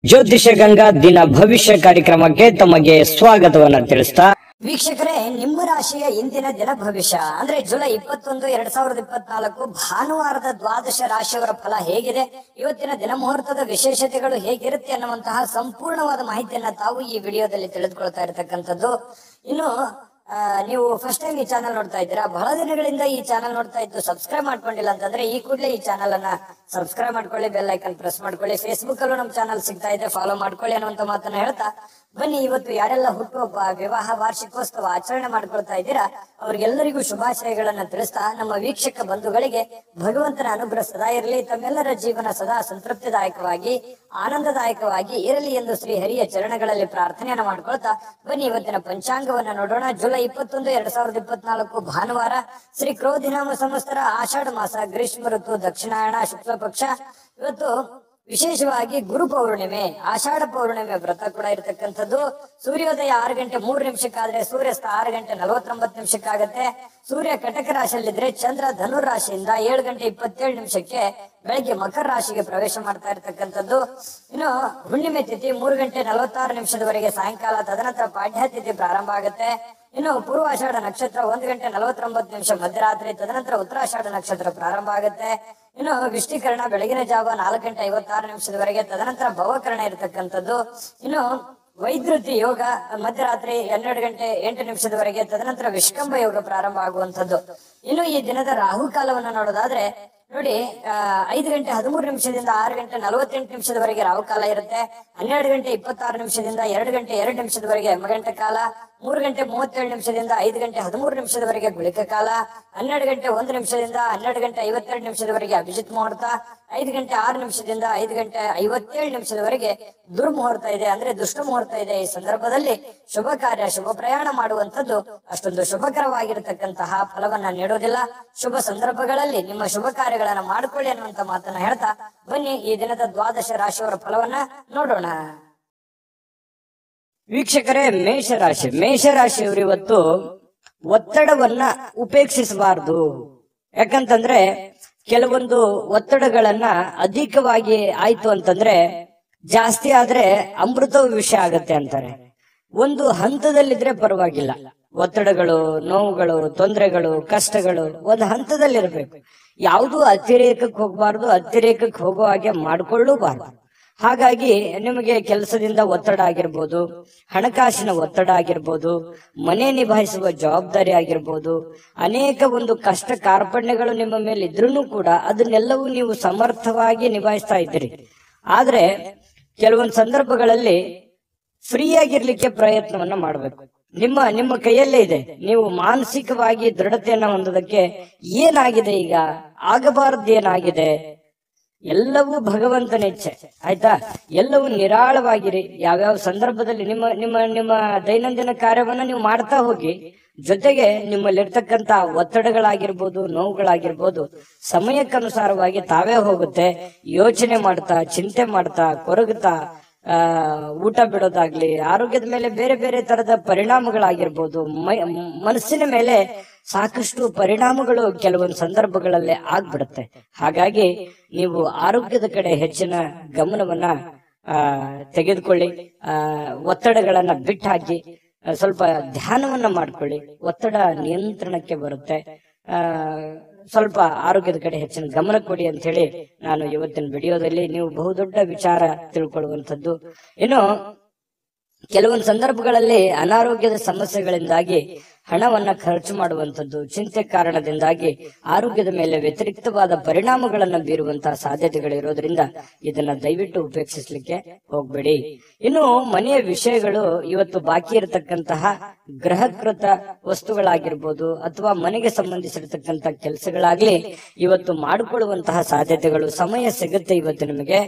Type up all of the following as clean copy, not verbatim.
ಜ್ಯೋತಿಷ ಗಂಗಾ ದಿನ ಭವಿಷ್ಯ ಕಾರ್ಯಕ್ರಮಕ್ಕೆ ತಮಗೆ ಸ್ವಾಗತವನ್ನ ತಿಳಿಸ್ತಾ ವೀಕ್ಷಕರೇ, ನಿಮ್ಮ ರಾಶಿಯ ಇಂದಿನ ದಿನ ಭವಿಷ್ಯ ಅಂದ್ರೆ ಜುಲೈ 21, 2024 ಭಾನುವಾರದ ದ್ವಾದಶ ರಾಶಿಯವರ ಫಲ ಹೇಗಿದೆ, ಇವತ್ತಿನ ದಿನ ಮುಹೂರ್ತದ ವಿಶೇಷತೆಗಳು ಹೇಗಿರುತ್ತೆ ಅನ್ನುವಂತಹ ಸಂಪೂರ್ಣವಾದ ಮಾಹಿತಿಯನ್ನ ತಾವು ಈ ವಿಡಿಯೋದಲ್ಲಿ ತಿಳಿದುಕೊಳ್ತಾ ಇರತಕ್ಕಂಥದ್ದು. ಇನ್ನು ನೀವು ಫಸ್ಟ್ ಟೈಮ್ ಈ ಚಾನಲ್ ನೋಡ್ತಾ ಇದ್ದೀರಾ, ಬಹಳ ದಿನಗಳಿಂದ ಈ ಚಾನಲ್ ನೋಡ್ತಾ ಇದ್ದು ಸಬ್ಸ್ಕ್ರೈಬ್ ಮಾಡ್ಕೊಂಡಿಲ್ಲ ಅಂತಂದ್ರೆ ಈ ಕೂಡಲೇ ಈ ಚಾನಲ್ ಅನ್ನ ಸಬ್ಸ್ಕ್ರೈಬ್ ಮಾಡ್ಕೊಳ್ಳಿ, ಬೆಲ್ ಐಕನ್ ಪ್ರೆಸ್ ಮಾಡ್ಕೊಳ್ಳಿ. ಫೇಸ್ಬುಕ್ ಅಲ್ಲೂ ನಮ್ಮ ಚಾನಲ್ ಸಿಗ್ತಾ ಇದೆ, ಫಾಲೋ ಮಾಡ್ಕೊಳ್ಳಿ ಅನ್ನುವಂತ ಮಾತನ್ನ ಹೇಳ್ತಾ ಬನ್ನಿ, ಇವತ್ತು ಯಾರೆಲ್ಲ ಹುಟ್ಟುಹಬ್ಬ, ವಿವಾಹ, ವಾರ್ಷಿಕೋತ್ಸವ ಆಚರಣೆ ಮಾಡ್ಕೊಳ್ತಾ ಇದ್ದೀರಾ ಅವ್ರಿಗೆಲ್ಲರಿಗೂ ಶುಭಾಶಯಗಳನ್ನ ತಿಳಿಸ್ತಾ ನಮ್ಮ ವೀಕ್ಷಕ ಬಂಧುಗಳಿಗೆ ಭಗವಂತನ ಅನುಗ್ರಹ ಸದಾ ಇರಲಿ, ತಮ್ಮೆಲ್ಲರ ಜೀವನ ಸದಾ ಸಂತೃಪ್ತಿದಾಯಕವಾಗಿ ಆನಂದದಾಯಕವಾಗಿ ಇರಲಿ ಎಂದು ಶ್ರೀ ಹರಿಯ ಚರಣಗಳಲ್ಲಿ ಪ್ರಾರ್ಥನೆಯನ್ನ ಮಾಡ್ಕೊಳ್ತಾ ಬನ್ನಿ ಇವತ್ತಿನ ಪಂಚಾಂಗವನ್ನ ನೋಡೋಣ. ಜುಲೈ 21, 2024 ಭಾನುವಾರ, ಶ್ರೀ ಕ್ರೋಧಿನಾಮ ಸಂವತ್ಸರ, ಆಷಾಢ ಮಾಸ, ಗ್ರೀಷ್ಮ ಋತು, ದಕ್ಷಿಣಾಯಣ, ಶುಕ್ಲ ಪಕ್ಷ. ಇವತ್ತು ವಿಶೇಷವಾಗಿ ಗುರು ಪೌರ್ಣಿಮೆ, ಆಷಾಢ ಪೌರ್ಣಿಮೆ ವ್ರತ ಕೂಡ ಇರತಕ್ಕಂಥದ್ದು. ಸೂರ್ಯೋದಯ 6:03 ಸೂರ್ಯಾಸ್ತ 6:49 ಸೂರ್ಯ ಕಟಕ ರಾಶಿಯಲ್ಲಿದ್ರೆ ಚಂದ್ರ ಧನುರ್ ರಾಶಿಯಿಂದ 7:27 ಬೆಳಗ್ಗೆ ಮಕರ ರಾಶಿಗೆ ಪ್ರವೇಶ ಮಾಡ್ತಾ ಇರತಕ್ಕಂಥದ್ದು. ಇನ್ನು ಹುಣ್ಣಿಮೆ ತಿಥಿ 3:46 ಸಾಯಂಕಾಲ, ತದನಂತರ ಪಾಡ್ಯ ತಿಥಿ ಪ್ರಾರಂಭ ಆಗುತ್ತೆ. ಇನ್ನು ಪೂರ್ವಾಷಾಢ ನಕ್ಷತ್ರ 1:49 ಮಧ್ಯರಾತ್ರಿ, ತದನಂತರ ಉತ್ತರಾಷಾಢ ನಕ್ಷತ್ರ ಪ್ರಾರಂಭ ಆಗುತ್ತೆ. ಇನ್ನು ವಿಷ್ಟಿಕರಣ ಬೆಳಗಿನ ಜಾವ 4:56 ತದನಂತರ ಭವಕರಣ ಇರತಕ್ಕಂಥದ್ದು. ಇನ್ನು ವೈದ್ಯುತಿ ಯೋಗ ಮಧ್ಯರಾತ್ರಿ 12:08 ತದನಂತರ ವಿಷ್ಕಂಭ ಯೋಗ ಪ್ರಾರಂಭ ಆಗುವಂಥದ್ದು. ಇನ್ನು ಈ ದಿನದ ರಾಹುಕಾಲವನ್ನು ನೋಡೋದಾದ್ರೆ ನೋಡಿ, 5:13 6:48 ರಾಹುಕಾಲ ಇರುತ್ತೆ. 12:26 2:02 ಯಮಗಂಟ ಕಾಲ, 3:37 5:13 ಗುಳಿಕ ಕಾಲ, 12:01 12:52 ಅಭಿಜಿತ್ ಮುಹೂರ್ತ, 5:06 5:57 ದುರ್ಮುಹೂರ್ತ ಇದೆ, ಅಂದ್ರೆ ದುಷ್ಟ ಮುಹೂರ್ತ ಇದೆ. ಈ ಸಂದರ್ಭದಲ್ಲಿ ಶುಭ ಕಾರ್ಯ, ಶುಭ ಪ್ರಯಾಣ ಮಾಡುವಂಥದ್ದು ಅಷ್ಟೊಂದು ಶುಭಕರವಾಗಿರತಕ್ಕಂತಹ ಫಲವನ್ನ ನೀಡೋದಿಲ್ಲ. ಶುಭ ಸಂದರ್ಭಗಳಲ್ಲಿ ನಿಮ್ಮ ಶುಭ ಕಾರ್ಯಗಳನ್ನ ಮಾಡಿಕೊಳ್ಳಿ ಅನ್ನುವಂತ ಮಾತನ್ನ ಹೇಳ್ತಾ ಬನ್ನಿ ಈ ದಿನದ ದ್ವಾದಶ ರಾಶಿಯವರ ಫಲವನ್ನ ನೋಡೋಣ. ವೀಕ್ಷಕರೇ, ಮೇಷರಾಶಿಯವರು ಇವತ್ತು ಒತ್ತಡವನ್ನ ಉಪೇಕ್ಷಿಸಬಾರದು. ಯಾಕಂತಂದ್ರೆ ಕೆಲವೊಂದು ಒತ್ತಡಗಳನ್ನ ಅಧಿಕವಾಗಿ ಆಯ್ತು ಅಂತಂದ್ರೆ, ಜಾಸ್ತಿ ಆದ್ರೆ ಅಮೃತ ವಿಷಯ ಆಗತ್ತೆ ಅಂತಾರೆ. ಒಂದು ಹಂತದಲ್ಲಿದ್ರೆ ಪರವಾಗಿಲ್ಲ. ಒತ್ತಡಗಳು, ನೋವುಗಳು, ತೊಂದರೆಗಳು, ಕಷ್ಟಗಳು ಒಂದು ಹಂತದಲ್ಲಿರ್ಬೇಕು. ಯಾವುದು ಅತಿರೇಕಕ್ಕೆ ಹೋಗಬಾರ್ದು, ಅತಿರೇಕಕ್ಕೆ ಹೋಗೋ ಹಾಗೆ ಮಾಡ್ಕೊಳ್ಳೂಬಾರ್ದು. ಹಾಗಾಗಿ ನಿಮಗೆ ಕೆಲಸದಿಂದ ಒತ್ತಡ ಆಗಿರ್ಬೋದು, ಹಣಕಾಸಿನ ಒತ್ತಡ ಆಗಿರ್ಬೋದು, ಮನೆ ನಿಭಾಯಿಸುವ ಜವಾಬ್ದಾರಿ ಆಗಿರ್ಬೋದು, ಅನೇಕ ಒಂದು ಕಷ್ಟ ಕಾರ್ಪಣ್ಯಗಳು ನಿಮ್ಮ ಮೇಲೆ ಇದ್ರೂ ಕೂಡ ಅದನ್ನೆಲ್ಲವೂ ನೀವು ಸಮರ್ಥವಾಗಿ ನಿಭಾಯಿಸ್ತಾ ಇದ್ದೀರಿ. ಆದ್ರೆ ಕೆಲವೊಂದು ಸಂದರ್ಭಗಳಲ್ಲಿ ಫ್ರೀ ಆಗಿರ್ಲಿಕ್ಕೆ ಪ್ರಯತ್ನವನ್ನ ಮಾಡಬೇಕು. ನಿಮ್ಮ ಕೈಯಲ್ಲೇ ಇದೆ. ನೀವು ಮಾನಸಿಕವಾಗಿ ದೃಢತೆಯನ್ನ ಹೊಂದೋದಕ್ಕೆ ಏನಾಗಿದೆ, ಈಗ ಆಗಬಾರದು ಏನಾಗಿದೆ, ಎಲ್ಲವೂ ಭಗವಂತನ ಇಚ್ಛೆ. ಆಯ್ತಾ? ಎಲ್ಲವೂ ನಿರಾಳವಾಗಿರಿ. ಯಾವ್ಯಾವ ಸಂದರ್ಭದಲ್ಲಿ ನಿಮ್ಮ ನಿಮ್ಮ ನಿಮ್ಮ ದೈನಂದಿನ ಕಾರ್ಯವನ್ನ ನೀವು ಮಾಡ್ತಾ ಹೋಗಿ, ಜೊತೆಗೆ ನಿಮ್ಮಲ್ಲಿರ್ತಕ್ಕಂತ ಒತ್ತಡಗಳಾಗಿರ್ಬೋದು, ನೋವುಗಳಾಗಿರ್ಬೋದು ಸಮಯಕ್ಕನುಸಾರವಾಗಿ ತಾವೇ ಹೋಗುತ್ತೆ. ಯೋಚನೆ ಮಾಡ್ತಾ, ಚಿಂತೆ ಮಾಡ್ತಾ, ಕೊರಗುತ್ತಾ ಊಟ ಬಿಡೋದಾಗ್ಲಿ, ಆರೋಗ್ಯದ ಮೇಲೆ ಬೇರೆ ಬೇರೆ ತರದ ಪರಿಣಾಮಗಳಾಗಿರ್ಬೋದು, ಮನಸ್ಸಿನ ಮೇಲೆ ಸಾಕಷ್ಟು ಪರಿಣಾಮಗಳು ಕೆಲವೊಂದು ಸಂದರ್ಭಗಳಲ್ಲಿ ಆಗ್ಬಿಡುತ್ತೆ. ಹಾಗಾಗಿ ನೀವು ಆರೋಗ್ಯದ ಕಡೆ ಹೆಚ್ಚಿನ ಗಮನವನ್ನ ತೆಗೆದುಕೊಳ್ಳಿ. ಒತ್ತಡಗಳನ್ನ ಬಿಟ್ಟಾಕಿ ಸ್ವಲ್ಪ ಧ್ಯಾನವನ್ನ ಮಾಡ್ಕೊಳ್ಳಿ. ಒತ್ತಡ ನಿಯಂತ್ರಣಕ್ಕೆ ಬರುತ್ತೆ. ಸ್ವಲ್ಪ ಆರೋಗ್ಯದ ಕಡೆ ಹೆಚ್ಚಿನ ಗಮನ ಕೊಡಿ ಅಂತ ಹೇಳಿ ನಾನು ಇವತ್ತಿನ ವಿಡಿಯೋದಲ್ಲಿ ನೀವು ಬಹುದೊಡ್ಡ ವಿಚಾರ ತಿಳ್ಕೊಳ್ಳುವಂಥದ್ದು. ಇನ್ನು ಕೆಲವೊಂದು ಸಂದರ್ಭಗಳಲ್ಲಿ ಅನಾರೋಗ್ಯದ ಸಮಸ್ಯೆಗಳಿಂದಾಗಿ ಹಣವನ್ನ ಖರ್ಚು ಮಾಡುವಂಥದ್ದು, ಚಿಂತೆ ಕಾರಣದಿಂದಾಗಿ ಆರೋಗ್ಯದ ಮೇಲೆ ವ್ಯತಿರಿಕ್ತವಾದ ಪರಿಣಾಮಗಳನ್ನ ಬೀರುವಂತಹ ಸಾಧ್ಯತೆಗಳಿರೋದ್ರಿಂದ ಇದನ್ನ ದಯವಿಟ್ಟು ಉಪೇಕ್ಷಿಸ್ಲಿಕ್ಕೆ ಹೋಗ್ಬೇಡಿ. ಇನ್ನು ಮನೆಯ ವಿಷಯಗಳು, ಇವತ್ತು ಬಾಕಿ ಇರತಕ್ಕಂತಹ ಗೃಹಕೃತ ವಸ್ತುಗಳಾಗಿರ್ಬೋದು ಅಥವಾ ಮನೆಗೆ ಸಂಬಂಧಿಸಿರತಕ್ಕಂತ ಕೆಲಸಗಳಾಗ್ಲಿ ಇವತ್ತು ಮಾಡಿಕೊಳ್ಳುವಂತಹ ಸಾಧ್ಯತೆಗಳು, ಸಮಯ ಸಿಗುತ್ತೆ. ಇವತ್ತು ನಿಮಗೆ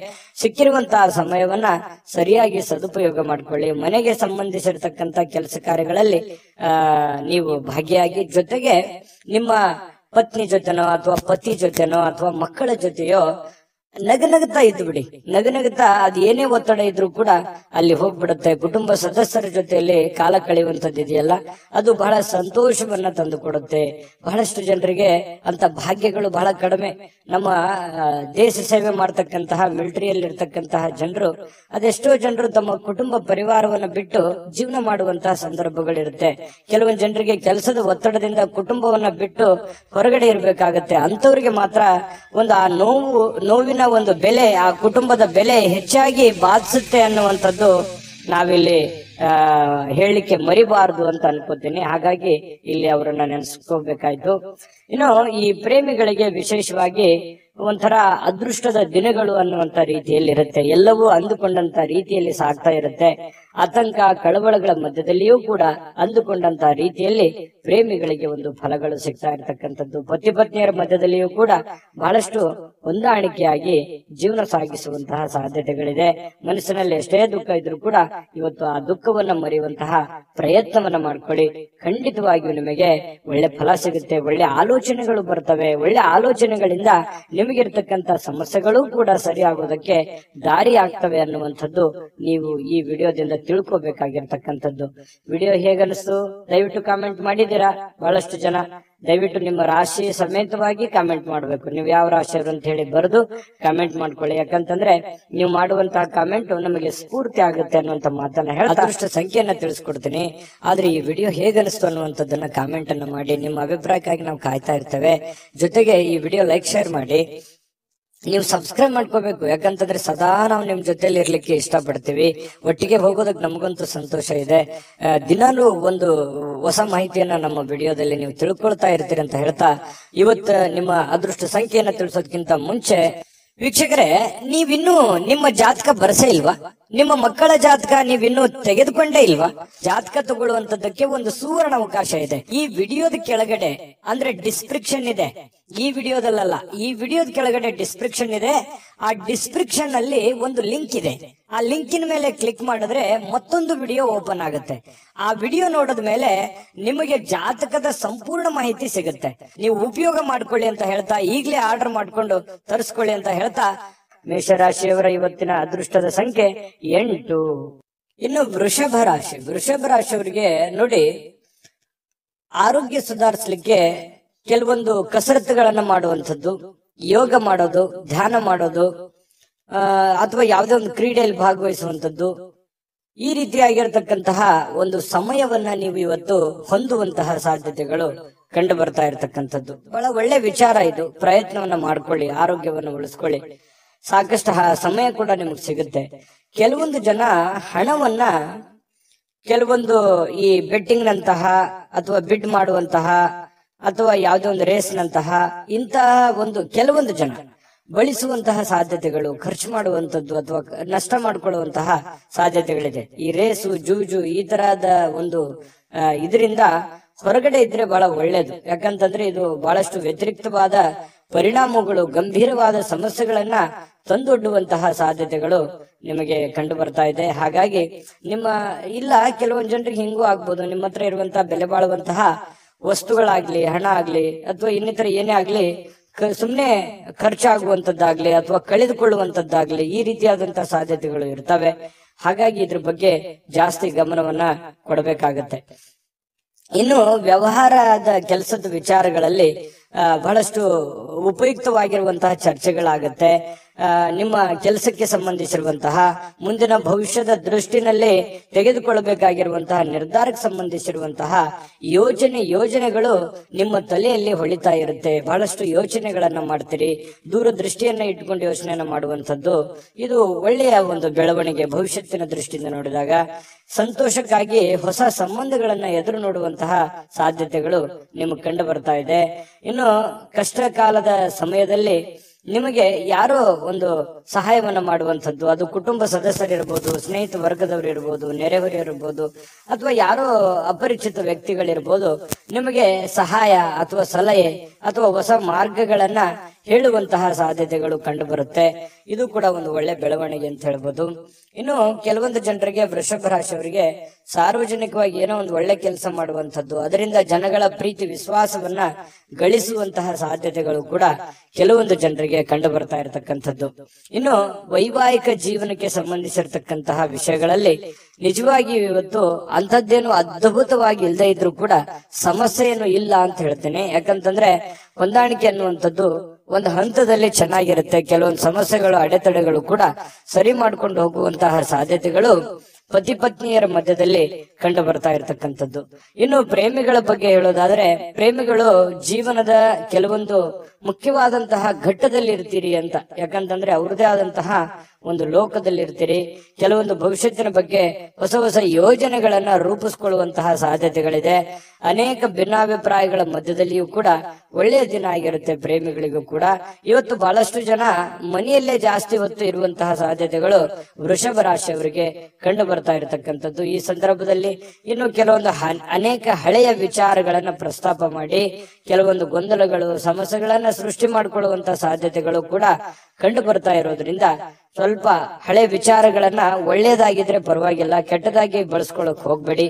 ಸಿಕ್ಕಿರುವಂತಹ ಸಮಯವನ್ನ ಸರಿಯಾಗಿ ಸದುಪಯೋಗ ಮಾಡಿಕೊಳ್ಳಿ. ಮನೆಗೆ ಸಂಬಂಧಿಸಿರತಕ್ಕಂತ ಕೆಲಸ ಕಾರ್ಯಗಳಲ್ಲಿ ನೀವು ಭಾಗಿಯಾಗಿ, ಜೊತೆಗೆ ನಿಮ್ಮ ಪತ್ನಿ ಜೊತೆನೋ ಅಥವಾ ಪತಿ ಜೊತೆನೋ ಅಥವಾ ಮಕ್ಕಳ ಜೊತೆಯೋ ನಗನಗುತ್ತಾ ಇದ್ದು ಬಿಡಿ. ನಗನಗುತ್ತಾ ಅದು ಏನೇ ಒತ್ತಡ ಇದ್ರೂ ಕೂಡ ಅಲ್ಲಿ ಹೋಗ್ಬಿಡುತ್ತೆ. ಕುಟುಂಬ ಸದಸ್ಯರ ಜೊತೆಯಲ್ಲಿ ಕಾಲ ಕಳೆಯುವಂತದ್ದು ಇದೆಯಲ್ಲ, ಅದು ಬಹಳ ಸಂತೋಷವನ್ನ ತಂದು ಕೊಡುತ್ತೆ. ಬಹಳಷ್ಟು ಜನರಿಗೆ ಅಂತ ಭಾಗ್ಯಗಳು ಬಹಳ ಕಡಿಮೆ. ನಮ್ಮ ದೇಶ ಸೇವೆ ಮಾಡ್ತಕ್ಕಂತಹ ಮಿಲಿಟರಿಯಲ್ಲಿ ಇರ್ತಕ್ಕಂತಹ ಜನರು, ಅದೆಷ್ಟೋ ಜನರು ತಮ್ಮ ಕುಟುಂಬ ಪರಿವಾರವನ್ನ ಬಿಟ್ಟು ಜೀವನ ಮಾಡುವಂತಹ ಸಂದರ್ಭಗಳಿರುತ್ತೆ. ಕೆಲವೊಂದು ಜನರಿಗೆ ಕೆಲಸದ ಒತ್ತಡದಿಂದ ಕುಟುಂಬವನ್ನ ಬಿಟ್ಟು ಹೊರಗಡೆ ಇರ್ಬೇಕಾಗತ್ತೆ. ಅಂತವ್ರಿಗೆ ಮಾತ್ರ ಒಂದು ಆ ನೋವಿನ ಒಂದು ಬೆಲೆ, ಆ ಕುಟುಂಬದ ಬೆಲೆ ಹೆಚ್ಚಾಗಿ ಬಾಧಿಸುತ್ತೆ ಅನ್ನುವಂಥದ್ದು ನಾವಿಲ್ಲಿ ಹೇಳಲಿಕ್ಕೆ ಮರಿಬಾರದು ಅಂತ ಅನ್ಕೋತೀನಿ. ಹಾಗಾಗಿ ಇಲ್ಲಿ ಅವರನ್ನ ನೆನೆಸ್ಕೋಬೇಕಾಯ್ತು. ಇನ್ನು ಈ ಪ್ರೇಮಿಗಳಿಗೆ ವಿಶೇಷವಾಗಿ ಒಂಥರ ಅದೃಷ್ಟದ ದಿನಗಳು ಅನ್ನುವಂತ ರೀತಿಯಲ್ಲಿ ಇರುತ್ತೆ. ಎಲ್ಲವೂ ಅಂದುಕೊಂಡಂತ ರೀತಿಯಲ್ಲಿ ಸಾಗ್ತಾ ಇರುತ್ತೆ. ಆತಂಕ ಕಳವಳಗಳ ಮಧ್ಯದಲ್ಲಿಯೂ ಕೂಡ ಅಂದುಕೊಂಡಂತ ರೀತಿಯಲ್ಲಿ ಪ್ರೇಮಿಗಳಿಗೆ ಒಂದು ಫಲಗಳು ಸಿಗ್ತಾ ಇರತಕ್ಕಂಥದ್ದು. ಪತಿ ಪತ್ನಿಯರ ಮಧ್ಯದಲ್ಲಿಯೂ ಕೂಡ ಬಹಳಷ್ಟು ಹೊಂದಾಣಿಕೆಯಾಗಿ ಜೀವನ ಸಾಗಿಸುವಂತಹ ಸಾಧ್ಯತೆಗಳಿದೆ. ಮನಸ್ಸಿನಲ್ಲಿ ಎಷ್ಟೇ ದುಃಖ ಇದ್ರೂ ಕೂಡ ಇವತ್ತು ಆ ದುಃಖವನ್ನ ಮರೆಯುವಂತಹ ಪ್ರಯತ್ನವನ್ನ ಮಾಡ್ಕೊಳ್ಳಿ. ಖಂಡಿತವಾಗಿಯೂ ನಿಮಗೆ ಒಳ್ಳೆ ಫಲ ಸಿಗುತ್ತೆ. ಒಳ್ಳೆ ಆಲೋಚನೆಗಳು ಬರ್ತವೆ. ಒಳ್ಳೆ ಆಲೋಚನೆಗಳಿಂದ ನಿಮಗಿರ್ತಕ್ಕಂಥ ಸಮಸ್ಯೆಗಳು ಕೂಡ ಸರಿಯಾಗೋದಕ್ಕೆ ದಾರಿ ಆಗ್ತವೆ ಅನ್ನುವಂಥದ್ದು ನೀವು ಈ ವಿಡಿಯೋದಿಂದ ತಿಳ್ಕೊಬೇಕಾಗಿರ್ತಕ್ಕಂಥದ್ದು. ವಿಡಿಯೋ ಹೇಗನ್ನಿಸ್ತು ದಯವಿಟ್ಟು ಕಾಮೆಂಟ್ ಮಾಡಿದ್ದೀರಾ. ಬಹಳಷ್ಟು ಜನ ದಯವಿಟ್ಟು ನಿಮ್ಮ ರಾಶಿ ಸಮೇತವಾಗಿ ಕಾಮೆಂಟ್ ಮಾಡ್ಬೇಕು. ನೀವು ಯಾವ ರಾಶಿಯವರು ಅಂತ ಹೇಳಿ ಬರೆದು ಕಾಮೆಂಟ್ ಮಾಡ್ಕೊಳ್ಳಿ. ಯಾಕಂತಂದ್ರೆ ನೀವು ಮಾಡುವಂತಹ ಕಾಮೆಂಟ್ ನಮಗೆ ಸ್ಫೂರ್ತಿ ಆಗುತ್ತೆ ಅನ್ನುವಂತ ಮಾತನ್ನ ಹೇಳ್ತಾ ಅದೃಷ್ಟ ಸಂಖ್ಯೆಯನ್ನ ತಿಳಿಸ್ಕೊಡ್ತೀನಿ. ಆದ್ರೆ ಈ ವಿಡಿಯೋ ಹೇಗನ್ನಿಸ್ತು ಅನ್ನುವಂಥದ್ದನ್ನ ಕಾಮೆಂಟ್ ಅನ್ನ ಮಾಡಿ. ನಿಮ್ಮ ಅಭಿಪ್ರಾಯಕ್ಕಾಗಿ ನಾವು ಕಾಯ್ತಾ ಇರ್ತೇವೆ. ಜೊತೆಗೆ ಈ ವಿಡಿಯೋ ಲೈಕ್ ಶೇರ್ ಮಾಡಿ. ನೀವು ಸಬ್ಸ್ಕ್ರೈಬ್ ಮಾಡ್ಕೋಬೇಕು. ಯಾಕಂತಂದ್ರೆ ಸದಾ ನಾವು ನಿಮ್ ಜೊತೆಲಿ ಇರ್ಲಿಕ್ಕೆ ಇಷ್ಟಪಡ್ತೀವಿ. ಒಟ್ಟಿಗೆ ಹೋಗೋದಕ್ಕೆ ನಮಗಂತೂ ಸಂತೋಷ ಇದೆ. ದಿನಾಲೂ ಒಂದು ಹೊಸ ಮಾಹಿತಿಯನ್ನ ನಮ್ಮ ವಿಡಿಯೋದಲ್ಲಿ ನೀವು ತಿಳ್ಕೊಳ್ತಾ ಇರ್ತೀರಿ ಅಂತ ಹೇಳ್ತಾ, ಇವತ್ತು ನಿಮ್ಮ ಅದೃಷ್ಟ ಸಂಖ್ಯೆಯನ್ನ ತಿಳಿಸೋದಕ್ಕಿಂತ ಮುಂಚೆ ವೀಕ್ಷಕರೇ, ನೀವಿನ್ನೂ ನಿಮ್ಮ ಜಾತಕ ಬರಸೇ ಇಲ್ವಾ? ನಿಮ್ಮ ಮಕ್ಕಳ ಜಾತಕ ನೀವಿನ್ನೂ ತೆಗೆದುಕೊಂಡೇ ಇಲ್ವಾ? ಜಾತಕ ತಗೊಳ್ಳುವಂತದ್ದಕ್ಕೆ ಒಂದು ಸುವರ್ಣ ಅವಕಾಶ ಇದೆ. ಈ ವಿಡಿಯೋದ ಕೆಳಗಡೆ ಅಂದ್ರೆ ಡಿಸ್ಕ್ರಿಪ್ಷನ್ ಇದೆ. ಈ ವಿಡಿಯೋದಲ್ಲ, ಈ ವಿಡಿಯೋದ ಕೆಳಗಡೆ ಡಿಸ್ಕ್ರಿಪ್ಷನ್ ಇದೆ. ಆ ಡಿಸ್ಕ್ರಿಪ್ಷನ್ ಅಲ್ಲಿ ಒಂದು ಲಿಂಕ್ ಇದೆ. ಆ ಲಿಂಕಿನ ಮೇಲೆ ಕ್ಲಿಕ್ ಮಾಡಿದ್ರೆ ಮತ್ತೊಂದು ವಿಡಿಯೋ ಓಪನ್ ಆಗುತ್ತೆ. ಆ ವಿಡಿಯೋ ನೋಡಿದ ಮೇಲೆ ನಿಮಗೆ ಜಾತಕದ ಸಂಪೂರ್ಣ ಮಾಹಿತಿ ಸಿಗುತ್ತೆ. ನೀವು ಉಪಯೋಗ ಮಾಡ್ಕೊಳ್ಳಿ ಅಂತ ಹೇಳ್ತಾ, ಈಗಲೇ ಆರ್ಡರ್ ಮಾಡ್ಕೊಂಡು ತರಿಸ್ಕೊಳ್ಳಿ ಅಂತ ಹೇಳ್ತಾ, ಮೇಷರಾಶಿಯವರ ಇವತ್ತಿನ ಅದೃಷ್ಟದ ಸಂಖ್ಯೆ 8. ಇನ್ನು ವೃಷಭ ರಾಶಿಯವರಿಗೆ ನೋಡಿ, ಆರೋಗ್ಯ ಸುಧಾರಿಸಲಿಕ್ಕೆ ಕೆಲವೊಂದು ಕಸರತ್ತುಗಳನ್ನ ಮಾಡುವಂಥದ್ದು, ಯೋಗ ಮಾಡೋದು, ಧ್ಯಾನ ಮಾಡೋದು, ಅಥವಾ ಯಾವುದೇ ಒಂದು ಕ್ರೀಡೆಯಲ್ಲಿ ಭಾಗವಹಿಸುವಂಥದ್ದು, ಈ ರೀತಿಯಾಗಿರ್ತಕ್ಕಂತಹ ಒಂದು ಸಮಯವನ್ನ ನೀವು ಇವತ್ತು ಹೊಂದುವಂತಹ ಸಾಧ್ಯತೆಗಳು ಕಂಡು ಬರ್ತಾ ಇರತಕ್ಕಂಥದ್ದು. ಬಹಳ ಒಳ್ಳೆ ವಿಚಾರ ಇದು. ಪ್ರಯತ್ನವನ್ನ ಮಾಡ್ಕೊಳ್ಳಿ, ಆರೋಗ್ಯವನ್ನ ಉಳಿಸ್ಕೊಳ್ಳಿ. ಸಾಕಷ್ಟು ಸಮಯ ಕೂಡ ನಿಮಗೆ ಸಿಗುತ್ತೆ. ಕೆಲವೊಂದು ಜನ ಹಣವನ್ನ ಕೆಲವೊಂದು ಈ ಬೆಟ್ಟಿಂಗ್ ನಂತಹ ಅಥವಾ ಬಿಡ್ ಮಾಡುವಂತಹ ಅಥವಾ ಯಾವುದೋ ಒಂದು ರೇಸ್ ನಂತಹ ಇಂತಹ ಒಂದು ಕೆಲವೊಂದು ಜನ ಬಳಸುವಂತಹ ಸಾಧ್ಯತೆಗಳು, ಖರ್ಚು ಮಾಡುವಂತದ್ದು ಅಥವಾ ನಷ್ಟ ಮಾಡಿಕೊಳ್ಳುವಂತಹ ಸಾಧ್ಯತೆಗಳಿದೆ. ಈ ರೇಸು, ಜೂಜು ಈ ತರಹದ ಒಂದು ಇದರಿಂದ ಹೊರಗಡೆ ಇದ್ರೆ ಬಹಳ ಒಳ್ಳೇದು. ಯಾಕಂತಂದ್ರೆ ಇದು ಬಹಳಷ್ಟು ವ್ಯತಿರಿಕ್ತವಾದ ಪರಿಣಾಮಗಳು, ಗಂಭೀರವಾದ ಸಮಸ್ಯೆಗಳನ್ನ ತಂದೊಡ್ಡುವಂತಹ ಸಾಧ್ಯತೆಗಳು ನಿಮಗೆ ಕಂಡು ಬರ್ತಾ ಇದೆ. ಹಾಗಾಗಿ ಇಲ್ಲ ಕೆಲವೊಂದು ಜನರಿಗೆ ಹಿಂಗೂ ಆಗ್ಬೋದು, ನಿಮ್ಮ ಹತ್ರ ಇರುವಂತಹ ಬೆಲೆ ಬಾಳುವಂತಹ ವಸ್ತುಗಳಾಗ್ಲಿ, ಹಣ ಆಗ್ಲಿ ಅಥವಾ ಇನ್ನಿತರ ಏನೇ ಆಗ್ಲಿ ಸುಮ್ನೆ ಖರ್ಚಾಗುವಂತದ್ದಾಗ್ಲಿ ಅಥವಾ ಕಳೆದುಕೊಳ್ಳುವಂತದ್ದಾಗ್ಲಿ ಈ ರೀತಿಯಾದಂತಹ ಸಾಧ್ಯತೆಗಳು ಇರ್ತವೆ. ಹಾಗಾಗಿ ಇದ್ರ ಬಗ್ಗೆ ಜಾಸ್ತಿ ಗಮನವನ್ನ ಕೊಡಬೇಕಾಗತ್ತೆ. ಇನ್ನು ವ್ಯವಹಾರದ ಕೆಲಸದ ವಿಚಾರಗಳಲ್ಲಿ ಬಹಳಷ್ಟು ಉಪಯುಕ್ತವಾಗಿರುವಂತಹ ಚರ್ಚೆಗಳಾಗತ್ತೆ. ನಿಮ್ಮ ಕೆಲಸಕ್ಕೆ ಸಂಬಂಧಿಸಿರುವಂತಹ ಮುಂದಿನ ಭವಿಷ್ಯದ ದೃಷ್ಟಿನಲ್ಲಿ ತೆಗೆದುಕೊಳ್ಳಬೇಕಾಗಿರುವಂತಹ ನಿರ್ಧಾರಕ್ಕೆ ಸಂಬಂಧಿಸಿರುವಂತಹ ಯೋಜನೆಗಳು ನಿಮ್ಮ ತಲೆಯಲ್ಲಿ ಹೊಳಿತಾ ಇರುತ್ತೆ. ಬಹಳಷ್ಟು ಯೋಚನೆಗಳನ್ನ ಮಾಡ್ತೀರಿ. ದೂರದೃಷ್ಟಿಯನ್ನ ಇಟ್ಕೊಂಡು ಯೋಚನೆಯನ್ನ ಮಾಡುವಂಥದ್ದು ಇದು ಒಳ್ಳೆಯ ಒಂದು ಬೆಳವಣಿಗೆ. ಭವಿಷ್ಯತ್ತಿನ ದೃಷ್ಟಿಯಿಂದ ನೋಡಿದಾಗ ಸಂತೋಷಕ್ಕಾಗಿ ಹೊಸ ಸಂಬಂಧಗಳನ್ನ ಎದುರು ನೋಡುವಂತಹ ಸಾಧ್ಯತೆಗಳು ನಿಮಗೆ ಕಂಡು ಬರ್ತಾ ಇದೆ. ಇನ್ನು ಕಷ್ಟ ಕಾಲದ ಸಮಯದಲ್ಲಿ ನಿಮಗೆ ಯಾರೋ ಒಂದು ಸಹಾಯವನ್ನ ಮಾಡುವಂಥದ್ದು, ಅದು ಕುಟುಂಬ ಸದಸ್ಯರಿರ್ಬೋದು, ಸ್ನೇಹಿತ ವರ್ಗದವರು ಇರ್ಬೋದು, ನೆರೆಹೊರೆಯರಿರ್ಬೋದು, ಅಥವಾ ಯಾರೋ ಅಪರಿಚಿತ ವ್ಯಕ್ತಿಗಳಿರ್ಬೋದು, ನಿಮಗೆ ಸಹಾಯ ಅಥವಾ ಸಲಹೆ ಅಥವಾ ಹೊಸ ಮಾರ್ಗಗಳನ್ನ ಹೇಳುವಂತಹ ಸಾಧ್ಯತೆಗಳು ಕಂಡು ಬರುತ್ತೆ. ಇದು ಕೂಡ ಒಂದು ಒಳ್ಳೆ ಬೆಳವಣಿಗೆ ಅಂತ ಹೇಳ್ಬೋದು. ಇನ್ನು ಕೆಲವೊಂದು ಜನರಿಗೆ, ವೃಷಭ ರಾಶಿಯವರಿಗೆ ಸಾರ್ವಜನಿಕವಾಗಿ ಏನೋ ಒಂದು ಒಳ್ಳೆ ಕೆಲಸ ಮಾಡುವಂಥದ್ದು, ಅದರಿಂದ ಜನಗಳ ಪ್ರೀತಿ ವಿಶ್ವಾಸವನ್ನ ಗಳಿಸುವಂತಹ ಸಾಧ್ಯತೆಗಳು ಕೂಡ ಕೆಲವೊಂದು ಜನರಿಗೆ ಕಂಡು ಬರ್ತಾ ಇರತಕ್ಕಂಥದ್ದು. ಇನ್ನು ವೈವಾಹಿಕ ಜೀವನಕ್ಕೆ ಸಂಬಂಧಿಸಿರ್ತಕ್ಕಂತಹ ವಿಷಯಗಳಲ್ಲಿ ನಿಜವಾಗಿ ಇವತ್ತು ಅಂಥದ್ದೇನು ಅದ್ಭುತವಾಗಿ ಇಲ್ಲದೆ ಇದ್ರೂ ಕೂಡ ಸಮಸ್ಯೆಯನ್ನು ಇಲ್ಲ ಅಂತ ಹೇಳ್ತೇನೆ. ಯಾಕಂತಂದ್ರೆ ಹೊಂದಾಣಿಕೆ ಅನ್ನುವಂಥದ್ದು ಒಂದು ಹಂತದಲ್ಲಿ ಚೆನ್ನಾಗಿರುತ್ತೆ. ಕೆಲವೊಂದು ಸಮಸ್ಯೆಗಳು, ಅಡೆತಡೆಗಳು ಕೂಡ ಸರಿ ಮಾಡ್ಕೊಂಡು ಹೋಗುವಂತಹ ಸಾಧ್ಯತೆಗಳು ಪತಿ ಪತ್ನಿಯರ ಮಧ್ಯದಲ್ಲಿ ಕಂಡು ಬರ್ತಾ ಇರತಕ್ಕಂಥದ್ದು. ಇನ್ನು ಪ್ರೇಮಿಗಳ ಬಗ್ಗೆ ಹೇಳೋದಾದ್ರೆ, ಪ್ರೇಮಿಗಳು ಜೀವನದ ಕೆಲವೊಂದು ಮುಖ್ಯವಾದಂತಹ ಘಟ್ಟದಲ್ಲಿ ಇರ್ತೀರಿ ಅಂತ. ಯಾಕಂತಂದ್ರೆ ಅವ್ರದೇ ಆದಂತಹ ಒಂದು ಲೋಕದಲ್ಲಿ ಇರ್ತೀರಿ. ಕೆಲವೊಂದು ಭವಿಷ್ಯತ್ತಿನ ಬಗ್ಗೆ ಹೊಸ ಹೊಸ ಯೋಜನೆಗಳನ್ನ ರೂಪಿಸ್ಕೊಳ್ಳುವಂತಹ ಸಾಧ್ಯತೆಗಳಿದೆ. ಅನೇಕ ಭಿನ್ನಾಭಿಪ್ರಾಯಗಳ ಮಧ್ಯದಲ್ಲಿಯೂ ಕೂಡ ಒಳ್ಳೆಯ ದಿನ ಆಗಿರುತ್ತೆ ಪ್ರೇಮಿಗಳಿಗೂ ಕೂಡ. ಇವತ್ತು ಬಹಳಷ್ಟು ಜನ ಮನೆಯಲ್ಲೇ ಜಾಸ್ತಿ ಹೊತ್ತು ಇರುವಂತಹ ಸಾಧ್ಯತೆಗಳು ವೃಷಭ ರಾಶಿಯವರಿಗೆ ಕಂಡು ಬರ್ತಾ ಇರತಕ್ಕಂಥದ್ದು. ಈ ಸಂದರ್ಭದಲ್ಲಿ ಇನ್ನು ಕೆಲವೊಂದು ಅನೇಕ ಹಳೆಯ ವಿಚಾರಗಳನ್ನ ಪ್ರಸ್ತಾಪ ಮಾಡಿ ಕೆಲವೊಂದು ಗೊಂದಲಗಳು, ಸಮಸ್ಯೆಗಳನ್ನ ಸೃಷ್ಟಿ ಮಾಡಿಕೊಳ್ಳುವಂತಹ ಸಾಧ್ಯತೆಗಳು ಕೂಡ ಕಂಡು ಬರ್ತಾ ಇರೋದ್ರಿಂದ ಸ್ವಲ್ಪ ಹಳೆ ವಿಚಾರಗಳನ್ನ ಒಳ್ಳೇದಾಗಿದ್ರೆ ಪರವಾಗಿಲ್ಲ, ಕೆಟ್ಟದಾಗಿ ಬಳಸ್ಕೊಳಕ್ ಹೋಗ್ಬೇಡಿ,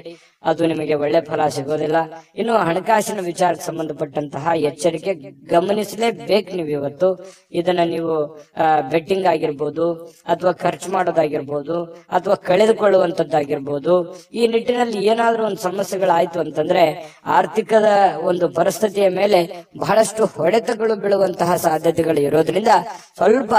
ಅದು ನಿಮಗೆ ಒಳ್ಳೆ ಫಲ ಸಿಗೋದಿಲ್ಲ. ಇನ್ನು ಹಣಕಾಸಿನ ವಿಚಾರಕ್ಕೆ ಸಂಬಂಧಪಟ್ಟಂತಹ ಎಚ್ಚರಿಕೆ ಗಮನಿಸಲೇಬೇಕು ನೀವು ಇವತ್ತು. ಇದನ್ನ ನೀವು ಬೆಟ್ಟಿಂಗ್ ಆಗಿರ್ಬೋದು, ಅಥವಾ ಖರ್ಚು ಮಾಡೋದಾಗಿರ್ಬೋದು, ಅಥವಾ ಕಳೆದುಕೊಳ್ಳುವಂತದ್ದಾಗಿರ್ಬೋದು. ಈ ನಿಟ್ಟಿನಲ್ಲಿ ಏನಾದ್ರೂ ಒಂದು ಸಮಸ್ಯೆಗಳಾಯ್ತು ಅಂತಂದ್ರೆ ಆರ್ಥಿಕದ ಒಂದು ಪರಿಸ್ಥಿತಿಯ ಮೇಲೆ ಬಹಳಷ್ಟು ಹೊಡೆತಗಳು ಬೀಳುವಂತಹ ಸಾಧ್ಯತೆಗಳು ಇರೋದ್ರಿಂದ ಸ್ವಲ್ಪ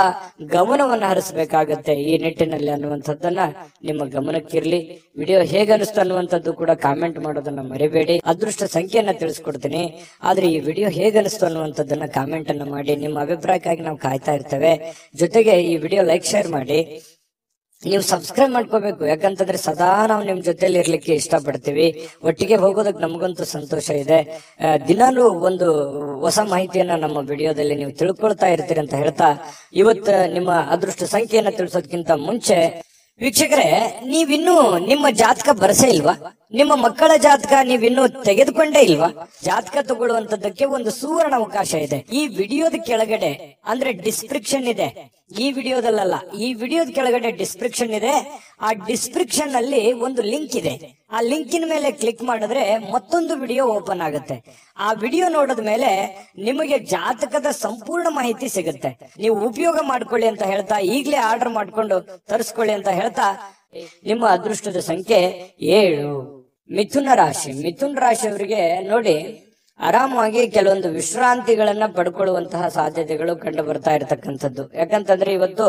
ಗಮನವನ್ನು ಹರಿಸಬೇಕಾಗತ್ತೆ ಈ ನಿಟ್ಟಿನಲ್ಲಿ ಅನ್ನುವಂಥದ್ದನ್ನ ನಿಮ್ಮ ಗಮನಕ್ಕಿರ್ಲಿ. ವಿಡಿಯೋ ಹೇಗೆ ಅನಿಸ್ತು ಅನ್ನುವಂಥದ್ದು ಕೂಡ ಕಾಮೆಂಟ್ ಮಾಡೋದನ್ನ ಮರಿಬೇಡಿ. ಅದೃಷ್ಟ ಸಂಖ್ಯೆಯನ್ನ ತಿಳಿಸ್ಕೊಡ್ತೀನಿ, ಆದ್ರೆ ಈ ವಿಡಿಯೋ ಹೇಗೆ ಅನಿಸ್ತು ಅನ್ನುವಂಥದ್ದನ್ನ ಕಾಮೆಂಟ್ ಅನ್ನ ಮಾಡಿ. ನಿಮ್ಮ ಅಭಿಪ್ರಾಯಕ್ಕಾಗಿ ನಾವು ಕಾಯ್ತಾ ಇರ್ತೇವೆ. ಜೊತೆಗೆ ಈ ವಿಡಿಯೋ ಲೈಕ್, ಶೇರ್ ಮಾಡಿ. ನೀವು ಸಬ್ಸ್ಕ್ರೈಬ್ ಮಾಡ್ಕೋಬೇಕು, ಯಾಕಂತಂದ್ರೆ ಸದಾ ನಾವು ನಿಮ್ ಜೊತೆಲಿ ಇರ್ಲಿಕ್ಕೆ ಇಷ್ಟಪಡ್ತೀವಿ. ಒಟ್ಟಿಗೆ ಹೋಗೋದಕ್ಕೆ ನಮಗಂತೂ ಸಂತೋಷ ಇದೆ. ದಿನಾಲೂ ಒಂದು ಹೊಸ ಮಾಹಿತಿಯನ್ನ ನಮ್ಮ ವಿಡಿಯೋದಲ್ಲಿ ನೀವು ತಿಳ್ಕೊಳ್ತಾ ಇರ್ತೀರಿ ಅಂತ ಹೇಳ್ತಾ, ಇವತ್ತು ನಿಮ್ಮ ಅದೃಷ್ಟ ಸಂಖ್ಯೆಯನ್ನ ತಿಳಿಸೋದಕ್ಕಿಂತ ಮುಂಚೆ ವೀಕ್ಷಕರೇ, ನೀವಿನ್ನೂ ನಿಮ್ಮ ಜಾತಕ ಬರಸೇ ಇಲ್ವಾ? ನಿಮ್ಮ ಮಕ್ಕಳ ಜಾತಕ ನೀವಿನ್ನೂ ತೆಗೆದುಕೊಂಡೇ ಇಲ್ವಾ? ಜಾತಕ ತಗೊಳ್ಳುವಂತದ್ದಕ್ಕೆ ಒಂದು ಸುವರ್ಣ ಅವಕಾಶ ಇದೆ. ಈ ವಿಡಿಯೋದ ಕೆಳಗಡೆ ಅಂದ್ರೆ ಡಿಸ್ಕ್ರಿಪ್ಷನ್ ಇದೆ. ಈ ವಿಡಿಯೋದಲ್ಲ, ಈ ವಿಡಿಯೋದ ಕೆಳಗಡೆ ಡಿಸ್ಕ್ರಿಪ್ಷನ್ ಇದೆ. ಆ ಡಿಸ್ಕ್ರಿಪ್ಷನ್ ಅಲ್ಲಿ ಒಂದು ಲಿಂಕ್ ಇದೆ. ಆ ಲಿಂಕಿನ ಮೇಲೆ ಕ್ಲಿಕ್ ಮಾಡಿದ್ರೆ ಮತ್ತೊಂದು ವಿಡಿಯೋ ಓಪನ್ ಆಗುತ್ತೆ. ಆ ವಿಡಿಯೋ ನೋಡಿದ ಮೇಲೆ ನಿಮಗೆ ಜಾತಕದ ಸಂಪೂರ್ಣ ಮಾಹಿತಿ ಸಿಗುತ್ತೆ. ನೀವು ಉಪಯೋಗ ಮಾಡ್ಕೊಳ್ಳಿ ಅಂತ ಹೇಳ್ತಾ, ಈಗಲೇ ಆರ್ಡರ್ ಮಾಡ್ಕೊಂಡು ತರಿಸ್ಕೊಳ್ಳಿ ಅಂತ ಹೇಳ್ತಾ, ನಿಮ್ಮ ಅದೃಷ್ಟದ ಸಂಖ್ಯೆ 7. ಮಿಥುನ ರಾಶಿ. ಮಿಥುನ ರಾಶಿಯವರಿಗೆ ನೋಡಿ, ಆರಾಮಾಗಿ ಕೆಲವೊಂದು ವಿಶ್ರಾಂತಿಗಳನ್ನ ಪಡ್ಕೊಳ್ಳುವಂತಹ ಸಾಧ್ಯತೆಗಳು ಕಂಡು ಬರ್ತಾ ಇರತಕ್ಕಂಥದ್ದು. ಯಾಕಂತಂದ್ರೆ ಇವತ್ತು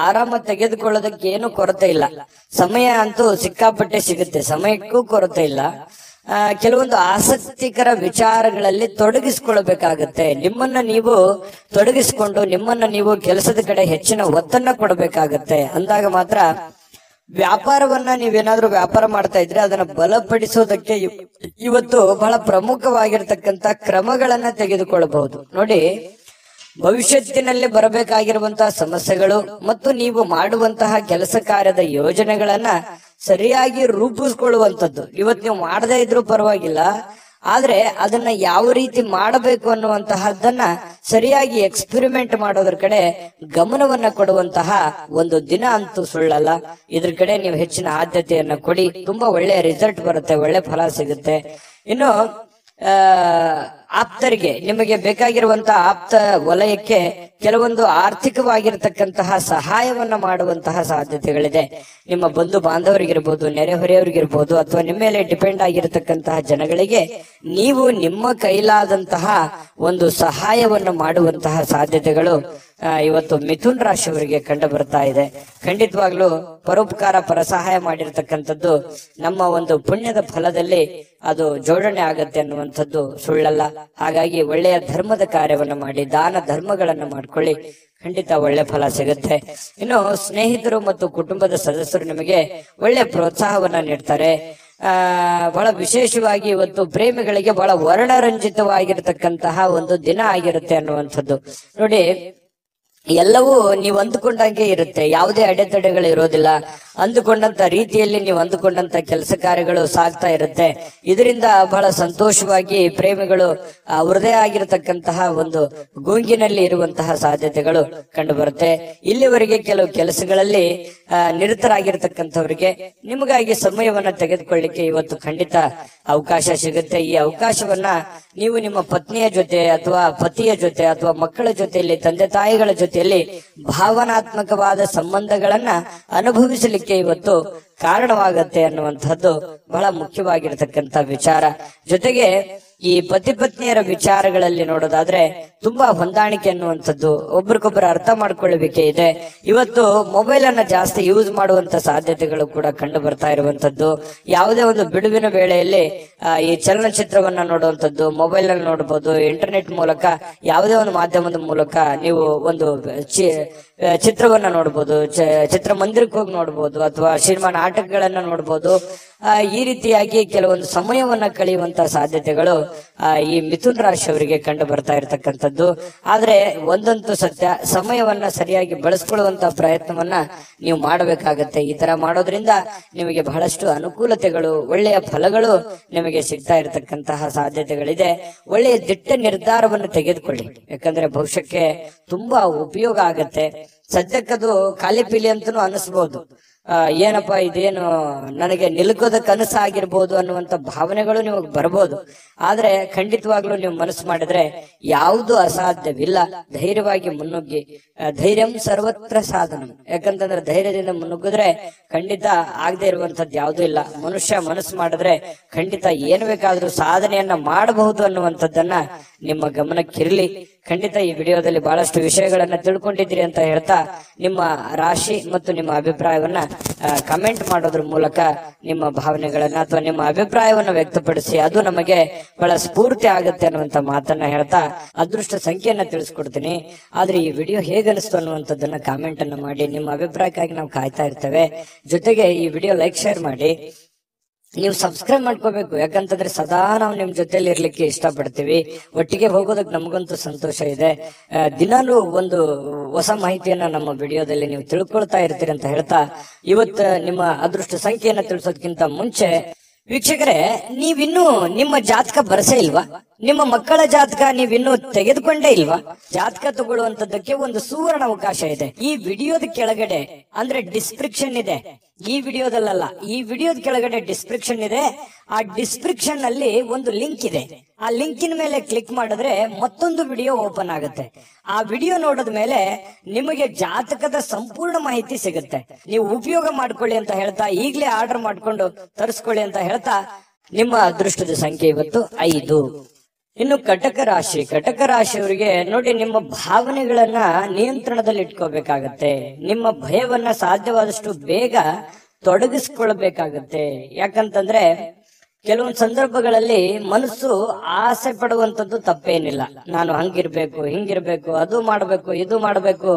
ಆರಾಮ ತೆಗೆದುಕೊಳ್ಳೋದಕ್ಕೆ ಏನು ಕೊರತೆ ಇಲ್ಲ. ಸಮಯ ಅಂತೂ ಸಿಕ್ಕಾಪಟ್ಟೆ ಸಿಗುತ್ತೆ, ಸಮಯಕ್ಕೂ ಕೊರತೆ ಇಲ್ಲ. ಕೆಲವೊಂದು ಆಸಕ್ತಿಕರ ವಿಚಾರಗಳಲ್ಲಿ ತೊಡಗಿಸಿಕೊಳ್ಬೇಕಾಗತ್ತೆ. ನಿಮ್ಮನ್ನ ನೀವು ತೊಡಗಿಸಿಕೊಂಡು ನಿಮ್ಮನ್ನ ನೀವು ಕೆಲಸದ ಕಡೆ ಹೆಚ್ಚಿನ ಒತ್ತನ್ನ ಕೊಡಬೇಕಾಗತ್ತೆ. ಅಂದಾಗ ಮಾತ್ರ ವ್ಯಾಪಾರವನ್ನ ನೀವೇನಾದ್ರೂ ವ್ಯಾಪಾರ ಮಾಡ್ತಾ ಇದ್ರೆ ಅದನ್ನ ಬಲಪಡಿಸೋದಕ್ಕೆ ಇವತ್ತು ಬಹಳ ಪ್ರಮುಖವಾಗಿರ್ತಕ್ಕಂತ ಕ್ರಮಗಳನ್ನ ತೆಗೆದುಕೊಳ್ಳಬಹುದು. ನೋಡಿ, ಭವಿಷ್ಯತ್ತಿನಲ್ಲಿ ಬರಬೇಕಾಗಿರುವಂತಹ ಸಮಸ್ಯೆಗಳು ಮತ್ತು ನೀವು ಮಾಡುವಂತಹ ಕೆಲಸ ಕಾರ್ಯದ ಯೋಜನೆಗಳನ್ನ ಸರಿಯಾಗಿ ರೂಪಿಸ್ಕೊಳ್ಳುವಂಥದ್ದು. ಇವತ್ತು ನೀವು ಮಾಡದೇ ಇದ್ರೂ ಪರವಾಗಿಲ್ಲ, ಆದ್ರೆ ಅದನ್ನ ಯಾವ ರೀತಿ ಮಾಡಬೇಕು ಅನ್ನುವಂತಹದ್ದನ್ನ ಸರಿಯಾಗಿ ಎಕ್ಸ್ಪೆರಿಮೆಂಟ್ ಮಾಡೋದ್ರ ಕಡೆ ಗಮನವನ್ನ ಕೊಡುವಂತಹ ಒಂದು ದಿನ ಅಂತೂ ಸುಳ್ಳಲ್ಲ. ಇದ್ರ ಕಡೆ ನೀವು ಹೆಚ್ಚಿನ ಆದ್ಯತೆಯನ್ನ ಕೊಡಿ. ತುಂಬಾ ಒಳ್ಳೆಯ ರಿಸಲ್ಟ್ ಬರುತ್ತೆ, ಒಳ್ಳೆ ಫಲ ಸಿಗುತ್ತೆ. ಇನ್ನು ಆಪ್ತರಿಗೆ, ನಿಮಗೆ ಬೇಕಾಗಿರುವಂತಹ ಆಪ್ತ ವಲಯಕ್ಕೆ ಕೆಲವೊಂದು ಆರ್ಥಿಕವಾಗಿರ್ತಕ್ಕಂತಹ ಸಹಾಯವನ್ನ ಮಾಡುವಂತಹ ಸಾಧ್ಯತೆಗಳಿದೆ. ನಿಮ್ಮ ಬಂಧು ಬಾಂಧವರಿಗಿರ್ಬೋದು, ನೆರೆಹೊರೆಯವರಿಗಿರ್ಬೋದು, ಅಥವಾ ನಿಮ್ಮ ಮೇಲೆ ಡಿಪೆಂಡ್ ಆಗಿರತಕ್ಕಂತಹ ಜನಗಳಿಗೆ ನೀವು ನಿಮ್ಮ ಕೈಲಾದಂತಹ ಒಂದು ಸಹಾಯವನ್ನು ಮಾಡುವಂತಹ ಸಾಧ್ಯತೆಗಳು ಇವತ್ತು ಮಿಥುನ್ ರಾಶಿಯವರಿಗೆ ಕಂಡು ಬರ್ತಾ ಇದೆ. ಖಂಡಿತವಾಗ್ಲೂ ಪರೋಪಕಾರ, ಪರಸಹಾಯ ಮಾಡಿರ್ತಕ್ಕಂಥದ್ದು ನಮ್ಮ ಒಂದು ಪುಣ್ಯದ ಫಲದಲ್ಲಿ ಅದು ಜೋಡಣೆ ಆಗತ್ತೆ ಅನ್ನುವಂಥದ್ದು ಸುಳ್ಳಲ್ಲ. ಹಾಗಾಗಿ ಒಳ್ಳೆಯ ಧರ್ಮದ ಕಾರ್ಯವನ್ನ ಮಾಡಿ, ದಾನ ಧರ್ಮಗಳನ್ನ ಮಾಡ್ಕೊಳ್ಳಿ, ಖಂಡಿತ ಒಳ್ಳೆ ಫಲ ಸಿಗುತ್ತೆ. ಇನ್ನು ಸ್ನೇಹಿತರು ಮತ್ತು ಕುಟುಂಬದ ಸದಸ್ಯರು ನಿಮಗೆ ಒಳ್ಳೆ ಪ್ರೋತ್ಸಾಹವನ್ನ ನೀಡ್ತಾರೆ. ಬಹಳ ವಿಶೇಷವಾಗಿ ಇವತ್ತು ಪ್ರೇಮಿಗಳಿಗೆ ಬಹಳ ವರ್ಣರಂಜಿತವಾಗಿರ್ತಕ್ಕಂತಹ ಒಂದು ದಿನ ಆಗಿರುತ್ತೆ ಅನ್ನುವಂಥದ್ದು. ನೋಡಿ, ಎಲ್ಲವೂ ನೀವು ಅಂದುಕೊಂಡಂಗೆ ಇರುತ್ತೆ, ಯಾವುದೇ ಅಡೆತಡೆಗಳು ಇರೋದಿಲ್ಲ. ಅಂದುಕೊಂಡಂತ ರೀತಿಯಲ್ಲಿ ನೀವು ಅಂದುಕೊಂಡಂತ ಕೆಲಸ ಕಾರ್ಯಗಳು ಸಾಗ್ತಾ ಇರುತ್ತೆ. ಇದರಿಂದ ಬಹಳ ಸಂತೋಷವಾಗಿ ಪ್ರೇಮಿಗಳು ಅವರದೇ ಆಗಿರತಕ್ಕಂತಹ ಒಂದು ಗುಂಗಿನಲ್ಲಿ ಇರುವಂತಹ ಸಾಧ್ಯತೆಗಳು ಕಂಡು ಬರುತ್ತೆ. ಇಲ್ಲಿವರೆಗೆ ಕೆಲವು ಕೆಲಸಗಳಲ್ಲಿ ನಿರತರಾಗಿರ್ತಕ್ಕಂಥವರಿಗೆ ನಿಮಗಾಗಿ ಸಮಯವನ್ನ ತೆಗೆದುಕೊಳ್ಳಿಕ್ಕೆ ಇವತ್ತು ಖಂಡಿತ ಅವಕಾಶ ಸಿಗುತ್ತೆ. ಈ ಅವಕಾಶವನ್ನ ನೀವು ನಿಮ್ಮ ಪತ್ನಿಯ ಜೊತೆ ಅಥವಾ ಪತಿಯ ಜೊತೆ ಅಥವಾ ಮಕ್ಕಳ ಜೊತೆಯಲ್ಲಿ, ತಂದೆ ತಾಯಿಗಳ ಜೊತೆಯಲ್ಲಿ ಭಾವನಾತ್ಮಕವಾದ ಸಂಬಂಧಗಳನ್ನ ಅನುಭವಿಸಲಿಕ್ಕೆ ಇವತ್ತು ಕಾರಣವಾಗತ್ತೆ ಅನ್ನುವಂಥದ್ದು ಬಹಳ ಮುಖ್ಯವಾಗಿರತಕ್ಕಂತ ವಿಚಾರ. ಜೊತೆಗೆ ಈ ಪತಿ ಪತ್ನಿಯರ ವಿಚಾರಗಳಲ್ಲಿ ನೋಡೋದಾದ್ರೆ ತುಂಬಾ ಹೊಂದಾಣಿಕೆ ಅನ್ನುವಂಥದ್ದು, ಒಬ್ರಿಗೊಬ್ಬರು ಅರ್ಥ ಮಾಡ್ಕೊಳ್ಳಬೇಕೆ ಇದೆ. ಇವತ್ತು ಮೊಬೈಲ್ ಅನ್ನ ಜಾಸ್ತಿ ಯೂಸ್ ಮಾಡುವಂತ ಸಾಧ್ಯತೆಗಳು ಕೂಡ ಕಂಡು ಬರ್ತಾ ಇರುವಂತದ್ದು. ಯಾವುದೇ ಒಂದು ಬಿಡುವಿನ ವೇಳೆಯಲ್ಲಿ ಈ ಚಲನಚಿತ್ರವನ್ನ ನೋಡುವಂಥದ್ದು, ಮೊಬೈಲ್ ನಲ್ಲಿ ನೋಡಬಹುದು, ಇಂಟರ್ನೆಟ್ ಮೂಲಕ ಯಾವುದೇ ಒಂದು ಮಾಧ್ಯಮದ ಮೂಲಕ ನೀವು ಒಂದು ಚಿತ್ರವನ್ನ ನೋಡಬಹುದು, ಚಿತ್ರಮಂದಿರಕ್ಕೆ ಹೋಗಿ ನೋಡಬಹುದು, ಅಥವಾ ಸಿನಿಮಾ ನಾಟಕಗಳನ್ನ ನೋಡಬಹುದು. ಈ ರೀತಿಯಾಗಿ ಕೆಲವೊಂದು ಸಮಯವನ್ನ ಕಳೆಯುವಂತ ಸಾಧ್ಯತೆಗಳು ಈ ಮಿಥುನ ರಾಶಿಯವರಿಗೆ ಕಂಡು ಬರ್ತಾ ಇರತಕ್ಕಂಥದ್ದು. ಆದ್ರೆ ಒಂದಂತೂ ಸತ್ಯ, ಸಮಯವನ್ನ ಸರಿಯಾಗಿ ಬಳಸ್ಕೊಳ್ಳುವಂತ ಪ್ರಯತ್ನವನ್ನ ನೀವು ಮಾಡಬೇಕಾಗತ್ತೆ. ಈ ತರ ಮಾಡೋದ್ರಿಂದ ನಿಮಗೆ ಬಹಳಷ್ಟು ಅನುಕೂಲತೆಗಳು, ಒಳ್ಳೆಯ ಫಲಗಳು ನಿಮಗೆ ಸಿಗ್ತಾ ಇರತಕ್ಕಂತಹ ಸಾಧ್ಯತೆಗಳಿದೆ. ಒಳ್ಳೆಯ ದಿಟ್ಟ ನಿರ್ಧಾರವನ್ನು ತೆಗೆದುಕೊಳ್ಳಿ, ಯಾಕಂದ್ರೆ ಭವಿಷ್ಯಕ್ಕೆ ತುಂಬಾ ಉಪಯೋಗ ಆಗತ್ತೆ. ಸದ್ಯಕ್ಕದು ಖಾಲಿ ಪಿಲಿ ಅಂತನೂ ಅನಿಸ್ಬಹುದು. ಏನಪ್ಪಾ ಇದೇನು ನನಗೆ ನಿಲುಕೋದ ಕನಸು ಆಗಿರ್ಬೋದು ಅನ್ನುವಂತ ಭಾವನೆಗಳು ನಿಮಗೆ ಬರ್ಬೋದು. ಆದ್ರೆ ಖಂಡಿತವಾಗ್ಲೂ ನೀವು ಮನಸ್ಸು ಮಾಡಿದ್ರೆ ಯಾವುದು ಅಸಾಧ್ಯವಿಲ್ಲ. ಧೈರ್ಯವಾಗಿ ಮುನ್ನುಗ್ಗಿ, ಧೈರ್ಯಂ ಸರ್ವತ್ರ ಸಾಧನ. ಯಾಕಂತಂದ್ರೆ ಧೈರ್ಯದಿಂದ ಮುನ್ನುಗ್ಗಿದ್ರೆ ಖಂಡಿತ ಆಗದೆ ಇರುವಂತದ್ದು ಯಾವುದೂ ಇಲ್ಲ. ಮನುಷ್ಯ ಮನಸ್ಸು ಮಾಡಿದ್ರೆ ಖಂಡಿತ ಏನು ಬೇಕಾದ್ರೂ ಸಾಧನೆಯನ್ನ ಮಾಡಬಹುದು ಅನ್ನುವಂಥದ್ದನ್ನ ನಿಮ್ಮ ಗಮನಕ್ಕಿರ್ಲಿ. ಖಂಡಿತ ಈ ವಿಡಿಯೋದಲ್ಲಿ ಬಹಳಷ್ಟು ವಿಷಯಗಳನ್ನ ತಿಳ್ಕೊಂಡಿದ್ದೀರಿ ಅಂತ ಹೇಳ್ತಾ, ನಿಮ್ಮ ರಾಶಿ ಮತ್ತು ನಿಮ್ಮ ಅಭಿಪ್ರಾಯವನ್ನ ಕಮೆಂಟ್ ಮಾಡೋದ್ರ ಮೂಲಕ ನಿಮ್ಮ ಭಾವನೆಗಳನ್ನ ಅಥವಾ ನಿಮ್ಮ ಅಭಿಪ್ರಾಯವನ್ನ ವ್ಯಕ್ತಪಡಿಸಿ, ಅದು ನಮಗೆ ಬಹಳ ಸ್ಫೂರ್ತಿ ಆಗುತ್ತೆ ಅನ್ನುವಂತ ಮಾತನ್ನ ಹೇಳ್ತಾ ಅದೃಷ್ಟ ಸಂಖ್ಯೆಯನ್ನ ತಿಳಿಸ್ಕೊಡ್ತೀನಿ. ಆದ್ರೆ ಈ ವಿಡಿಯೋ ಹೇಗನಿಸ್ತು ಅನ್ನುವಂಥದ್ದನ್ನ ಕಾಮೆಂಟ್ ಅನ್ನ ಮಾಡಿ. ನಿಮ್ಮ ಅಭಿಪ್ರಾಯಕ್ಕಾಗಿ ನಾವು ಕಾಯ್ತಾ ಇರ್ತೇವೆ. ಜೊತೆಗೆ ಈ ವಿಡಿಯೋ ಲೈಕ್, ಶೇರ್ ಮಾಡಿ. ನೀವು ಸಬ್ಸ್ಕ್ರೈಬ್ ಮಾಡ್ಕೋಬೇಕು, ಯಾಕಂತಂದ್ರೆ ಸದಾ ನಾವು ನಿಮ್ ಜೊತೆಲಿ ಇರ್ಲಿಕ್ಕೆ ಇಷ್ಟಪಡ್ತೀವಿ. ಒಟ್ಟಿಗೆ ಹೋಗೋದಕ್ಕೆ ನಮಗಂತೂ ಸಂತೋಷ ಇದೆ. ದಿನಾಲೂ ಒಂದು ಹೊಸ ಮಾಹಿತಿಯನ್ನ ನಮ್ಮ ವಿಡಿಯೋದಲ್ಲಿ ನೀವು ತಿಳ್ಕೊಳ್ತಾ ಇರ್ತೀರಿ ಅಂತ ಹೇಳ್ತಾ, ಇವತ್ತು ನಿಮ್ಮ ಅದೃಷ್ಟ ಸಂಖ್ಯೆಯನ್ನ ತಿಳಿಸೋದಕ್ಕಿಂತ ಮುಂಚೆ ವೀಕ್ಷಕರೇ, ನೀವಿನ್ನೂ ನಿಮ್ಮ ಜಾತಕ ಬರಸೇ ಇಲ್ವಾ? ನಿಮ್ಮ ಮಕ್ಕಳ ಜಾತಕ ನೀವಿನ್ನೂ ತೆಗೆದುಕೊಂಡೇ ಇಲ್ವಾ? ಜಾತಕ ತಗೊಳ್ಳುವಂತದ್ದಕ್ಕೆ ಒಂದು ಸುವರ್ಣ ಅವಕಾಶ ಇದೆ. ಈ ವಿಡಿಯೋದ ಕೆಳಗಡೆ ಅಂದ್ರೆ ಡಿಸ್ಕ್ರಿಪ್ಷನ್ ಇದೆ. ಈ ವಿಡಿಯೋದಲ್ಲ, ಈ ವಿಡಿಯೋದ ಕೆಳಗಡೆ ಡಿಸ್ಕ್ರಿಪ್ಷನ್ ಇದೆ. ಆ ಡಿಸ್ಕ್ರಿಪ್ಷನ್ ಅಲ್ಲಿ ಒಂದು ಲಿಂಕ್ ಇದೆ. ಆ ಲಿಂಕಿನ ಮೇಲೆ ಕ್ಲಿಕ್ ಮಾಡಿದ್ರೆ ಮತ್ತೊಂದು ವಿಡಿಯೋ ಓಪನ್ ಆಗುತ್ತೆ. ಆ ವಿಡಿಯೋ ನೋಡಿದ ಮೇಲೆ ನಿಮಗೆ ಜಾತಕದ ಸಂಪೂರ್ಣ ಮಾಹಿತಿ ಸಿಗುತ್ತೆ. ನೀವು ಉಪಯೋಗ ಮಾಡ್ಕೊಳ್ಳಿ ಅಂತ ಹೇಳ್ತಾ, ಈಗಲೇ ಆರ್ಡರ್ ಮಾಡ್ಕೊಂಡು ತರಿಸ್ಕೊಳ್ಳಿ ಅಂತ ಹೇಳ್ತಾ, ನಿಮ್ಮ ಅದೃಷ್ಟದ ಸಂಖ್ಯೆ ಇವತ್ತು 5. ಇನ್ನು ಕಟಕ ರಾಶಿ, ಕಟಕ ರಾಶಿಯವರಿಗೆ ನೋಡಿ, ನಿಮ್ಮ ಭಾವನೆಗಳನ್ನ ನಿಯಂತ್ರಣದಲ್ಲಿ ಇಟ್ಕೋಬೇಕಾಗತ್ತೆ. ನಿಮ್ಮ ಭಯವನ್ನ ಸಾಧ್ಯವಾದಷ್ಟು ಬೇಗ ತೊಡಗಿಸ್ಕೊಳ್ಬೇಕಾಗತ್ತೆ. ಯಾಕಂತಂದ್ರೆ ಕೆಲವೊಂದು ಸಂದರ್ಭಗಳಲ್ಲಿ ಮನಸ್ಸು ಆಸೆ ಪಡುವಂತದ್ದು ತಪ್ಪೇನಿಲ್ಲ. ನಾನು ಹಂಗಿರ್ಬೇಕು, ಹಿಂಗಿರ್ಬೇಕು, ಅದು ಮಾಡ್ಬೇಕು, ಇದು ಮಾಡ್ಬೇಕು,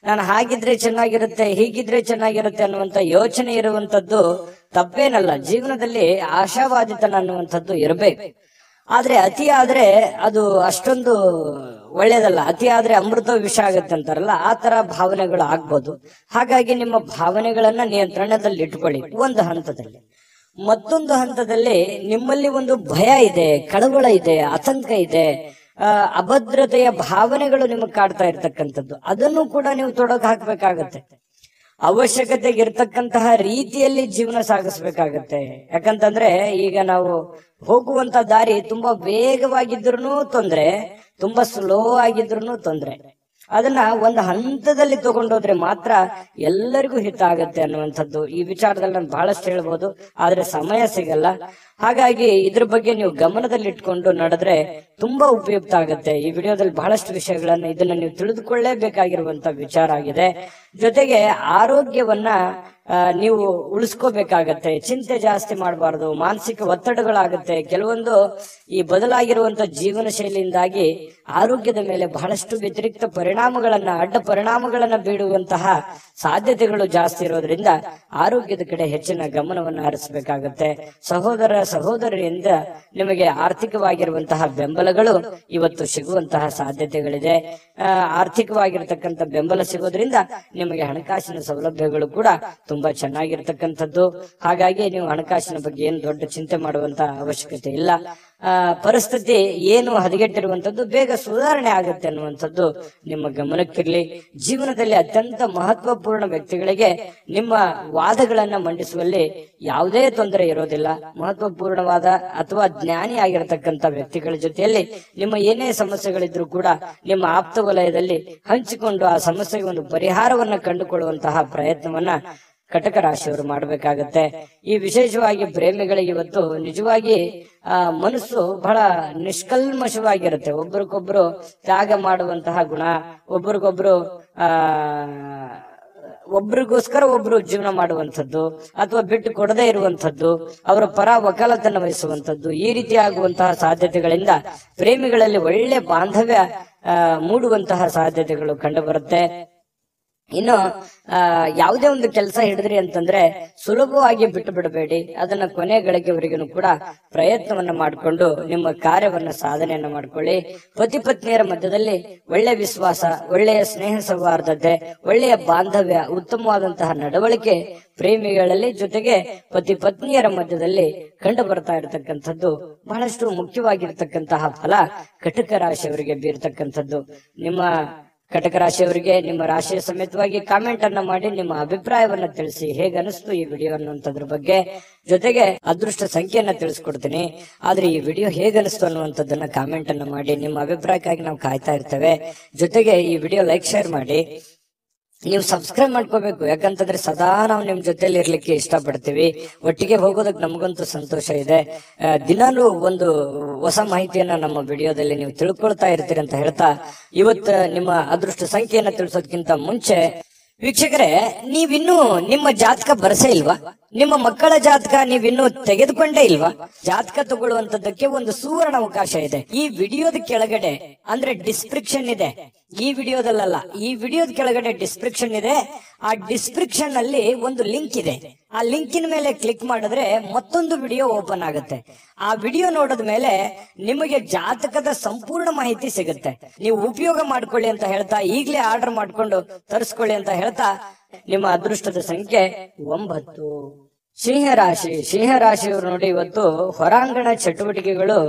ನಾನು ಹಾಗಿದ್ರೆ ಚೆನ್ನಾಗಿರುತ್ತೆ, ಹೀಗಿದ್ರೆ ಚೆನ್ನಾಗಿರುತ್ತೆ ಅನ್ನುವಂತ ಯೋಚನೆ ಇರುವಂತದ್ದು ತಪ್ಪೇನಲ್ಲ. ಜೀವನದಲ್ಲಿ ಆಶಾವಾದಿತನ ಅನ್ನುವಂಥದ್ದು ಇರಬೇಕು. ಆದ್ರೆ ಅತಿ ಆದ್ರೆ ಅದು ಅಷ್ಟೊಂದು ಒಳ್ಳೇದಲ್ಲ. ಅತಿ ಆದ್ರೆ ಅಮೃತ ವಿಷ ಆಗುತ್ತೆ ಅಂತಾರಲ್ಲ, ಆ ತರ ಭಾವನೆಗಳು ಆಗ್ಬೋದು. ಹಾಗಾಗಿ ನಿಮ್ಮ ಭಾವನೆಗಳನ್ನ ನಿಯಂತ್ರಣದಲ್ಲಿ ಇಟ್ಕೊಳ್ಳಿ ಒಂದು ಹಂತದಲ್ಲಿ. ಮತ್ತೊಂದು ಹಂತದಲ್ಲಿ ನಿಮ್ಮಲ್ಲಿ ಒಂದು ಭಯ ಇದೆ, ಕಳವಳ ಇದೆ, ಆತಂಕ ಇದೆ, ಅಭದ್ರತೆಯ ಭಾವನೆಗಳು ನಿಮಗೆ ಕಾಡ್ತಾ ಇರ್ತಕ್ಕಂಥದ್ದು. ಅದನ್ನು ಕೂಡ ನೀವು ತೊಡಗು ಹಾಕ್ಬೇಕಾಗತ್ತೆ. ಅವಶ್ಯಕತೆಗೆ ಇರ್ತಕ್ಕಂತಹ ರೀತಿಯಲ್ಲಿ ಜೀವನ ಸಾಗಿಸ್ಬೇಕಾಗತ್ತೆ. ಯಾಕಂತಂದ್ರೆ ಈಗ ನಾವು ಹೋಗುವಂತ ದಾರಿ ತುಂಬಾ ವೇಗವಾಗಿದ್ರು ತೊಂದ್ರೆ, ತುಂಬಾ ಸ್ಲೋ ಆಗಿದ್ರು ತೊಂದ್ರೆ. ಅದನ್ನ ಒಂದು ಹಂತದಲ್ಲಿ ತಗೊಂಡೋದ್ರೆ ಮಾತ್ರ ಎಲ್ಲರಿಗೂ ಹಿತ ಆಗತ್ತೆ ಅನ್ನುವಂಥದ್ದು. ಈ ವಿಚಾರದಲ್ಲಿ ನಾನು ಬಹಳಷ್ಟು ಹೇಳ್ಬೋದು, ಆದ್ರೆ ಸಮಯ ಸಿಗಲ್ಲ. ಹಾಗಾಗಿ ಇದ್ರ ಬಗ್ಗೆ ನೀವು ಗಮನದಲ್ಲಿ ಇಟ್ಕೊಂಡು ನಡೆದ್ರೆ ತುಂಬಾ ಉಪಯುಕ್ತ ಆಗುತ್ತೆ. ಈ ವಿಡಿಯೋದಲ್ಲಿ ಬಹಳಷ್ಟು ವಿಷಯಗಳನ್ನ ಇದನ್ನ ನೀವು ತಿಳಿದುಕೊಳ್ಳೇಬೇಕಾಗಿರುವಂತ ವಿಚಾರ ಆಗಿದೆ. ಜೊತೆಗೆ ಆರೋಗ್ಯವನ್ನ ನೀವು ಉಳಿಸ್ಕೋಬೇಕಾಗತ್ತೆ. ಚಿಂತೆ ಜಾಸ್ತಿ ಮಾಡಬಾರ್ದು, ಮಾನಸಿಕ ಒತ್ತಡಗಳಾಗುತ್ತೆ. ಕೆಲವೊಂದು ಈ ಬದಲಾಗಿರುವಂತ ಜೀವನ ಶೈಲಿಯಿಂದಾಗಿ ಆರೋಗ್ಯದ ಮೇಲೆ ಬಹಳಷ್ಟು ವ್ಯತಿರಿಕ್ತ ಪರಿಣಾಮಗಳನ್ನ, ಅಡ್ಡ ಪರಿಣಾಮಗಳನ್ನ ಬೀಳುವಂತಹ ಸಾಧ್ಯತೆಗಳು ಜಾಸ್ತಿ ಇರೋದ್ರಿಂದ ಆರೋಗ್ಯದ ಕಡೆ ಹೆಚ್ಚಿನ ಗಮನವನ್ನು ಹರಿಸಬೇಕಾಗತ್ತೆ. ಸಹೋದರರಿಂದ ನಿಮಗೆ ಆರ್ಥಿಕವಾಗಿರುವಂತಹ ಬೆಂಬಲಗಳು ಇವತ್ತು ಸಿಗುವಂತಹ ಸಾಧ್ಯತೆಗಳಿದೆ. ಆರ್ಥಿಕವಾಗಿರ್ತಕ್ಕಂಥ ಬೆಂಬಲ ಸಿಗೋದ್ರಿಂದ ನಿಮಗೆ ಹಣಕಾಸಿನ ಸೌಲಭ್ಯಗಳು ಕೂಡ ತುಂಬಾ ಚೆನ್ನಾಗಿರ್ತಕ್ಕಂಥದ್ದು. ಹಾಗಾಗಿ ನೀವು ಹಣಕಾಸಿನ ಬಗ್ಗೆ ಏನು ದೊಡ್ಡ ಚಿಂತೆ ಮಾಡುವಂತ ಅವಶ್ಯಕತೆ ಇಲ್ಲ. ಪರಿಸ್ಥಿತಿ ಏನು ಹದಗೆಟ್ಟಿರುವಂತದ್ದು ಬೇಗ ಸುಧಾರಣೆ ಆಗುತ್ತೆ ಅನ್ನುವಂಥದ್ದು ನಿಮ್ಮ ಗಮನಕ್ಕಿರ್ಲಿ. ಜೀವನದಲ್ಲಿ ಅತ್ಯಂತ ಮಹತ್ವಪೂರ್ಣ ವ್ಯಕ್ತಿಗಳಿಗೆ ನಿಮ್ಮ ವಾದಗಳನ್ನ ಮಂಡಿಸುವಲ್ಲಿ ಯಾವುದೇ ತೊಂದರೆ ಇರೋದಿಲ್ಲ. ಮಹತ್ವಪೂರ್ಣವಾದ ಅಥವಾ ಜ್ಞಾನಿ ಆಗಿರತಕ್ಕಂತ ವ್ಯಕ್ತಿಗಳ ಜೊತೆಯಲ್ಲಿ ನಿಮ್ಮ ಏನೇ ಸಮಸ್ಯೆಗಳಿದ್ರು ಕೂಡ ನಿಮ್ಮ ಆಪ್ತ ವಲಯದಲ್ಲಿ ಹಂಚಿಕೊಂಡು ಆ ಸಮಸ್ಯೆಗೆ ಒಂದು ಪರಿಹಾರವನ್ನ ಕಂಡುಕೊಳ್ಳುವಂತಹ ಪ್ರಯತ್ನವನ್ನ ಕಟಕ ರಾಶಿಯವರು ಮಾಡಬೇಕಾಗತ್ತೆ. ಈ ವಿಶೇಷವಾಗಿ ಪ್ರೇಮಿಗಳಿಗೆ ಇವತ್ತು ನಿಜವಾಗಿ ಮನಸ್ಸು ಬಹಳ ನಿಷ್ಕಲ್ಮಶವಾಗಿರುತ್ತೆ. ಒಬ್ರಿಗೊಬ್ರು ತ್ಯಾಗ ಮಾಡುವಂತಹ ಗುಣ, ಒಬ್ರಿಗೊಬ್ರು ಒಬ್ರಿಗೋಸ್ಕರ ಒಬ್ರು ಜೀವನ ಮಾಡುವಂಥದ್ದು ಅಥವಾ ಬಿಟ್ಟು ಕೊಡದೇ ಇರುವಂಥದ್ದು, ಅವರ ಪರ ವಕಾಲತನ್ನು ವಹಿಸುವಂಥದ್ದು, ಈ ರೀತಿ ಆಗುವಂತಹ ಸಾಧ್ಯತೆಗಳಿಂದ ಪ್ರೇಮಿಗಳಲ್ಲಿ ಒಳ್ಳೆ ಬಾಂಧವ್ಯ ಮೂಡುವಂತಹ ಸಾಧ್ಯತೆಗಳು ಕಂಡು ಬರುತ್ತೆ. ಇನ್ನು ಯಾವುದೇ ಒಂದು ಕೆಲಸ ಹಿಡಿದ್ರಿ ಅಂತಂದ್ರೆ ಸುಲಭವಾಗಿ ಬಿಟ್ಟು ಬಿಡಬೇಡಿ. ಅದನ್ನ ಕೊನೆ ಗಳಿಗೆವರೆಗೂ ಕೂಡ ಪ್ರಯತ್ನವನ್ನ ಮಾಡಿಕೊಂಡು ನಿಮ್ಮ ಕಾರ್ಯವನ್ನ ಸಾಧನೆಯನ್ನ ಮಾಡ್ಕೊಳ್ಳಿ. ಪತಿ ಪತ್ನಿಯರ ಮಧ್ಯದಲ್ಲಿ ಒಳ್ಳೆಯ ವಿಶ್ವಾಸ, ಒಳ್ಳೆಯ ಸ್ನೇಹ ಸೌಹಾರ್ದತೆ, ಒಳ್ಳೆಯ ಬಾಂಧವ್ಯ, ಉತ್ತಮವಾದಂತಹ ನಡವಳಿಕೆ ಪ್ರೇಮಿಗಳಲ್ಲಿ ಜೊತೆಗೆ ಪತಿ ಪತ್ನಿಯರ ಮಧ್ಯದಲ್ಲಿ ಕಂಡು ಬರ್ತಾ ಇರತಕ್ಕಂಥದ್ದು ಬಹಳಷ್ಟು ಮುಖ್ಯವಾಗಿರ್ತಕ್ಕಂತಹ ಫಲ ಕಟಕ ರಾಶಿಯವರಿಗೆ ಬೀರ್ತಕ್ಕಂಥದ್ದು. ನಿಮ್ಮ ಕಟಕ ರಾಶಿಯವರಿಗೆ ನಿಮ್ಮ ರಾಶಿಯ ಸಮೇತವಾಗಿ ಕಾಮೆಂಟ್ ಅನ್ನ ಮಾಡಿ ನಿಮ್ಮ ಅಭಿಪ್ರಾಯವನ್ನ ತಿಳಿಸಿ. ಹೇಗನಿಸ್ತು ಈ ವಿಡಿಯೋ ಅನ್ನುವಂಥದ್ರ ಬಗ್ಗೆ. ಜೊತೆಗೆ ಅದೃಷ್ಟ ಸಂಖ್ಯೆಯನ್ನ ತಿಳಿಸ್ಕೊಡ್ತೀನಿ. ಆದ್ರೆ ಈ ವಿಡಿಯೋ ಹೇಗನಿಸ್ತು ಅನ್ನುವಂಥದ್ದನ್ನ ಕಾಮೆಂಟ್ ಅನ್ನ ಮಾಡಿ. ನಿಮ್ಮ ಅಭಿಪ್ರಾಯಕ್ಕಾಗಿ ನಾವು ಕಾಯ್ತಾ ಇರ್ತೇವೆ. ಜೊತೆಗೆ ಈ ವಿಡಿಯೋ ಲೈಕ್ ಶೇರ್ ಮಾಡಿ. ನೀವು ಸಬ್ಸ್ಕ್ರೈಬ್ ಮಾಡ್ಕೋಬೇಕು. ಯಾಕಂತಂದ್ರೆ ಸದಾ ನಾವು ನಿಮ್ ಜೊತೆಲಿ ಇರ್ಲಿಕ್ಕೆ ಇಷ್ಟಪಡ್ತೀವಿ. ಒಟ್ಟಿಗೆ ಹೋಗೋದಕ್ಕೆ ನಮಗಂತೂ ಸಂತೋಷ ಇದೆ. ದಿನಾಲೂ ಒಂದು ಹೊಸ ಮಾಹಿತಿಯನ್ನ ನಮ್ಮ ವಿಡಿಯೋದಲ್ಲಿ ನೀವು ತಿಳ್ಕೊಳ್ತಾ ಇರ್ತೀರಿ ಅಂತ ಹೇಳ್ತಾ, ಇವತ್ತು ನಿಮ್ಮ ಅದೃಷ್ಟ ಸಂಖ್ಯೆಯನ್ನ ತಿಳಿಸೋದಕ್ಕಿಂತ ಮುಂಚೆ ವೀಕ್ಷಕರೇ, ನೀವಿನ್ನೂ ನಿಮ್ಮ ಜಾತಕ ಬರಸೇ ಇಲ್ವಾ? ನಿಮ್ಮ ಮಕ್ಕಳ ಜಾತಕ ನೀವಿನ್ನೂ ತೆಗೆದುಕೊಂಡೇ ಇಲ್ವಾ? ಜಾತಕ ತಗೊಳ್ಳುವಂತದ್ದಕ್ಕೆ ಒಂದು ಸುವರ್ಣ ಅವಕಾಶ ಇದೆ. ಈ ವಿಡಿಯೋದ ಕೆಳಗಡೆ ಅಂದ್ರೆ ಡಿಸ್ಕ್ರಿಪ್ಷನ್ ಇದೆ. ಈ ವಿಡಿಯೋದಲ್ಲ, ಈ ವಿಡಿಯೋದ ಕೆಳಗಡೆ ಡಿಸ್ಕ್ರಿಪ್ಷನ್ ಇದೆ. ಆ ಡಿಸ್ಕ್ರಿಪ್ಷನ್ ಅಲ್ಲಿ ಒಂದು ಲಿಂಕ್ ಇದೆ. ಆ ಲಿಂಕಿನ ಮೇಲೆ ಕ್ಲಿಕ್ ಮಾಡಿದ್ರೆ ಮತ್ತೊಂದು ವಿಡಿಯೋ ಓಪನ್ ಆಗುತ್ತೆ. ಆ ವಿಡಿಯೋ ನೋಡಿದ ಮೇಲೆ ನಿಮಗೆ ಜಾತಕದ ಸಂಪೂರ್ಣ ಮಾಹಿತಿ ಸಿಗುತ್ತೆ. ನೀವು ಉಪಯೋಗ ಮಾಡ್ಕೊಳ್ಳಿ ಅಂತ ಹೇಳ್ತಾ, ಈಗಲೇ ಆರ್ಡರ್ ಮಾಡ್ಕೊಂಡು ತರಿಸ್ಕೊಳ್ಳಿ ಅಂತ ಹೇಳ್ತಾ, ನಿಮ್ಮ ಅದೃಷ್ಟದ ಸಂಖ್ಯೆ 9. ಸಿಂಹರಾಶಿ. ಸಿಂಹರಾಶಿಯವರು ನೋಡಿ, ಇವತ್ತು ಹೊರಾಂಗಣ ಚಟುವಟಿಕೆಗಳು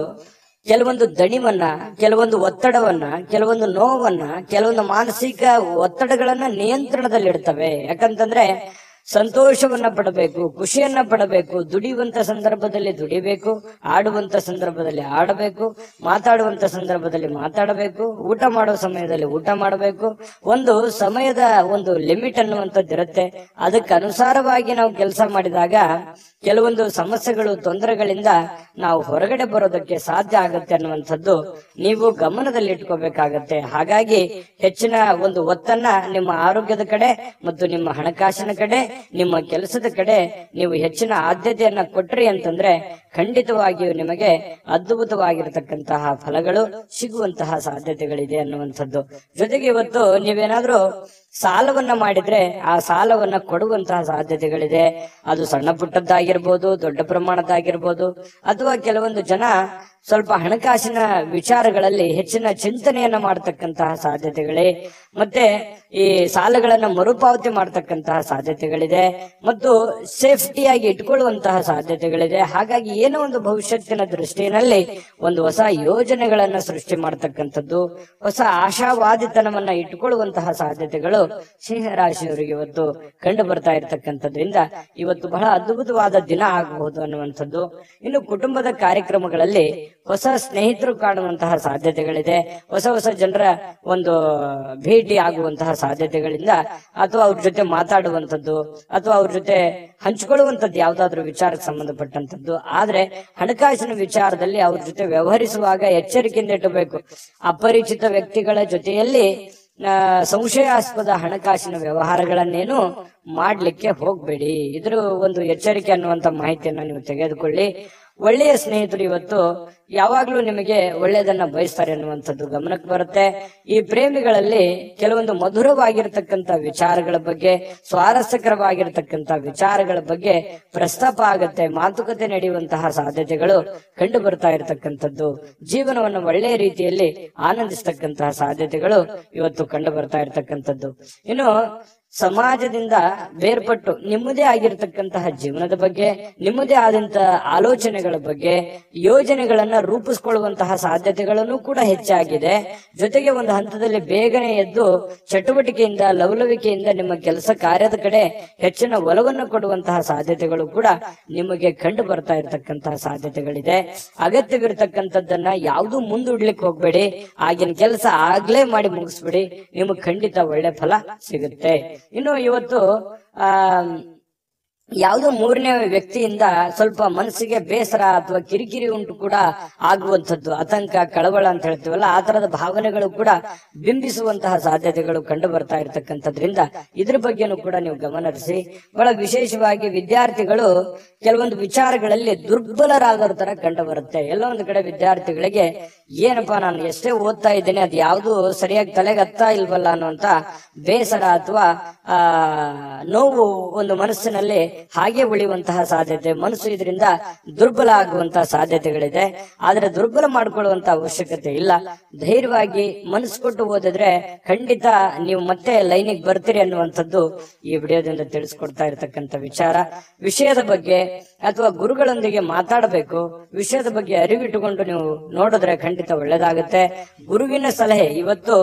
ಕೆಲವೊಂದು ದಣಿವನ್ನ, ಕೆಲವೊಂದು ಒತ್ತಡವನ್ನ, ಕೆಲವೊಂದು ನೋವನ್ನ, ಕೆಲವೊಂದು ಮಾನಸಿಕ ಒತ್ತಡಗಳನ್ನ ನಿಯಂತ್ರಣದಲ್ಲಿಡ್ತವೆ. ಯಾಕಂತಂದ್ರೆ ಸಂತೋಷವನ್ನ ಪಡಬೇಕು, ಖುಷಿಯನ್ನ ಪಡಬೇಕು, ದುಡಿಯುವಂತ ಸಂದರ್ಭದಲ್ಲಿ ದುಡಿಬೇಕು, ಆಡುವಂತ ಸಂದರ್ಭದಲ್ಲಿ ಆಡಬೇಕು, ಮಾತಾಡುವಂತ ಸಂದರ್ಭದಲ್ಲಿ ಮಾತಾಡಬೇಕು, ಊಟ ಮಾಡುವ ಸಮಯದಲ್ಲಿ ಊಟ ಮಾಡಬೇಕು. ಒಂದು ಸಮಯದ ಒಂದು ಲಿಮಿಟ್ ಅನ್ನುವಂಥದ್ದು ಇರುತ್ತೆ. ಅದಕ್ಕೆ ಅನುಸಾರವಾಗಿ ನಾವು ಕೆಲಸ ಮಾಡಿದಾಗ ಕೆಲವೊಂದು ಸಮಸ್ಯೆಗಳು, ತೊಂದರೆಗಳಿಂದ ನಾವು ಹೊರಗಡೆ ಬರೋದಕ್ಕೆ ಸಾಧ್ಯ ಆಗುತ್ತೆ ಅನ್ನುವಂಥದ್ದು ನೀವು ಗಮನದಲ್ಲಿ ಇಟ್ಕೋಬೇಕಾಗತ್ತೆ. ಹಾಗಾಗಿ ಹೆಚ್ಚಿನ ಒಂದು ಒತ್ತನ್ನ ನಿಮ್ಮ ಆರೋಗ್ಯದ ಕಡೆ ಮತ್ತು ನಿಮ್ಮ ಹಣಕಾಸಿನ ಕಡೆ, ನಿಮ್ಮ ಕೆಲಸದ ಕಡೆ ನೀವು ಹೆಚ್ಚಿನ ಆದ್ಯತೆಯನ್ನ ಕೊಟ್ರಿ ಅಂತಂದ್ರೆ ಖಂಡಿತವಾಗಿಯೂ ನಿಮಗೆ ಅದ್ಭುತವಾಗಿರತಕ್ಕಂತಹ ಫಲಗಳು ಸಿಗುವಂತಹ ಸಾಧ್ಯತೆಗಳಿದೆ ಅನ್ನುವಂಥದ್ದು. ಜೊತೆಗೆ ಇವತ್ತು ನೀವೇನಾದ್ರೂ ಸಾಲವನ್ನ ಮಾಡಿದ್ರೆ ಆ ಸಾಲವನ್ನ ಕೊಡುವಂತಹ ಸಾಧ್ಯತೆಗಳಿದೆ. ಅದು ಸಣ್ಣ ಪುಟ್ಟದ್ದಾಗಿರ್ಬೋದು, ದೊಡ್ಡ ಪ್ರಮಾಣದ್ದಾಗಿರ್ಬೋದು, ಅಥವಾ ಕೆಲವೊಂದು ಜನ ಸ್ವಲ್ಪ ಹಣಕಾಸಿನ ವಿಚಾರಗಳಲ್ಲಿ ಹೆಚ್ಚಿನ ಚಿಂತನೆಯನ್ನ ಮಾಡತಕ್ಕಂತಹ ಸಾಧ್ಯತೆಗಳೇ, ಮತ್ತೆ ಈ ಸಾಲಗಳನ್ನ ಮರುಪಾವತಿ ಮಾಡತಕ್ಕಂತಹ ಸಾಧ್ಯತೆಗಳಿದೆ, ಮತ್ತು ಸೇಫ್ಟಿಯಾಗಿ ಇಟ್ಕೊಳ್ಳುವಂತಹ ಸಾಧ್ಯತೆಗಳಿದೆ. ಹಾಗಾಗಿ ಏನೋ ಒಂದು ಭವಿಷ್ಯತ್ತಿನ ದೃಷ್ಟಿಯಲ್ಲಿ ಒಂದು ಹೊಸ ಯೋಜನೆಗಳನ್ನ ಸೃಷ್ಟಿ ಮಾಡತಕ್ಕಂಥದ್ದು, ಹೊಸ ಆಶಾವಾದಿತನವನ್ನ ಇಟ್ಟುಕೊಳ್ಳುವಂತಹ ಸಾಧ್ಯತೆಗಳು ಸಿಂಹರಾಶಿಯವರಿಗೆ ಇವತ್ತು ಕಂಡು ಬರ್ತಾ ಇರತಕ್ಕಂಥದ್ರಿಂದ ಇವತ್ತು ಬಹಳ ಅದ್ಭುತವಾದ ದಿನ ಆಗಬಹುದು ಅನ್ನುವಂಥದ್ದು. ಇನ್ನು ಕುಟುಂಬದ ಕಾರ್ಯಕ್ರಮಗಳಲ್ಲಿ ಹೊಸ ಸ್ನೇಹಿತರು ಕಾಣುವಂತಹ ಸಾಧ್ಯತೆಗಳಿದೆ. ಹೊಸ ಹೊಸ ಜನರ ಒಂದು ಭೇಟಿ ಆಗುವಂತಹ ಸಾಧ್ಯತೆಗಳಿಂದ, ಅಥವಾ ಅವ್ರ ಜೊತೆ ಮಾತಾಡುವಂಥದ್ದು, ಅಥವಾ ಅವ್ರ ಜೊತೆ ಹಂಚಿಕೊಳ್ಳುವಂಥದ್ದು ಯಾವ್ದಾದ್ರು ವಿಚಾರಕ್ಕೆ ಸಂಬಂಧಪಟ್ಟಂತದ್ದು. ಆದ್ರೆ ಹಣಕಾಸಿನ ವಿಚಾರದಲ್ಲಿ ಅವ್ರ ಜೊತೆ ವ್ಯವಹರಿಸುವಾಗ ಎಚ್ಚರಿಕೆಯಿಂದ ಇಟ್ಟಬೇಕು. ಅಪರಿಚಿತ ವ್ಯಕ್ತಿಗಳ ಜೊತೆಯಲ್ಲಿ ಸಂಶಯಾಸ್ಪದ ಹಣಕಾಸಿನ ವ್ಯವಹಾರಗಳನ್ನೇನು ಮಾಡ್ಲಿಕ್ಕೆ ಹೋಗ್ಬೇಡಿ. ಇದ್ರ ಒಂದು ಎಚ್ಚರಿಕೆ ಅನ್ನುವಂತ ಮಾಹಿತಿಯನ್ನ ನೀವು ತೆಗೆದುಕೊಳ್ಳಿ. ಒಳ್ಳೆಯ ಸ್ನೇಹಿತರು ಇವತ್ತು ಯಾವಾಗ್ಲೂ ನಿಮಗೆ ಒಳ್ಳೆಯದನ್ನ ಬಯಸ್ತಾರೆ ಅನ್ನುವಂಥದ್ದು ಗಮನಕ್ಕೆ ಬರುತ್ತೆ. ಈ ಪ್ರೇಮಿಗಳಲ್ಲಿ ಕೆಲವೊಂದು ಮಧುರವಾಗಿರ್ತಕ್ಕಂಥ ವಿಚಾರಗಳ ಬಗ್ಗೆ, ಸ್ವಾರಸ್ಯಕರವಾಗಿರ್ತಕ್ಕಂಥ ವಿಚಾರಗಳ ಬಗ್ಗೆ ಪ್ರಸ್ತಾಪ ಆಗತ್ತೆ, ಮಾತುಕತೆ ನಡೆಯುವಂತಹ ಸಾಧ್ಯತೆಗಳು ಕಂಡು ಬರ್ತಾ ಇರತಕ್ಕಂಥದ್ದು. ಜೀವನವನ್ನು ಒಳ್ಳೆಯ ರೀತಿಯಲ್ಲಿ ಆನಂದಿಸ್ತಕ್ಕಂತಹ ಸಾಧ್ಯತೆಗಳು ಇವತ್ತು ಕಂಡು ಬರ್ತಾ ಇರತಕ್ಕಂಥದ್ದು. ಇನ್ನು ಸಮಾಜದಿಂದ ಬೇರ್ಪಟ್ಟು ನಿಮ್ಮದೇ ಆಗಿರತಕ್ಕಂತಹ ಜೀವನದ ಬಗ್ಗೆ, ನಿಮ್ಮದೇ ಆದಂತಹ ಆಲೋಚನೆಗಳ ಬಗ್ಗೆ, ಯೋಜನೆಗಳನ್ನ ರೂಪಿಸಿಕೊಳ್ಳುವಂತಹ ಸಾಧ್ಯತೆಗಳನ್ನು ಕೂಡ ಹೆಚ್ಚಾಗಿದೆ. ಜೊತೆಗೆ ಒಂದು ಹಂತದಲ್ಲಿ ಬೇಗನೆ ಎದ್ದು ಚಟುವಟಿಕೆಯಿಂದ, ಲವಲವಿಕೆಯಿಂದ ನಿಮ್ಮ ಕೆಲಸ ಕಾರ್ಯದ ಕಡೆ ಹೆಚ್ಚಿನ ಒಲವನ್ನು ಕೊಡುವಂತಹ ಸಾಧ್ಯತೆಗಳು ಕೂಡ ನಿಮಗೆ ಕಂಡು ಬರ್ತಾ ಇರತಕ್ಕಂತಹ ಸಾಧ್ಯತೆಗಳಿದೆ. ಅಗತ್ಯವಿರತಕ್ಕಂಥದ್ದನ್ನ ಯಾವುದು ಮುಂದೂಡ್ಲಿಕ್ಕೆ ಹೋಗ್ಬೇಡಿ. ಆಗಿನ ಕೆಲಸ ಆಗ್ಲೇ ಮಾಡಿ ಮುಗಿಸ್ಬಿಡಿ. ನಿಮಗೆ ಖಂಡಿತ ಒಳ್ಳೆ ಫಲ ಸಿಗುತ್ತೆ. ಇನ್ನು ಇವತ್ತು ಯಾವುದೋ ಮೂರನೇ ವ್ಯಕ್ತಿಯಿಂದ ಸ್ವಲ್ಪ ಮನಸ್ಸಿಗೆ ಬೇಸರ ಅಥವಾ ಕಿರಿಕಿರಿ ಉಂಟು ಕೂಡ ಆಗುವಂಥದ್ದು, ಆತಂಕ, ಕಳವಳ ಅಂತ ಹೇಳ್ತೀವಲ್ಲ, ಆ ತರದ ಭಾವನೆಗಳು ಕೂಡ ಬಿಂಬಿಸುವಂತಹ ಸಾಧ್ಯತೆಗಳು ಕಂಡು ಬರ್ತಾ ಇರತಕ್ಕಂಥದ್ರಿಂದ ಇದ್ರ ಬಗ್ಗೆನೂ ಕೂಡ ನೀವು ಗಮನಹರಿಸಿ. ಬಹಳ ವಿಶೇಷವಾಗಿ ವಿದ್ಯಾರ್ಥಿಗಳು ಕೆಲವೊಂದು ವಿಚಾರಗಳಲ್ಲಿ ದುರ್ಬಲರಾಗೋರ ತರ ಕಂಡು ಬರುತ್ತೆ. ಎಲ್ಲ ಒಂದು ಕಡೆ ವಿದ್ಯಾರ್ಥಿಗಳಿಗೆ ಏನಪ್ಪಾ ನಾನು ಎಷ್ಟೇ ಓದ್ತಾ ಇದ್ದೇನೆ ಅದು ಯಾವುದು ಸರಿಯಾಗಿ ತಲೆಗೆ ಹತ್ತಾ ಇಲ್ವಲ್ಲ ಅನ್ನುವಂತ ಬೇಸರ ಅಥವಾ ನೋವು ಒಂದು ಮನಸ್ಸಿನಲ್ಲಿ ಹಾಗೆ ಉಳಿಯುವಂತಹ ಸಾಧ್ಯತೆ, ಮನಸ್ಸು ಇದರಿಂದ ದುರ್ಬಲ ಆಗುವಂತಹ ಸಾಧ್ಯತೆಗಳಿದೆ. ಆದ್ರೆ ದುರ್ಬಲ ಮಾಡ್ಕೊಳ್ಳುವಂತ ಅವಶ್ಯಕತೆ ಇಲ್ಲ. ಧೈರ್ಯವಾಗಿ ಮನಸ್ಸು ಕೊಟ್ಟು ಓದಿದ್ರೆ ಖಂಡಿತ ನೀವು ಮತ್ತೆ ಲೈನಿಗೆ ಬರ್ತೀರಿ ಅನ್ನುವಂಥದ್ದು ಈ ವಿಡಿಯೋದಿಂದ ತಿಳಿಸ್ಕೊಡ್ತಾ ಇರತಕ್ಕಂತ ವಿಚಾರ. ವಿಷಯದ ಬಗ್ಗೆ ಅಥವಾ ಗುರುಗಳೊಂದಿಗೆ ಮಾತಾಡಬೇಕು. ವಿಷಯದ ಬಗ್ಗೆ ಅರಿವಿಟ್ಟುಕೊಂಡು ನೀವು ನೋಡಿದ್ರೆ ಖಂಡಿತ ಒಳ್ಳೇದಾಗುತ್ತೆ. ಗುರುವಿನ ಸಲಹೆ, ಇವತ್ತು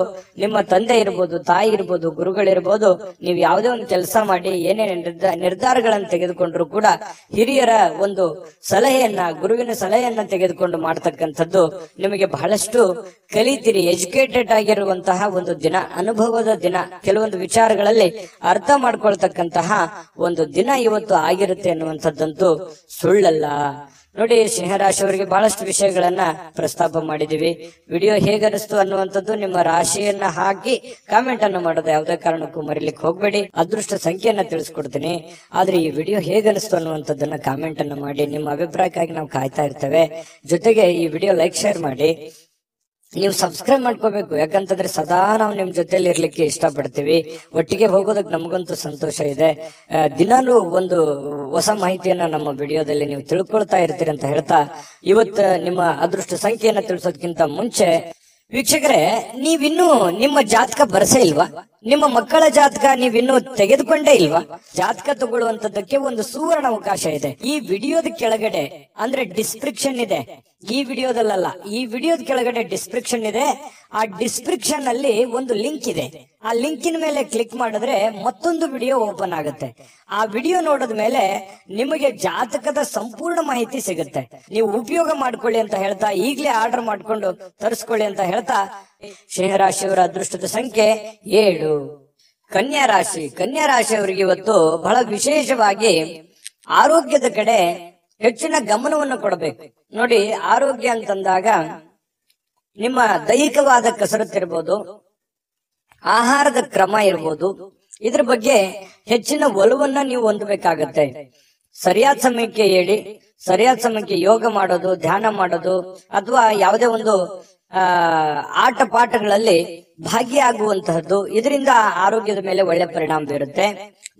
ನಿಮ್ಮ ತಂದೆ ಇರ್ಬೋದು, ತಾಯಿ ಇರ್ಬೋದು, ಗುರುಗಳಿರ್ಬೋದು, ನೀವು ಯಾವುದೇ ಒಂದು ಕೆಲಸ ಮಾಡಿ ಏನೇ ನಿರ್ಧಾರಗಳನ್ನು ತೆಗೆದುಕೊಂಡ್ರು ಕೂಡ ಹಿರಿಯರ ಒಂದು ಸಲಹೆಯನ್ನ, ಗುರುವಿನ ಸಲಹೆಯನ್ನ ತೆಗೆದುಕೊಂಡು ಮಾಡ್ತಕ್ಕಂಥದ್ದು ನಿಮಗೆ ಬಹಳಷ್ಟು ಕಲಿತೀರಿ. ಎಜುಕೇಟೆಡ್ ಆಗಿರುವಂತಹ ಒಂದು ದಿನ, ಅನುಭವದ ದಿನ, ಕೆಲವೊಂದು ವಿಚಾರಗಳಲ್ಲಿ ಅರ್ಥ ಮಾಡ್ಕೊಳ್ತಕ್ಕಂತಹ ಒಂದು ದಿನ ಇವತ್ತು ಆಗಿರುತ್ತೆ ಅನ್ನುವಂಥದ್ದಂತೂ ಸುಳ್ಳಲ್ಲ. ನೋಡಿ, ಸಿಂಹರಾಶಿಯವರಿಗೆ ಬಹಳಷ್ಟು ವಿಷಯಗಳನ್ನ ಪ್ರಸ್ತಾಪ ಮಾಡಿದೀವಿ. ವಿಡಿಯೋ ಹೇಗನಿಸ್ತು ಅನ್ನುವಂಥದ್ದು ನಿಮ್ಮ ರಾಶಿಯನ್ನ ಹಾಕಿ ಕಾಮೆಂಟ್ ಅನ್ನು ಮಾಡೋದು ಯಾವುದೇ ಕಾರಣಕ್ಕೂ ಮರಿಲಿಕ್ಕೆ ಹೋಗ್ಬೇಡಿ. ಅದೃಷ್ಟ ಸಂಖ್ಯೆಯನ್ನ ತಿಳಿಸ್ಕೊಡ್ತೀನಿ. ಆದ್ರೆ ಈ ವಿಡಿಯೋ ಹೇಗನಿಸ್ತು ಅನ್ನುವಂಥದ್ದನ್ನ ಕಾಮೆಂಟ್ ಅನ್ನು ಮಾಡಿ. ನಿಮ್ಮ ಅಭಿಪ್ರಾಯಕ್ಕಾಗಿ ನಾವು ಕಾಯ್ತಾ ಇರ್ತೇವೆ. ಜೊತೆಗೆ ಈ ವಿಡಿಯೋ ಲೈಕ್, ಶೇರ್ ಮಾಡಿ. ನೀವು ಸಬ್ಸ್ಕ್ರೈಬ್ ಮಾಡ್ಕೋಬೇಕು. ಯಾಕಂತಂದ್ರೆ ಸದಾ ನಾವು ನಿಮ್ ಜೊತೆಲಿ ಇರ್ಲಿಕ್ಕೆ ಇಷ್ಟಪಡ್ತೀವಿ. ಒಟ್ಟಿಗೆ ಹೋಗೋದಕ್ಕೆ ನಮಗಂತೂ ಸಂತೋಷ ಇದೆ. ದಿನಾಲೂ ಒಂದು ಹೊಸ ಮಾಹಿತಿಯನ್ನ ನಮ್ಮ ವಿಡಿಯೋದಲ್ಲಿ ನೀವು ತಿಳ್ಕೊಳ್ತಾ ಇರ್ತೀರಿ ಅಂತ ಹೇಳ್ತಾ, ಇವತ್ತು ನಿಮ್ಮ ಅದೃಷ್ಟ ಸಂಖ್ಯೆಯನ್ನ ತಿಳಿಸೋದಕ್ಕಿಂತ ಮುಂಚೆ ವೀಕ್ಷಕರೇ, ನೀವಿನ್ನೂ ನಿಮ್ಮ ಜಾತಕ ಬರಸೇ ಇಲ್ವಾ? ನಿಮ್ಮ ಮಕ್ಕಳ ಜಾತಕ ನೀವಿನ್ನೂ ತೆಗೆದುಕೊಂಡೇ ಇಲ್ವಾ? ಜಾತಕ ತಗೊಳ್ಳುವಂತದ್ದಕ್ಕೆ ಒಂದು ಸುವರ್ಣ ಅವಕಾಶ ಇದೆ. ಈ ವಿಡಿಯೋದ ಕೆಳಗಡೆ ಅಂದ್ರೆ ಡಿಸ್ಕ್ರಿಪ್ಷನ್ ಇದೆ. ಈ ವಿಡಿಯೋದಲ್ಲ, ಈ ವಿಡಿಯೋದ ಕೆಳಗಡೆ ಡಿಸ್ಕ್ರಿಪ್ಷನ್ ಇದೆ. ಆ ಡಿಸ್ಕ್ರಿಪ್ಷನ್ ಅಲ್ಲಿ ಒಂದು ಲಿಂಕ್ ಇದೆ. ಆ ಲಿಂಕಿನ ಮೇಲೆ ಕ್ಲಿಕ್ ಮಾಡಿದ್ರೆ ಮತ್ತೊಂದು ವಿಡಿಯೋ ಓಪನ್ ಆಗುತ್ತೆ. ಆ ವಿಡಿಯೋ ನೋಡಿದ ಮೇಲೆ ನಿಮಗೆ ಜಾತಕದ ಸಂಪೂರ್ಣ ಮಾಹಿತಿ ಸಿಗುತ್ತೆ. ನೀವು ಉಪಯೋಗ ಮಾಡ್ಕೊಳ್ಳಿ ಅಂತ ಹೇಳ್ತಾ, ಈಗಲೇ ಆರ್ಡರ್ ಮಾಡ್ಕೊಂಡು ತರಿಸ್ಕೊಳ್ಳಿ ಅಂತ ಹೇಳ್ತಾ, ಸಿಂಹರಾಶಿಯವರ ಅದೃಷ್ಟದ ಸಂಖ್ಯೆ 7. ಕನ್ಯಾ ರಾಶಿ. ಕನ್ಯಾ ರಾಶಿಯವರಿಗೆ ಇವತ್ತು ಬಹಳ ವಿಶೇಷವಾಗಿ ಆರೋಗ್ಯದ ಕಡೆ ಹೆಚ್ಚಿನ ಗಮನವನ್ನು ಕೊಡಬೇಕು. ನೋಡಿ, ಆರೋಗ್ಯ ಅಂತಂದಾಗ ನಿಮ್ಮ ದೈಹಿಕವಾದ ಕಸರತ್ತಿರ್ಬೋದು, ಆಹಾರದ ಕ್ರಮ ಇರ್ಬೋದು, ಇದ್ರ ಬಗ್ಗೆ ಹೆಚ್ಚಿನ ಒಲವನ್ನ ನೀವು ಹೊಂದಬೇಕಾಗತ್ತೆ. ಸರಿಯಾದ ಸಮಯಕ್ಕೆ ಹೇಳಿ, ಸರಿಯಾದ ಸಮಯಕ್ಕೆ ಯೋಗ ಮಾಡೋದು, ಧ್ಯಾನ ಮಾಡೋದು, ಅಥವಾ ಯಾವುದೇ ಒಂದು ಆಟ ಪಾಠಗಳಲ್ಲಿ ಭಾಗಿಯಾಗುವಂತಹದ್ದು, ಇದರಿಂದ ಆರೋಗ್ಯದ ಮೇಲೆ ಒಳ್ಳೆ ಪರಿಣಾಮ ಬೀರುತ್ತೆ.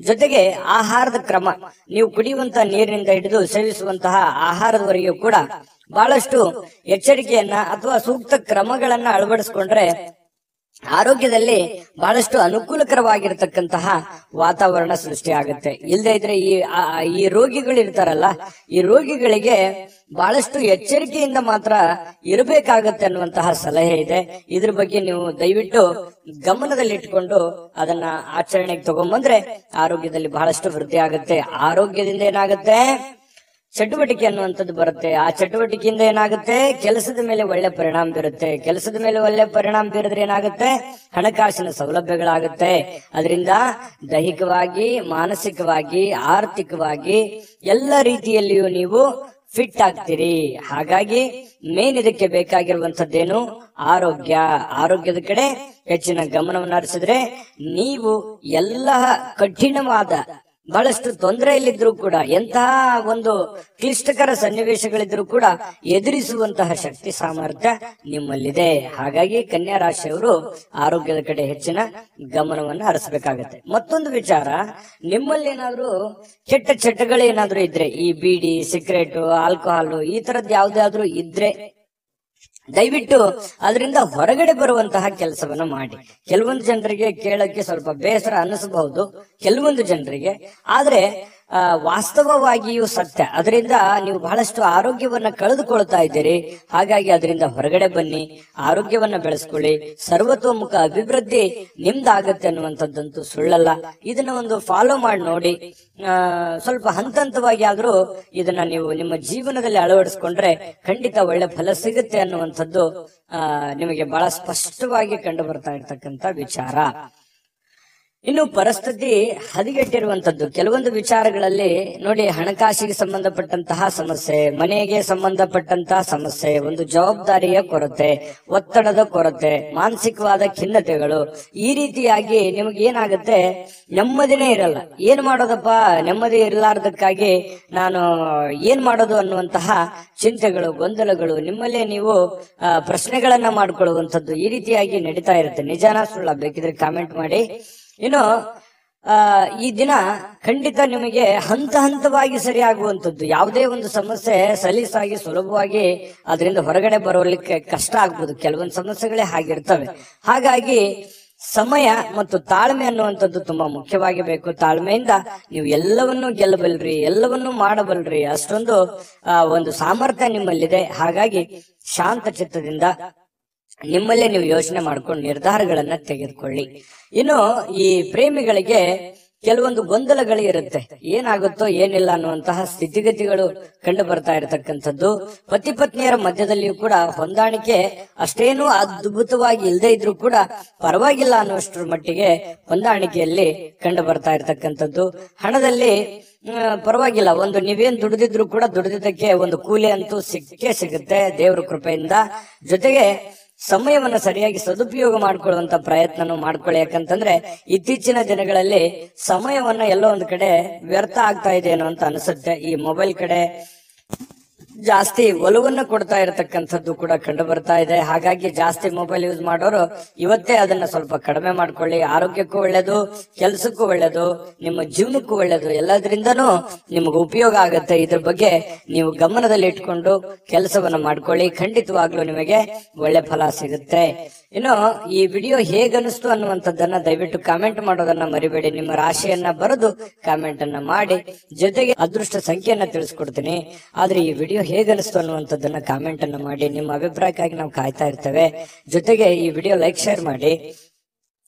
ಜೊತೆಗೆ ಆಹಾರದ ಕ್ರಮ, ನೀವು ಕುಡಿಯುವಂತಹ ನೀರಿನಿಂದ ಹಿಡಿದು ಸೇವಿಸುವಂತಹ ಆಹಾರದವರೆಗೂ ಕೂಡ ಬಹಳಷ್ಟು ಎಚ್ಚರಿಕೆಯನ್ನ ಅಥವಾ ಸೂಕ್ತ ಕ್ರಮಗಳನ್ನ ಅಳವಡಿಸಿಕೊಂಡ್ರೆ ಆರೋಗ್ಯದಲ್ಲಿ ಬಹಳಷ್ಟು ಅನುಕೂಲಕರವಾಗಿರತಕ್ಕಂತಹ ವಾತಾವರಣ ಸೃಷ್ಟಿ ಆಗುತ್ತೆ. ಇಲ್ಲದೆ ಇದ್ರೆ ಈ ರೋಗಿಗಳು ಇರ್ತಾರಲ್ಲ, ಈ ರೋಗಿಗಳಿಗೆ ಬಹಳಷ್ಟು ಎಚ್ಚರಿಕೆಯಿಂದ ಮಾತ್ರ ಇರಬೇಕಾಗತ್ತೆ ಅನ್ನುವಂತಹ ಸಲಹೆ ಇದೆ. ಇದ್ರ ಬಗ್ಗೆ ನೀವು ದಯವಿಟ್ಟು ಗಮನದಲ್ಲಿಟ್ಟುಕೊಂಡು ಅದನ್ನ ಆಚರಣೆಗೆ ತಗೊಂಡ್ಬಂದ್ರೆ ಆರೋಗ್ಯದಲ್ಲಿ ಬಹಳಷ್ಟು ವೃದ್ಧಿ ಆಗುತ್ತೆ. ಆರೋಗ್ಯದಿಂದ ಏನಾಗುತ್ತೆ? ಚಟುವಟಿಕೆ ಅನ್ನುವಂಥದ್ದು ಬರುತ್ತೆ. ಆ ಚಟುವಟಿಕೆಯಿಂದ ಏನಾಗುತ್ತೆ? ಕೆಲಸದ ಮೇಲೆ ಒಳ್ಳೆ ಪರಿಣಾಮ ಬೀರುತ್ತೆ. ಕೆಲಸದ ಮೇಲೆ ಒಳ್ಳೆ ಪರಿಣಾಮ ಬೀರಿದ್ರೆ ಏನಾಗುತ್ತೆ? ಹಣಕಾಸಿನ ಸೌಲಭ್ಯಗಳಾಗುತ್ತೆ. ಅದರಿಂದ ದೈಹಿಕವಾಗಿ, ಮಾನಸಿಕವಾಗಿ, ಆರ್ಥಿಕವಾಗಿ ಎಲ್ಲ ರೀತಿಯಲ್ಲಿಯೂ ನೀವು ಫಿಟ್ ಆಗ್ತೀರಿ. ಹಾಗಾಗಿ ಮೇನ್ ಇದಕ್ಕೆ ಬೇಕಾಗಿರುವಂತದ್ದೇನು? ಆರೋಗ್ಯ. ಆರೋಗ್ಯದ ಕಡೆ ಹೆಚ್ಚಿನ ಗಮನವನ್ನು ಹರಿಸಿದ್ರೆ ನೀವು ಎಲ್ಲ ಕಠಿಣವಾದ, ಬಹಳಷ್ಟು ತೊಂದರೆಯಲ್ಲಿದ್ರು ಕೂಡ, ಎಂತಹ ಒಂದು ಕ್ಲಿಷ್ಟಕರ ಸನ್ನಿವೇಶಗಳಿದ್ರು ಕೂಡ ಎದುರಿಸುವಂತಹ ಶಕ್ತಿ ಸಾಮರ್ಥ್ಯ ನಿಮ್ಮಲ್ಲಿದೆ. ಹಾಗಾಗಿ ಕನ್ಯಾ ರಾಶಿಯವರು ಆರೋಗ್ಯದ ಕಡೆ ಹೆಚ್ಚಿನ ಗಮನವನ್ನು ಹರಿಸಬೇಕಾಗತ್ತೆ. ಮತ್ತೊಂದು ವಿಚಾರ, ನಿಮ್ಮಲ್ಲಿ ಏನಾದ್ರೂ ಕೆಟ್ಟ ಚಟಗಳೇನಾದ್ರೂ ಇದ್ರೆ, ಈ ಬೀಡಿ, ಸಿಗರೇಟು, ಆಲ್ಕೋಹಾಲು ಈ ತರದ್ ಯಾವ್ದಾದ್ರು ಇದ್ರೆ ದಯವಿಟ್ಟು ಅದರಿಂದ ಹೊರಗಡೆ ಬರುವಂತಹ ಕೆಲಸವನ್ನ ಮಾಡಿ. ಕೆಲವೊಂದು ಜನರಿಗೆ ಕೇಳಕ್ಕೆ ಸ್ವಲ್ಪ ಬೇಸರ ಅನಿಸಬಹುದು, ಕೆಲವೊಂದು ಜನರಿಗೆ, ಆದ್ರೆ ವಾಸ್ತವವಾಗಿಯೂ ಸತ್ಯ. ಅದರಿಂದ ನೀವು ಬಹಳಷ್ಟು ಆರೋಗ್ಯವನ್ನ ಕಳೆದುಕೊಳ್ತಾ ಇದ್ದೀರಿ. ಹಾಗಾಗಿ ಅದರಿಂದ ಹೊರಗಡೆ ಬನ್ನಿ, ಆರೋಗ್ಯವನ್ನ ಬೆಳೆಸ್ಕೊಳ್ಳಿ, ಸರ್ವತೋಮುಖ ಅಭಿವೃದ್ಧಿ ನಿಮ್ದಾಗತ್ತೆ ಅನ್ನುವಂಥದ್ದಂತೂ ಸುಳ್ಳಲ್ಲ. ಇದನ್ನ ಒಂದು ಫಾಲೋ ಮಾಡಿ ನೋಡಿ. ಸ್ವಲ್ಪ ಹಂತವಾಗಿ ಆದ್ರೂ ಇದನ್ನ ನೀವು ನಿಮ್ಮ ಜೀವನದಲ್ಲಿ ಅಳವಡಿಸ್ಕೊಂಡ್ರೆ ಖಂಡಿತ ಒಳ್ಳೆ ಫಲ ಸಿಗುತ್ತೆ ಅನ್ನುವಂಥದ್ದು ನಿಮಗೆ ಬಹಳ ಸ್ಪಷ್ಟವಾಗಿ ಕಂಡು ಬರ್ತಾ ಇರ್ತಕ್ಕಂಥ ವಿಚಾರ. ಇನ್ನು ಪರಿಸ್ಥಿತಿ ಹದಗೆಟ್ಟಿರುವಂತದ್ದು ಕೆಲವೊಂದು ವಿಚಾರಗಳಲ್ಲಿ ನೋಡಿ, ಹಣಕಾಸಿಗೆ ಸಂಬಂಧಪಟ್ಟಂತಹ ಸಮಸ್ಯೆ, ಮನೆಗೆ ಸಂಬಂಧಪಟ್ಟಂತಹ ಸಮಸ್ಯೆ, ಒಂದು ಜವಾಬ್ದಾರಿಯ ಕೊರತೆ, ಒತ್ತಡದ ಕೊರತೆ, ಮಾನಸಿಕವಾದ ಖಿನ್ನತೆಗಳು, ಈ ರೀತಿಯಾಗಿ ನಿಮಗೆ ಏನಾಗುತ್ತೆ, ನೆಮ್ಮದಿನೇ ಇರಲ್ಲ. ಏನ್ ಮಾಡೋದಪ್ಪ, ನೆಮ್ಮದಿ ಇರಲಾರ್ದಕ್ಕಾಗಿ ನಾನು ಏನ್ ಮಾಡೋದು ಅನ್ನುವಂತಹ ಚಿಂತೆಗಳು, ಗೊಂದಲಗಳು, ನಿಮ್ಮಲ್ಲೇ ನೀವು ಪ್ರಶ್ನೆಗಳನ್ನ ಮಾಡ್ಕೊಳ್ಳುವಂಥದ್ದು ಈ ರೀತಿಯಾಗಿ ನಡೀತಾ ಇರುತ್ತೆ. ನಿಜಾನ ಸುಳ್ಳ ಬೇಕಿದ್ರೆ ಕಾಮೆಂಟ್ ಮಾಡಿ. ಇನ್ನು ಈ ದಿನ ಖಂಡಿತ ನಿಮಗೆ ಹಂತವಾಗಿ ಸರಿಯಾಗುವಂಥದ್ದು. ಯಾವುದೇ ಒಂದು ಸಮಸ್ಯೆ ಸಲೀಸಾಗಿ ಸುಲಭವಾಗಿ ಅದರಿಂದ ಹೊರಗಡೆ ಬರೋಲಿಕ್ಕೆ ಕಷ್ಟ ಆಗ್ಬೋದು. ಕೆಲವೊಂದು ಸಮಸ್ಯೆಗಳೇ ಹಾಗಿರ್ತವೆ. ಹಾಗಾಗಿ ಸಮಯ ಮತ್ತು ತಾಳ್ಮೆ ಅನ್ನುವಂಥದ್ದು ತುಂಬಾ ಮುಖ್ಯವಾಗಿ ಬೇಕು. ತಾಳ್ಮೆಯಿಂದ ನೀವು ಎಲ್ಲವನ್ನೂ ಗೆಲ್ಲಬಲ್ರಿ, ಎಲ್ಲವನ್ನೂ ಮಾಡಬಲ್ರಿ. ಅಷ್ಟೊಂದು ಒಂದು ಸಾಮರ್ಥ್ಯ ನಿಮ್ಮಲ್ಲಿದೆ. ಹಾಗಾಗಿ ಶಾಂತ ಚಿತ್ತದಿಂದ ನಿಮ್ಮಲ್ಲೇ ನೀವು ಯೋಚನೆ ಮಾಡ್ಕೊಂಡು ನಿರ್ಧಾರಗಳನ್ನ ತೆಗೆದುಕೊಳ್ಳಿ. ಇನ್ನು ಈ ಪ್ರೇಮಿಗಳಿಗೆ ಕೆಲವೊಂದು ಗೊಂದಲಗಳು ಇರುತ್ತೆ, ಏನಾಗುತ್ತೋ ಏನಿಲ್ಲ ಅನ್ನುವಂತಹ ಸ್ಥಿತಿಗತಿಗಳು ಕಂಡು ಬರ್ತಾ ಇರತಕ್ಕಂಥದ್ದು. ಪತಿ ಪತ್ನಿಯರ ಮಧ್ಯದಲ್ಲಿಯೂ ಕೂಡ ಹೊಂದಾಣಿಕೆ ಅಷ್ಟೇನೂ ಅದ್ಭುತವಾಗಿ ಇಲ್ಲದೆ ಇದ್ರೂ ಕೂಡ ಪರವಾಗಿಲ್ಲ ಅನ್ನುವಷ್ಟರ ಮಟ್ಟಿಗೆ ಹೊಂದಾಣಿಕೆಯಲ್ಲಿ ಕಂಡು ಬರ್ತಾ ಇರತಕ್ಕಂಥದ್ದು. ಹಣದಲ್ಲಿ ಪರವಾಗಿಲ್ಲ, ಒಂದು ನೀವೇನ್ ದುಡಿದಿದ್ರು ಕೂಡ ದುಡಿದಿದ್ದಕ್ಕೆ ಒಂದು ಕೂಲಿ ಅಂತೂ ಸಿಕ್ಕೇ ಸಿಗುತ್ತೆ ದೇವರ ಕೃಪೆಯಿಂದ. ಜೊತೆಗೆ ಸಮಯವನ್ನ ಸರಿಯಾಗಿ ಸದುಪಯೋಗ ಮಾಡ್ಕೊಳ್ಳುವಂತ ಪ್ರಯತ್ನನೂ ಮಾಡ್ಕೊಳ್ಳಿ. ಯಾಕಂತಂದ್ರೆ ಇತ್ತೀಚಿನ ದಿನಗಳಲ್ಲಿ ಸಮಯವನ್ನ ಎಲ್ಲೋ ಒಂದು ಕಡೆ ವ್ಯರ್ಥ ಆಗ್ತಾ ಇದೆ ಅನ್ನೋ ಅಂತ ಅನಿಸುತ್ತೆ. ಈ ಮೊಬೈಲ್ ಕಡೆ ಜಾಸ್ತಿ ಒಲವನ್ನ ಕೊಡ್ತಾ ಇರತಕ್ಕಂಥದ್ದು ಕೂಡ ಕಂಡು ಬರ್ತಾ ಇದೆ. ಹಾಗಾಗಿ ಜಾಸ್ತಿ ಮೊಬೈಲ್ ಯೂಸ್ ಮಾಡೋರು ಇವತ್ತೇ ಅದನ್ನ ಸ್ವಲ್ಪ ಕಡಿಮೆ ಮಾಡ್ಕೊಳ್ಳಿ. ಆರೋಗ್ಯಕ್ಕೂ ಒಳ್ಳೇದು, ಕೆಲಸಕ್ಕೂ ಒಳ್ಳೇದು, ನಿಮ್ಮ ಜೀವನಕ್ಕೂ ಒಳ್ಳೇದು, ಎಲ್ಲದರಿಂದನೂ ನಿಮಗೆ ಉಪಯೋಗ ಆಗುತ್ತೆ. ಇದ್ರ ಬಗ್ಗೆ ನೀವು ಗಮನದಲ್ಲಿ ಇಟ್ಕೊಂಡು ಕೆಲಸವನ್ನ ಮಾಡ್ಕೊಳ್ಳಿ. ಖಂಡಿತವಾಗ್ಲೂ ನಿಮಗೆ ಒಳ್ಳೆ ಫಲ ಸಿಗುತ್ತೆ. ಇನ್ನು ಈ ವಿಡಿಯೋ ಹೇಗನಿಸ್ತು ಅನ್ನುವಂಥದ್ದನ್ನ ದಯವಿಟ್ಟು ಕಾಮೆಂಟ್ ಮಾಡೋದನ್ನ ಮರಿಬೇಡಿ. ನಿಮ್ಮ ರಾಶಿಯನ್ನ ಬರೆದು ಕಾಮೆಂಟ್ ಅನ್ನ ಮಾಡಿ. ಜೊತೆಗೆ ಅದೃಷ್ಟ ಸಂಖ್ಯೆಯನ್ನ ತಿಳಿಸ್ಕೊಡ್ತೀನಿ. ಆದ್ರೆ ಈ ವಿಡಿಯೋ ಹೇಗನಿಸ್ತು ಅನ್ನುವಂಥದ್ದನ್ನ ಕಾಮೆಂಟ್ ಅನ್ನ ಮಾಡಿ. ನಿಮ್ಮ ಅಭಿಪ್ರಾಯಕ್ಕಾಗಿ ನಾವು ಕಾಯ್ತಾ ಇರ್ತೇವೆ. ಜೊತೆಗೆ ಈ ವಿಡಿಯೋ ಲೈಕ್, ಶೇರ್ ಮಾಡಿ.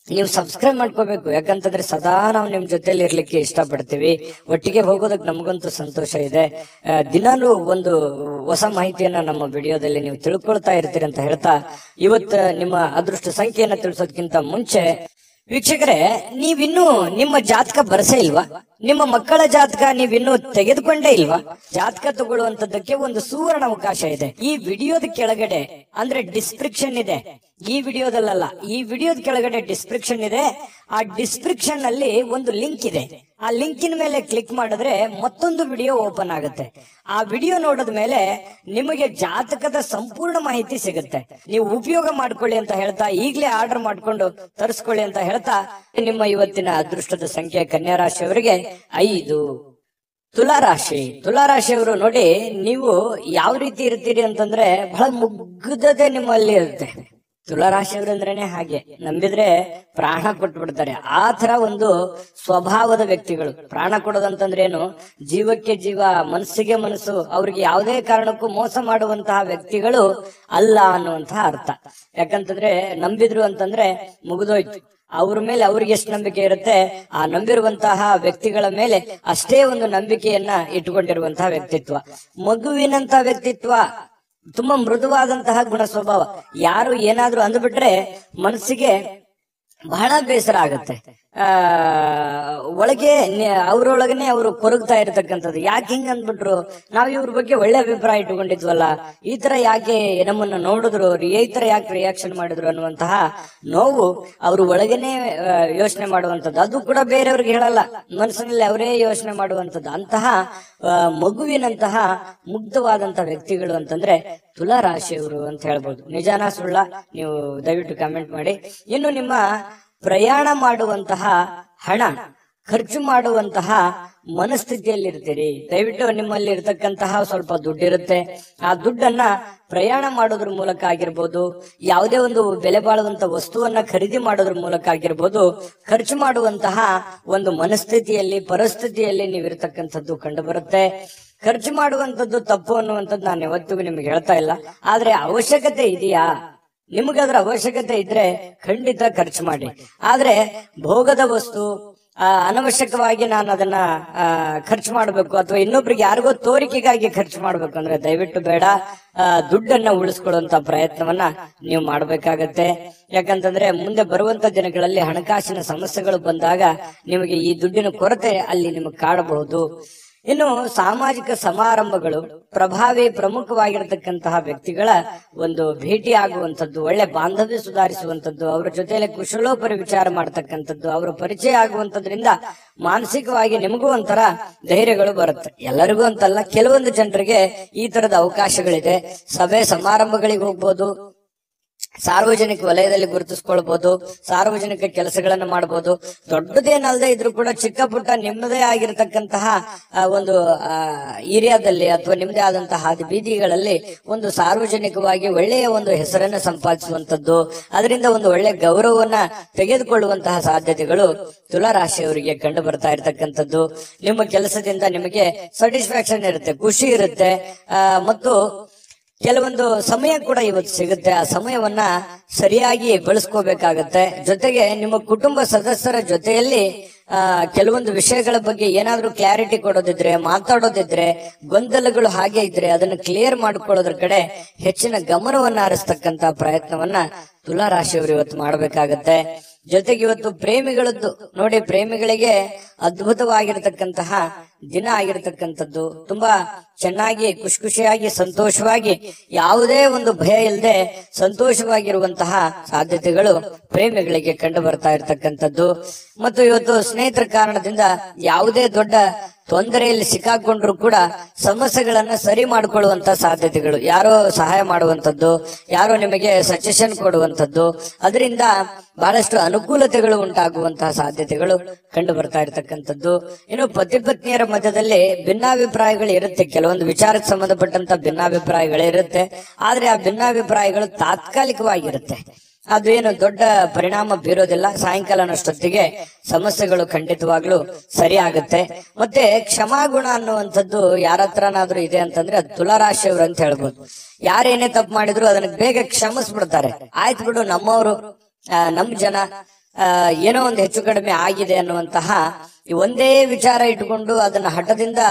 ನೀವು ಸಬ್ಸ್ಕ್ರೈಬ್ ಮಾಡ್ಕೋಬೇಕು. ಯಾಕಂತಂದ್ರೆ ಸದಾ ನಾವು ನಿಮ್ ಜೊತೆಲಿ ಇರ್ಲಿಕ್ಕೆ ಇಷ್ಟಪಡ್ತೀವಿ. ಒಟ್ಟಿಗೆ ಹೋಗೋದಕ್ಕೆ ನಮಗಂತೂ ಸಂತೋಷ ಇದೆ. ದಿನಾಲೂ ಒಂದು ಹೊಸ ಮಾಹಿತಿಯನ್ನ ನಮ್ಮ ವಿಡಿಯೋದಲ್ಲಿ ನೀವು ತಿಳ್ಕೊಳ್ತಾ ಇರ್ತೀರಿ ಅಂತ ಹೇಳ್ತಾ, ಇವತ್ತು ನಿಮ್ಮ ಅದೃಷ್ಟ ಸಂಖ್ಯೆಯನ್ನ ತಿಳಿಸೋದಕ್ಕಿಂತ ಮುಂಚೆ ವೀಕ್ಷಕರೇ, ನೀವಿನ್ನೂ ನಿಮ್ಮ ಜಾತಕ ಬರಸೇ ಇಲ್ವಾ? ನಿಮ್ಮ ಮಕ್ಕಳ ಜಾತಕ ನೀವಿನ್ನೂ ತೆಗೆದುಕೊಂಡೇ ಇಲ್ವಾ? ಜಾತಕ ತಗೊಳ್ಳುವಂತದ್ದಕ್ಕೆ ಒಂದು ಸುವರ್ಣ ಅವಕಾಶ ಇದೆ. ಈ ವಿಡಿಯೋದ ಕೆಳಗಡೆ ಅಂದ್ರೆ ಡಿಸ್ಕ್ರಿಪ್ಷನ್ ಇದೆ. ಈ ವಿಡಿಯೋದಲ್ಲ, ಈ ವಿಡಿಯೋದ ಕೆಳಗಡೆ ಡಿಸ್ಕ್ರಿಪ್ಷನ್ ಇದೆ. ಆ ಡಿಸ್ಕ್ರಿಪ್ಷನ್ ಅಲ್ಲಿ ಒಂದು ಲಿಂಕ್ ಇದೆ. ಆ ಲಿಂಕಿನ ಮೇಲೆ ಕ್ಲಿಕ್ ಮಾಡಿದ್ರೆ ಮತ್ತೊಂದು ವಿಡಿಯೋ ಓಪನ್ ಆಗುತ್ತೆ. ಆ ವಿಡಿಯೋ ನೋಡಿದ ಮೇಲೆ ನಿಮಗೆ ಜಾತಕದ ಸಂಪೂರ್ಣ ಮಾಹಿತಿ ಸಿಗುತ್ತೆ. ನೀವು ಉಪಯೋಗ ಮಾಡ್ಕೊಳ್ಳಿ ಅಂತ ಹೇಳ್ತಾ, ಈಗಲೇ ಆರ್ಡರ್ ಮಾಡ್ಕೊಂಡು ತರಿಸ್ಕೊಳ್ಳಿ ಅಂತ ಹೇಳ್ತಾ, ನಿಮ್ಮ ಇವತ್ತಿನ ಅದೃಷ್ಟದ ಸಂಖ್ಯೆ ಕನ್ಯಾ ರಾಶಿಯವರಿಗೆ 5. ತುಲಾರಾಶಿಯವರು ನೋಡಿ, ನೀವು ಯಾವ ರೀತಿ ಇರ್ತೀರಿ ಅಂತಂದ್ರೆ ಬಹಳ ಮುಗ್ಧತೆ ನಿಮ್ಮಲ್ಲಿ ಇರುತ್ತೆ. ತುಲಾರಾಶಿಯವರು ಅಂದ್ರೇನೆ ಹಾಗೆ, ನಂಬಿದ್ರೆ ಪ್ರಾಣ ಕೊಟ್ಬಿಡ್ತಾರೆ. ಆ ತರ ಒಂದು ಸ್ವಭಾವದ ವ್ಯಕ್ತಿಗಳು. ಪ್ರಾಣ ಕೊಡೋದಂತಂದ್ರೆ ಏನು? ಜೀವಕ್ಕೆ ಜೀವ, ಮನಸ್ಸಿಗೆ ಮನಸ್ಸು. ಅವ್ರಿಗೆ ಯಾವುದೇ ಕಾರಣಕ್ಕೂ ಮೋಸ ಮಾಡುವಂತಹ ವ್ಯಕ್ತಿಗಳು ಅಲ್ಲ ಅನ್ನುವಂತಹ ಅರ್ಥ. ಯಾಕಂತಂದ್ರೆ ನಂಬಿದ್ರು ಅಂತಂದ್ರೆ ಮುಗಿದೋಯ್ತು. ಅವ್ರ ಮೇಲೆ ಅವ್ರಿಗೆ ಎಷ್ಟು ನಂಬಿಕೆ ಇರುತ್ತೆ, ಆ ನಂಬಿರುವಂತಹ ವ್ಯಕ್ತಿಗಳ ಮೇಲೆ ಅಷ್ಟೇ ಒಂದು ನಂಬಿಕೆಯನ್ನ ಇಟ್ಟುಕೊಂಡಿರುವಂತಹ ವ್ಯಕ್ತಿತ್ವ. ಮಗುವಿನಂತ ವ್ಯಕ್ತಿತ್ವ, ತುಂಬಾ ಮೃದುವಾದಂತಹ ಗುಣ ಸ್ವಭಾವ. ಯಾರು ಏನಾದ್ರೂ ಅಂದ್ಬಿಟ್ರೆ ಮನಸ್ಸಿಗೆ ಬಹಳ ಬೇಸರ ಆಗತ್ತೆ. ಒಳಗೆ ಅವ್ರೊಳಗನೆ ಅವರು ಕೊರಗ್ತಾ ಇರತಕ್ಕಂಥದ್ದು. ಯಾಕೆ ಹಿಂಗ ಅಂದ್ಬಿಟ್ರು, ನಾವ್ ಇವ್ರ ಬಗ್ಗೆ ಒಳ್ಳೆ ಅಭಿಪ್ರಾಯ ಇಟ್ಟುಕೊಂಡಿದ್ವಲ್ಲ, ಈ ತರ ಯಾಕೆ ನಮ್ಮನ್ನ ನೋಡಿದ್ರು, ಈ ತರ ಯಾಕೆ ರಿಯಾಕ್ಷನ್ ಮಾಡಿದ್ರು ಅನ್ನುವಂತಹ ನೋವು ಅವರು ಒಳಗನೆ ಯೋಚನೆ ಮಾಡುವಂಥದ್ದು. ಅದು ಕೂಡ ಬೇರೆಯವ್ರಿಗೆ ಹೇಳಲ್ಲ, ಮನಸ್ಸಿನಲ್ಲಿ ಅವರೇ ಯೋಚನೆ ಮಾಡುವಂಥದ್ದು. ಅಂತಹ ಮಗುವಿನಂತಹ ಮುಗ್ಧವಾದಂತಹ ವ್ಯಕ್ತಿಗಳು ಅಂತಂದ್ರೆ ತುಲಾರಾಶಿಯವರು ಅಂತ ಹೇಳ್ಬೋದು. ನಿಜಾನ ಸುಳ್ಳ? ನೀವು ದಯವಿಟ್ಟು ಕಾಮೆಂಟ್ ಮಾಡಿ. ಇನ್ನು ನಿಮ್ಮ ಪ್ರಯಾಣ ಮಾಡುವಂತಹ ಹಣ ಖರ್ಚು ಮಾಡುವಂತಹ ಮನಸ್ಥಿತಿಯಲ್ಲಿ ಇರ್ತೀರಿ. ದಯವಿಟ್ಟು ನಿಮ್ಮಲ್ಲಿ ಇರ್ತಕ್ಕಂತಹ ಸ್ವಲ್ಪ ದುಡ್ಡಿರುತ್ತೆ, ಆ ದುಡ್ಡನ್ನ ಪ್ರಯಾಣ ಮಾಡೋದ್ರ ಮೂಲಕ ಆಗಿರ್ಬೋದು, ಯಾವುದೇ ಒಂದು ಬೆಲೆ ಬಾಳುವಂತ ವಸ್ತುವನ್ನ ಖರೀದಿ ಮಾಡೋದ್ರ ಮೂಲಕ ಆಗಿರ್ಬೋದು, ಖರ್ಚು ಮಾಡುವಂತಹ ಒಂದು ಮನಸ್ಥಿತಿಯಲ್ಲಿ ಪರಿಸ್ಥಿತಿಯಲ್ಲಿ ನೀವಿರ್ತಕ್ಕಂಥದ್ದು ಕಂಡು ಬರುತ್ತೆ. ಖರ್ಚು ಮಾಡುವಂತದ್ದು ತಪ್ಪು ಅನ್ನುವಂಥದ್ದು ನಾನು ಯಾವತ್ತಿಗೂ ನಿಮ್ಗೆ ಹೇಳ್ತಾ ಇಲ್ಲ. ಆದ್ರೆ ಅವಶ್ಯಕತೆ ಇದೆಯಾ? ನಿಮಗದ್ರ ಅವಶ್ಯಕತೆ ಇದ್ರೆ ಖಂಡಿತ ಖರ್ಚು ಮಾಡಿ. ಆದ್ರೆ ಭೋಗದ ವಸ್ತು ಅನವಶ್ಯಕವಾಗಿ ನಾನು ಅದನ್ನ ಖರ್ಚು ಮಾಡಬೇಕು ಅಥವಾ ಇನ್ನೊಬ್ರಿಗೆ ಯಾರಿಗೋ ತೋರಿಕೆಗಾಗಿ ಖರ್ಚು ಮಾಡ್ಬೇಕು ಅಂದ್ರೆ ದಯವಿಟ್ಟು ಬೇಡ. ದುಡ್ಡನ್ನ ಉಳಿಸ್ಕೊಳ್ಳುವಂತ ಪ್ರಯತ್ನವನ್ನ ನೀವು ಮಾಡ್ಬೇಕಾಗತ್ತೆ. ಯಾಕಂತಂದ್ರೆ ಮುಂದೆ ಬರುವಂತ ದಿನಗಳಲ್ಲಿ ಹಣಕಾಸಿನ ಸಮಸ್ಯೆಗಳು ಬಂದಾಗ ನಿಮಗೆ ಈ ದುಡ್ಡಿನ ಕೊರತೆ ಅಲ್ಲಿ ನಿಮಗೆ ಕಾಡಬಹುದು. ಇನ್ನು ಸಾಮಾಜಿಕ ಸಮಾರಂಭಗಳು, ಪ್ರಮುಖವಾಗಿರತಕ್ಕಂತಹ ವ್ಯಕ್ತಿಗಳ ಒಂದು ಭೇಟಿ ಆಗುವಂಥದ್ದು, ಒಳ್ಳೆ ಬಾಂಧವ್ಯ ಸುಧಾರಿಸುವಂಥದ್ದು, ಅವರ ಜೊತೆಯಲ್ಲಿ ಕುಶಲೋಪರಿ ವಿಚಾರ ಮಾಡ್ತಕ್ಕಂಥದ್ದು, ಅವರ ಪರಿಚಯ ಆಗುವಂತದ್ರಿಂದ ಮಾನಸಿಕವಾಗಿ ನಿಮಗೂ ಒಂಥರ ಧೈರ್ಯಗಳು ಬರುತ್ತೆ. ಎಲ್ಲರಿಗೂ ಅಂತಲ್ಲ, ಕೆಲವೊಂದು ಜನರಿಗೆ ಈ ತರದ ಅವಕಾಶಗಳಿದೆ. ಸಭೆ ಸಮಾರಂಭಗಳಿಗೆ ಹೋಗ್ಬೋದು, ಸಾರ್ವಜನಿಕ ವಲಯದಲ್ಲಿ ಗುರುತಿಸ್ಕೊಳ್ಬಹುದು, ಸಾರ್ವಜನಿಕ ಕೆಲಸಗಳನ್ನ ಮಾಡಬಹುದು. ದೊಡ್ಡದೇನಲ್ಲದೆ ಇದ್ರೂ ಕೂಡ ಚಿಕ್ಕ ಪುಟ್ಟ ನಿಮ್ಮದೇ ಆಗಿರತಕ್ಕಂತಹ ಒಂದು ಏರಿಯಾದಲ್ಲಿ ಅಥವಾ ನಿಮ್ಮದೇ ಆದಂತಹ ಹಾದಿ ಬೀದಿಗಳಲ್ಲಿ ಒಂದು ಸಾರ್ವಜನಿಕವಾಗಿ ಒಳ್ಳೆಯ ಒಂದು ಹೆಸರನ್ನ ಸಂಪಾದಿಸುವಂತದ್ದು, ಅದರಿಂದ ಒಂದು ಒಳ್ಳೆ ಗೌರವವನ್ನ ತೆಗೆದುಕೊಳ್ಳುವಂತಹ ಸಾಧ್ಯತೆಗಳು ತುಲಾ ರಾಶಿಯವರಿಗೆ ಕಂಡು ಬರ್ತಾ ಇರತಕ್ಕಂಥದ್ದು. ನಿಮ್ಮ ಕೆಲಸದಿಂದ ನಿಮಗೆ ಸ್ಯಾಟಿಸ್ಫ್ಯಾಕ್ಷನ್ ಇರುತ್ತೆ, ಖುಷಿ ಇರುತ್ತೆ, ಮತ್ತು ಕೆಲವೊಂದು ಸಮಯ ಕೂಡ ಇವತ್ತು ಸಿಗುತ್ತೆ. ಆ ಸಮಯವನ್ನ ಸರಿಯಾಗಿ ಬಳಸ್ಕೋಬೇಕಾಗತ್ತೆ. ಜೊತೆಗೆ ನಿಮ್ಮ ಕುಟುಂಬ ಸದಸ್ಯರ ಜೊತೆಯಲ್ಲಿ ಕೆಲವೊಂದು ವಿಷಯಗಳ ಬಗ್ಗೆ ಏನಾದ್ರೂ ಕ್ಲಾರಿಟಿ ಕೊಡೋದಿದ್ರೆ, ಮಾತಾಡೋದಿದ್ರೆ, ಗೊಂದಲಗಳು ಹಾಗೆ ಇದ್ರೆ ಅದನ್ನು ಕ್ಲಿಯರ್ ಮಾಡ್ಕೊಳ್ಳೋದ್ರ ಕಡೆ ಹೆಚ್ಚಿನ ಗಮನವನ್ನ ಹರಿಸ್ತಕ್ಕಂತ ಪ್ರಯತ್ನವನ್ನ ತುಲಾ ರಾಶಿಯವರು ಇವತ್ತು ಮಾಡಬೇಕಾಗತ್ತೆ. ಜೊತೆಗೆ ಇವತ್ತು ಪ್ರೇಮಿಗಳದ್ದು ನೋಡಿ, ಪ್ರೇಮಿಗಳಿಗೆ ಅದ್ಭುತವಾಗಿರತಕ್ಕಂತಹ ದಿನ ಆಗಿರತಕ್ಕಂಥದ್ದು. ತುಂಬಾ ಚೆನ್ನಾಗಿ ಖುಷಿಯಾಗಿ ಸಂತೋಷವಾಗಿ ಯಾವುದೇ ಒಂದು ಭಯ ಇಲ್ಲದೆ ಸಂತೋಷವಾಗಿರುವಂತಹ ಸಾಧ್ಯತೆಗಳು ಪ್ರೇಮಿಗಳಿಗೆ ಕಂಡು ಬರ್ತಾ ಇರತಕ್ಕಂಥದ್ದು. ಮತ್ತು ಇವತ್ತು ಸ್ನೇಹಿತರ ಕಾರಣದಿಂದ ಯಾವುದೇ ದೊಡ್ಡ ತೊಂದರೆಯಲ್ಲಿ ಸಿಕ್ಕಾಕೊಂಡ್ರು ಕೂಡ ಸಮಸ್ಯೆಗಳನ್ನ ಸರಿ ಮಾಡಿಕೊಳ್ಳುವಂತ ಸಾಧ್ಯತೆಗಳು, ಯಾರೋ ಸಹಾಯ ಮಾಡುವಂತದ್ದು, ಯಾರೋ ನಿಮಗೆ ಸಜೆಷನ್ ಕೊಡುವಂತದ್ದು, ಅದರಿಂದ ಬಹಳಷ್ಟು ಅನುಕೂಲತೆಗಳು ಉಂಟಾಗುವಂತಹ ಸಾಧ್ಯತೆಗಳು ಕಂಡು ಬರ್ತಾ ಇರತಕ್ಕಂಥದ್ದು. ಇನ್ನು ಪತಿ ಪತ್ನಿಯರ ಮಧ್ಯದಲ್ಲಿ ಭಿನ್ನಾಭಿಪ್ರಾಯಗಳು ಇರುತ್ತೆ, ಕೆಲವೊಂದು ವಿಚಾರಕ್ಕೆ ಸಂಬಂಧಪಟ್ಟಂತ ಭಿನ್ನಾಭಿಪ್ರಾಯಗಳು ಇರುತ್ತೆ. ಆದ್ರೆ ಆ ಭಿನ್ನಾಭಿಪ್ರಾಯಗಳು ತಾತ್ಕಾಲಿಕವಾಗಿರುತ್ತೆ, ಅದು ಏನು ದೊಡ್ಡ ಪರಿಣಾಮ ಬೀರೋದಿಲ್ಲ. ಸಾಯಂಕಾಲನಷ್ಟೊತ್ತಿಗೆ ಸಮಸ್ಯೆಗಳು ಖಂಡಿತವಾಗ್ಲೂ ಸರಿ ಆಗುತ್ತೆ. ಮತ್ತೆ ಕ್ಷಮಾಗುಣ ಅನ್ನುವಂಥದ್ದು ಯಾರ ಹತ್ರನಾದ್ರೂ ಇದೆ ಅಂತಂದ್ರೆ ಅದು ತುಲಾ ರಾಶಿಯವರು ಅಂತ ಹೇಳ್ಬೋದು. ಯಾರೇನೇ ತಪ್ಪು ಮಾಡಿದ್ರು ಅದನ್ನ ಬೇಗ ಕ್ಷಮಿಸ್ಬಿಡ್ತಾರೆ. ಆಯ್ತು ಬಿಡು, ನಮ್ಮವರು, ನಮ್ ಜನ, ಏನೋ ಒಂದು ಹೆಚ್ಚು ಕಡಿಮೆ ಆಗಿದೆ ಅನ್ನುವಂತಹ ಒಂದೇ ವಿಚಾರ ಇಟ್ಕೊಂಡು ಅದನ್ನ ಹಠದಿಂದ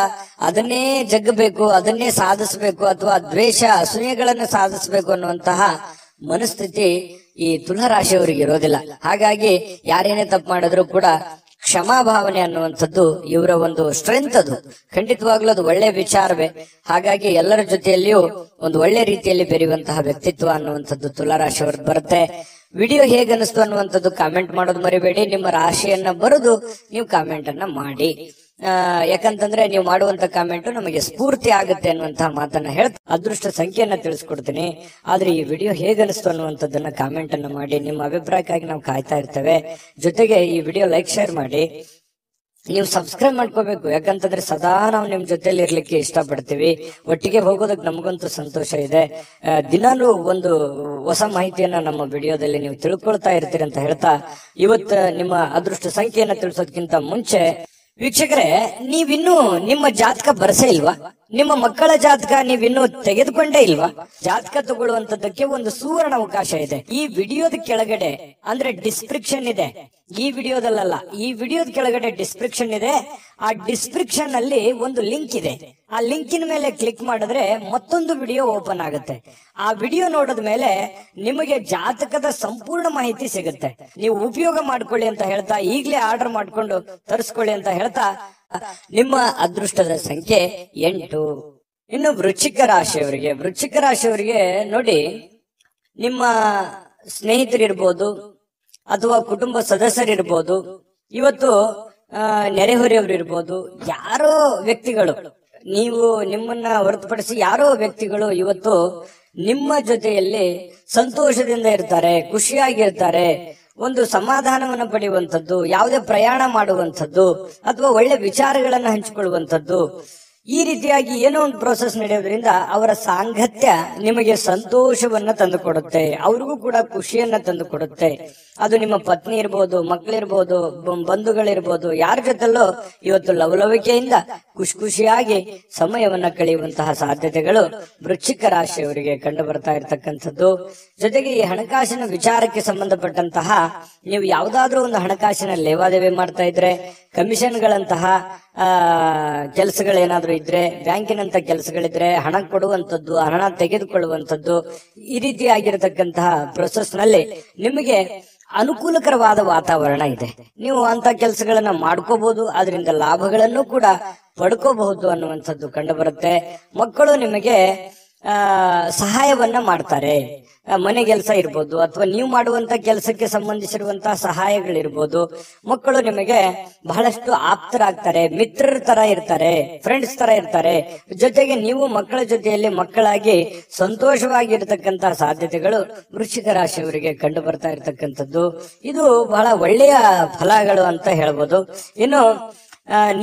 ಅದನ್ನೇ ಜಗ್ಗಬೇಕು, ಅದನ್ನೇ ಸಾಧಿಸಬೇಕು, ಅಥವಾ ದ್ವೇಷ ಅಸೂಯೆಗಳನ್ನ ಸಾಧಿಸಬೇಕು ಅನ್ನುವಂತಹ ಮನಸ್ಥಿತಿ ಈ ತುಲಾ ರಾಶಿಯವರಿಗೆ ಇರೋದಿಲ್ಲ. ಹಾಗಾಗಿ ಯಾರೇನೇ ತಪ್ಪು ಮಾಡಿದ್ರು ಕೂಡ ಕ್ಷಮಾಭಾವನೆ ಅನ್ನುವಂಥದ್ದು ಇವರ ಒಂದು ಸ್ಟ್ರೆಂತ್. ಅದು ಖಂಡಿತವಾಗ್ಲೂ ಅದು ಒಳ್ಳೆ ವಿಚಾರವೇ. ಹಾಗಾಗಿ ಎಲ್ಲರ ಜೊತೆಯಲ್ಲಿಯೂ ಒಂದು ಒಳ್ಳೆ ರೀತಿಯಲ್ಲಿ ಬೆರೆಯುವಂತಹ ವ್ಯಕ್ತಿತ್ವ ಅನ್ನುವಂಥದ್ದು ತುಲಾ ರಾಶಿಯವ್ರದ್ದು ಬರುತ್ತೆ. ವಿಡಿಯೋ ಹೇಗೆ ಅನಿಸ್ತು ಅನ್ನುವಂಥದ್ದು ಕಾಮೆಂಟ್ ಮಾಡೋದು ಮರಿಬೇಡಿ. ನಿಮ್ಮ ರಾಶಿಯನ್ನ ಬರೆದು ನೀವು ಕಾಮೆಂಟ್ ಅನ್ನ ಮಾಡಿ. ಯಾಕಂತಂದ್ರೆ ನೀವು ಮಾಡುವಂತ ಕಾಮೆಂಟ್ ನಮಗೆ ಸ್ಫೂರ್ತಿ ಆಗುತ್ತೆ ಅನ್ನುವಂತಹ ಮಾತನ್ನ ಹೇಳ್ತಾ ಅದೃಷ್ಟ ಸಂಖ್ಯೆಯನ್ನ ತಿಳಿಸ್ಕೊಡ್ತೀನಿ. ಆದ್ರೆ ಈ ವಿಡಿಯೋ ಹೇಗೆ ಅನಿಸ್ತು ಅನ್ನುವಂಥದ್ದನ್ನ ಕಾಮೆಂಟ್ ಅನ್ನ ಮಾಡಿ. ನಿಮ್ಮ ಅಭಿಪ್ರಾಯಕ್ಕಾಗಿ ನಾವು ಕಾಯ್ತಾ ಇರ್ತೇವೆ. ಜೊತೆಗೆ ಈ ವಿಡಿಯೋ ಲೈಕ್, ಶೇರ್ ಮಾಡಿ. ನೀವು ಸಬ್ಸ್ಕ್ರೈಬ್ ಮಾಡ್ಕೋಬೇಕು, ಯಾಕಂತಂದ್ರೆ ಸದಾ ನಾವು ನಿಮ್ ಜೊತೆಲಿ ಇರ್ಲಿಕ್ಕೆ ಇಷ್ಟಪಡ್ತೀವಿ. ಒಟ್ಟಿಗೆ ಹೋಗೋದಕ್ಕೆ ನಮಗಂತೂ ಸಂತೋಷ ಇದೆ. ದಿನಾಲೂ ಒಂದು ಹೊಸ ಮಾಹಿತಿಯನ್ನ ನಮ್ಮ ವಿಡಿಯೋದಲ್ಲಿ ನೀವು ತಿಳ್ಕೊಳ್ತಾ ಇರ್ತೀರಿ ಅಂತ ಹೇಳ್ತಾ, ಇವತ್ತು ನಿಮ್ಮ ಅದೃಷ್ಟ ಸಂಖ್ಯೆಯನ್ನ ತಿಳಿಸೋದಕ್ಕಿಂತ ಮುಂಚೆ ವೀಕ್ಷಕರೇ, ನೀವಿನ್ನೂ ನಿಮ್ಮ ಜಾತಕ ಬರಸೇ ಇಲ್ವಾ? ನಿಮ್ಮ ಮಕ್ಕಳ ಜಾತಕ ನೀವಿನ್ನೂ ತೆಗೆದುಕೊಂಡೇ ಇಲ್ವಾ? ಜಾತಕ ತಗೊಳ್ಳುವಂತದ್ದಕ್ಕೆ ಒಂದು ಸುವರ್ಣ ಅವಕಾಶ ಇದೆ. ಈ ವಿಡಿಯೋದ ಕೆಳಗಡೆ ಅಂದ್ರೆ ಡಿಸ್ಕ್ರಿಪ್ಷನ್ ಇದೆ. ಈ ವಿಡಿಯೋದಲ್ಲ, ಈ ವಿಡಿಯೋದ ಕೆಳಗಡೆ ಡಿಸ್ಕ್ರಿಪ್ಷನ್ ಇದೆ. ಆ ಡಿಸ್ಕ್ರಿಪ್ಷನ್ ಅಲ್ಲಿ ಒಂದು ಲಿಂಕ್ ಇದೆ. ಆ ಲಿಂಕಿನ ಮೇಲೆ ಕ್ಲಿಕ್ ಮಾಡಿದ್ರೆ ಮತ್ತೊಂದು ವಿಡಿಯೋ ಓಪನ್ ಆಗುತ್ತೆ. ಆ ವಿಡಿಯೋ ನೋಡಿದ ಮೇಲೆ ನಿಮಗೆ ಜಾತಕದ ಸಂಪೂರ್ಣ ಮಾಹಿತಿ ಸಿಗುತ್ತೆ. ನೀವು ಉಪಯೋಗ ಮಾಡ್ಕೊಳ್ಳಿ ಅಂತ ಹೇಳ್ತಾ, ಈಗಲೇ ಆರ್ಡರ್ ಮಾಡ್ಕೊಂಡು ತರಿಸ್ಕೊಳ್ಳಿ ಅಂತ ಹೇಳ್ತಾ, ನಿಮ್ಮ ಅದೃಷ್ಟದ ಸಂಖ್ಯೆ 8. ಇನ್ನು ವೃಶ್ಚಿಕ ರಾಶಿಯವರಿಗೆ ನೋಡಿ, ನಿಮ್ಮ ಸ್ನೇಹಿತರಿರ್ಬೋದು ಅಥವಾ ಕುಟುಂಬ ಸದಸ್ಯರಿರ್ಬೋದು, ಇವತ್ತು ನೆರೆಹೊರೆಯವರು ಇರ್ಬೋದು, ಯಾರೋ ವ್ಯಕ್ತಿಗಳು, ನೀವು ನಿಮ್ಮನ್ನ ಹೊರತುಪಡಿಸಿ ಯಾರೋ ವ್ಯಕ್ತಿಗಳು ಇವತ್ತು ನಿಮ್ಮ ಜೊತೆಯಲ್ಲಿ ಸಂತೋಷದಿಂದ ಇರ್ತಾರೆ, ಖುಷಿಯಾಗಿರ್ತಾರೆ, ಒಂದು ಸಮಾಧಾನವನ್ನು ಪಡೆಯುವಂಥದ್ದು, ಯಾವುದೇ ಪ್ರಯಾಣ ಮಾಡುವಂಥದ್ದು ಅಥವಾ ಒಳ್ಳೆ ವಿಚಾರಗಳನ್ನು ಹಂಚಿಕೊಳ್ಳುವಂಥದ್ದು, ಈ ರೀತಿಯಾಗಿ ಏನೋ ಒಂದು ಪ್ರೋಸೆಸ್ ನಡೆಯೋದ್ರಿಂದ ಅವರ ಸಾಂಗತ್ಯ ನಿಮಗೆ ಸಂತೋಷವನ್ನ ತಂದುಕೊಡುತ್ತೆ, ಅವ್ರಿಗೂ ಕೂಡ ಖುಷಿಯನ್ನ ತಂದುಕೊಡುತ್ತೆ. ಅದು ನಿಮ್ಮ ಪತ್ನಿ ಇರ್ಬೋದು, ಮಕ್ಕಳಿರ್ಬೋದು, ಬಂಧುಗಳಿರ್ಬೋದು, ಯಾರ ಜೊತೆಲ್ಲೋ ಇವತ್ತು ಲವಲವಿಕೆಯಿಂದ ಖುಷಿಯಾಗಿ ಸಮಯವನ್ನ ಕಳೆಯುವಂತಹ ಸಾಧ್ಯತೆಗಳು ವೃಶ್ಚಿಕ ರಾಶಿಯವರಿಗೆ ಕಂಡು ಬರ್ತಾ ಇರತಕ್ಕಂಥದ್ದು. ಜೊತೆಗೆ ಈ ಹಣಕಾಸಿನ ವಿಚಾರಕ್ಕೆ ಸಂಬಂಧಪಟ್ಟಂತಹ ನೀವು ಯಾವುದಾದ್ರೂ ಒಂದು ಹಣಕಾಸಿನ ಲೇವಾದೇವಿ ಮಾಡ್ತಾ ಇದ್ರೆ, ಕಮಿಷನ್ಗಳಂತಹ ಕೆಲಸಗಳೇನಾದ್ರೂ ಇದ್ರೆ, ಬ್ಯಾಂಕಿನಂತ ಕೆಲಸಗಳಿದ್ರೆ, ಹಣ ಕೊಡುವಂಥದ್ದು, ಹಣ ತೆಗೆದುಕೊಳ್ಳುವಂಥದ್ದು, ಈ ರೀತಿಯಾಗಿರತಕ್ಕಂತಹ ಪ್ರೊಸೆಸ್ ನಲ್ಲಿ ನಿಮಗೆ ಅನುಕೂಲಕರವಾದ ವಾತಾವರಣ ಇದೆ. ನೀವು ಅಂತ ಕೆಲಸಗಳನ್ನ ಮಾಡ್ಕೋಬಹುದು, ಅದರಿಂದ ಲಾಭಗಳನ್ನು ಕೂಡ ಪಡ್ಕೋಬಹುದು ಅನ್ನುವಂಥದ್ದು ಕಂಡು ಬರುತ್ತೆ. ಮಕ್ಕಳು ನಿಮಗೆ ಸಹಾಯವನ್ನ ಮಾಡ್ತಾರೆ. ಮನೆ ಕೆಲಸ ಇರ್ಬೋದು ಅಥವಾ ನೀವು ಮಾಡುವಂತ ಕೆಲಸಕ್ಕೆ ಸಂಬಂಧಿಸಿರುವಂತಹ ಸಹಾಯಗಳಿರ್ಬೋದು. ಮಕ್ಕಳು ನಿಮಗೆ ಬಹಳಷ್ಟು ಆಪ್ತರಾಗ್ತಾರೆ, ಮಿತ್ರರ ತರ ಇರ್ತಾರೆ, ಫ್ರೆಂಡ್ಸ್ ತರ ಇರ್ತಾರೆ. ಜೊತೆಗೆ ನೀವು ಮಕ್ಕಳ ಜೊತೆಯಲ್ಲಿ ಮಕ್ಕಳಾಗಿ ಸಂತೋಷವಾಗಿರ್ತಕ್ಕಂತಹ ಸಾಧ್ಯತೆಗಳು ವೃಶ್ಚಿಕ ರಾಶಿಯವರಿಗೆ ಕಂಡು ಬರ್ತಾ ಇರತಕ್ಕಂಥದ್ದು. ಇದು ಬಹಳ ಒಳ್ಳೆಯ ಫಲಗಳು ಅಂತ ಹೇಳ್ಬೋದು. ಇನ್ನು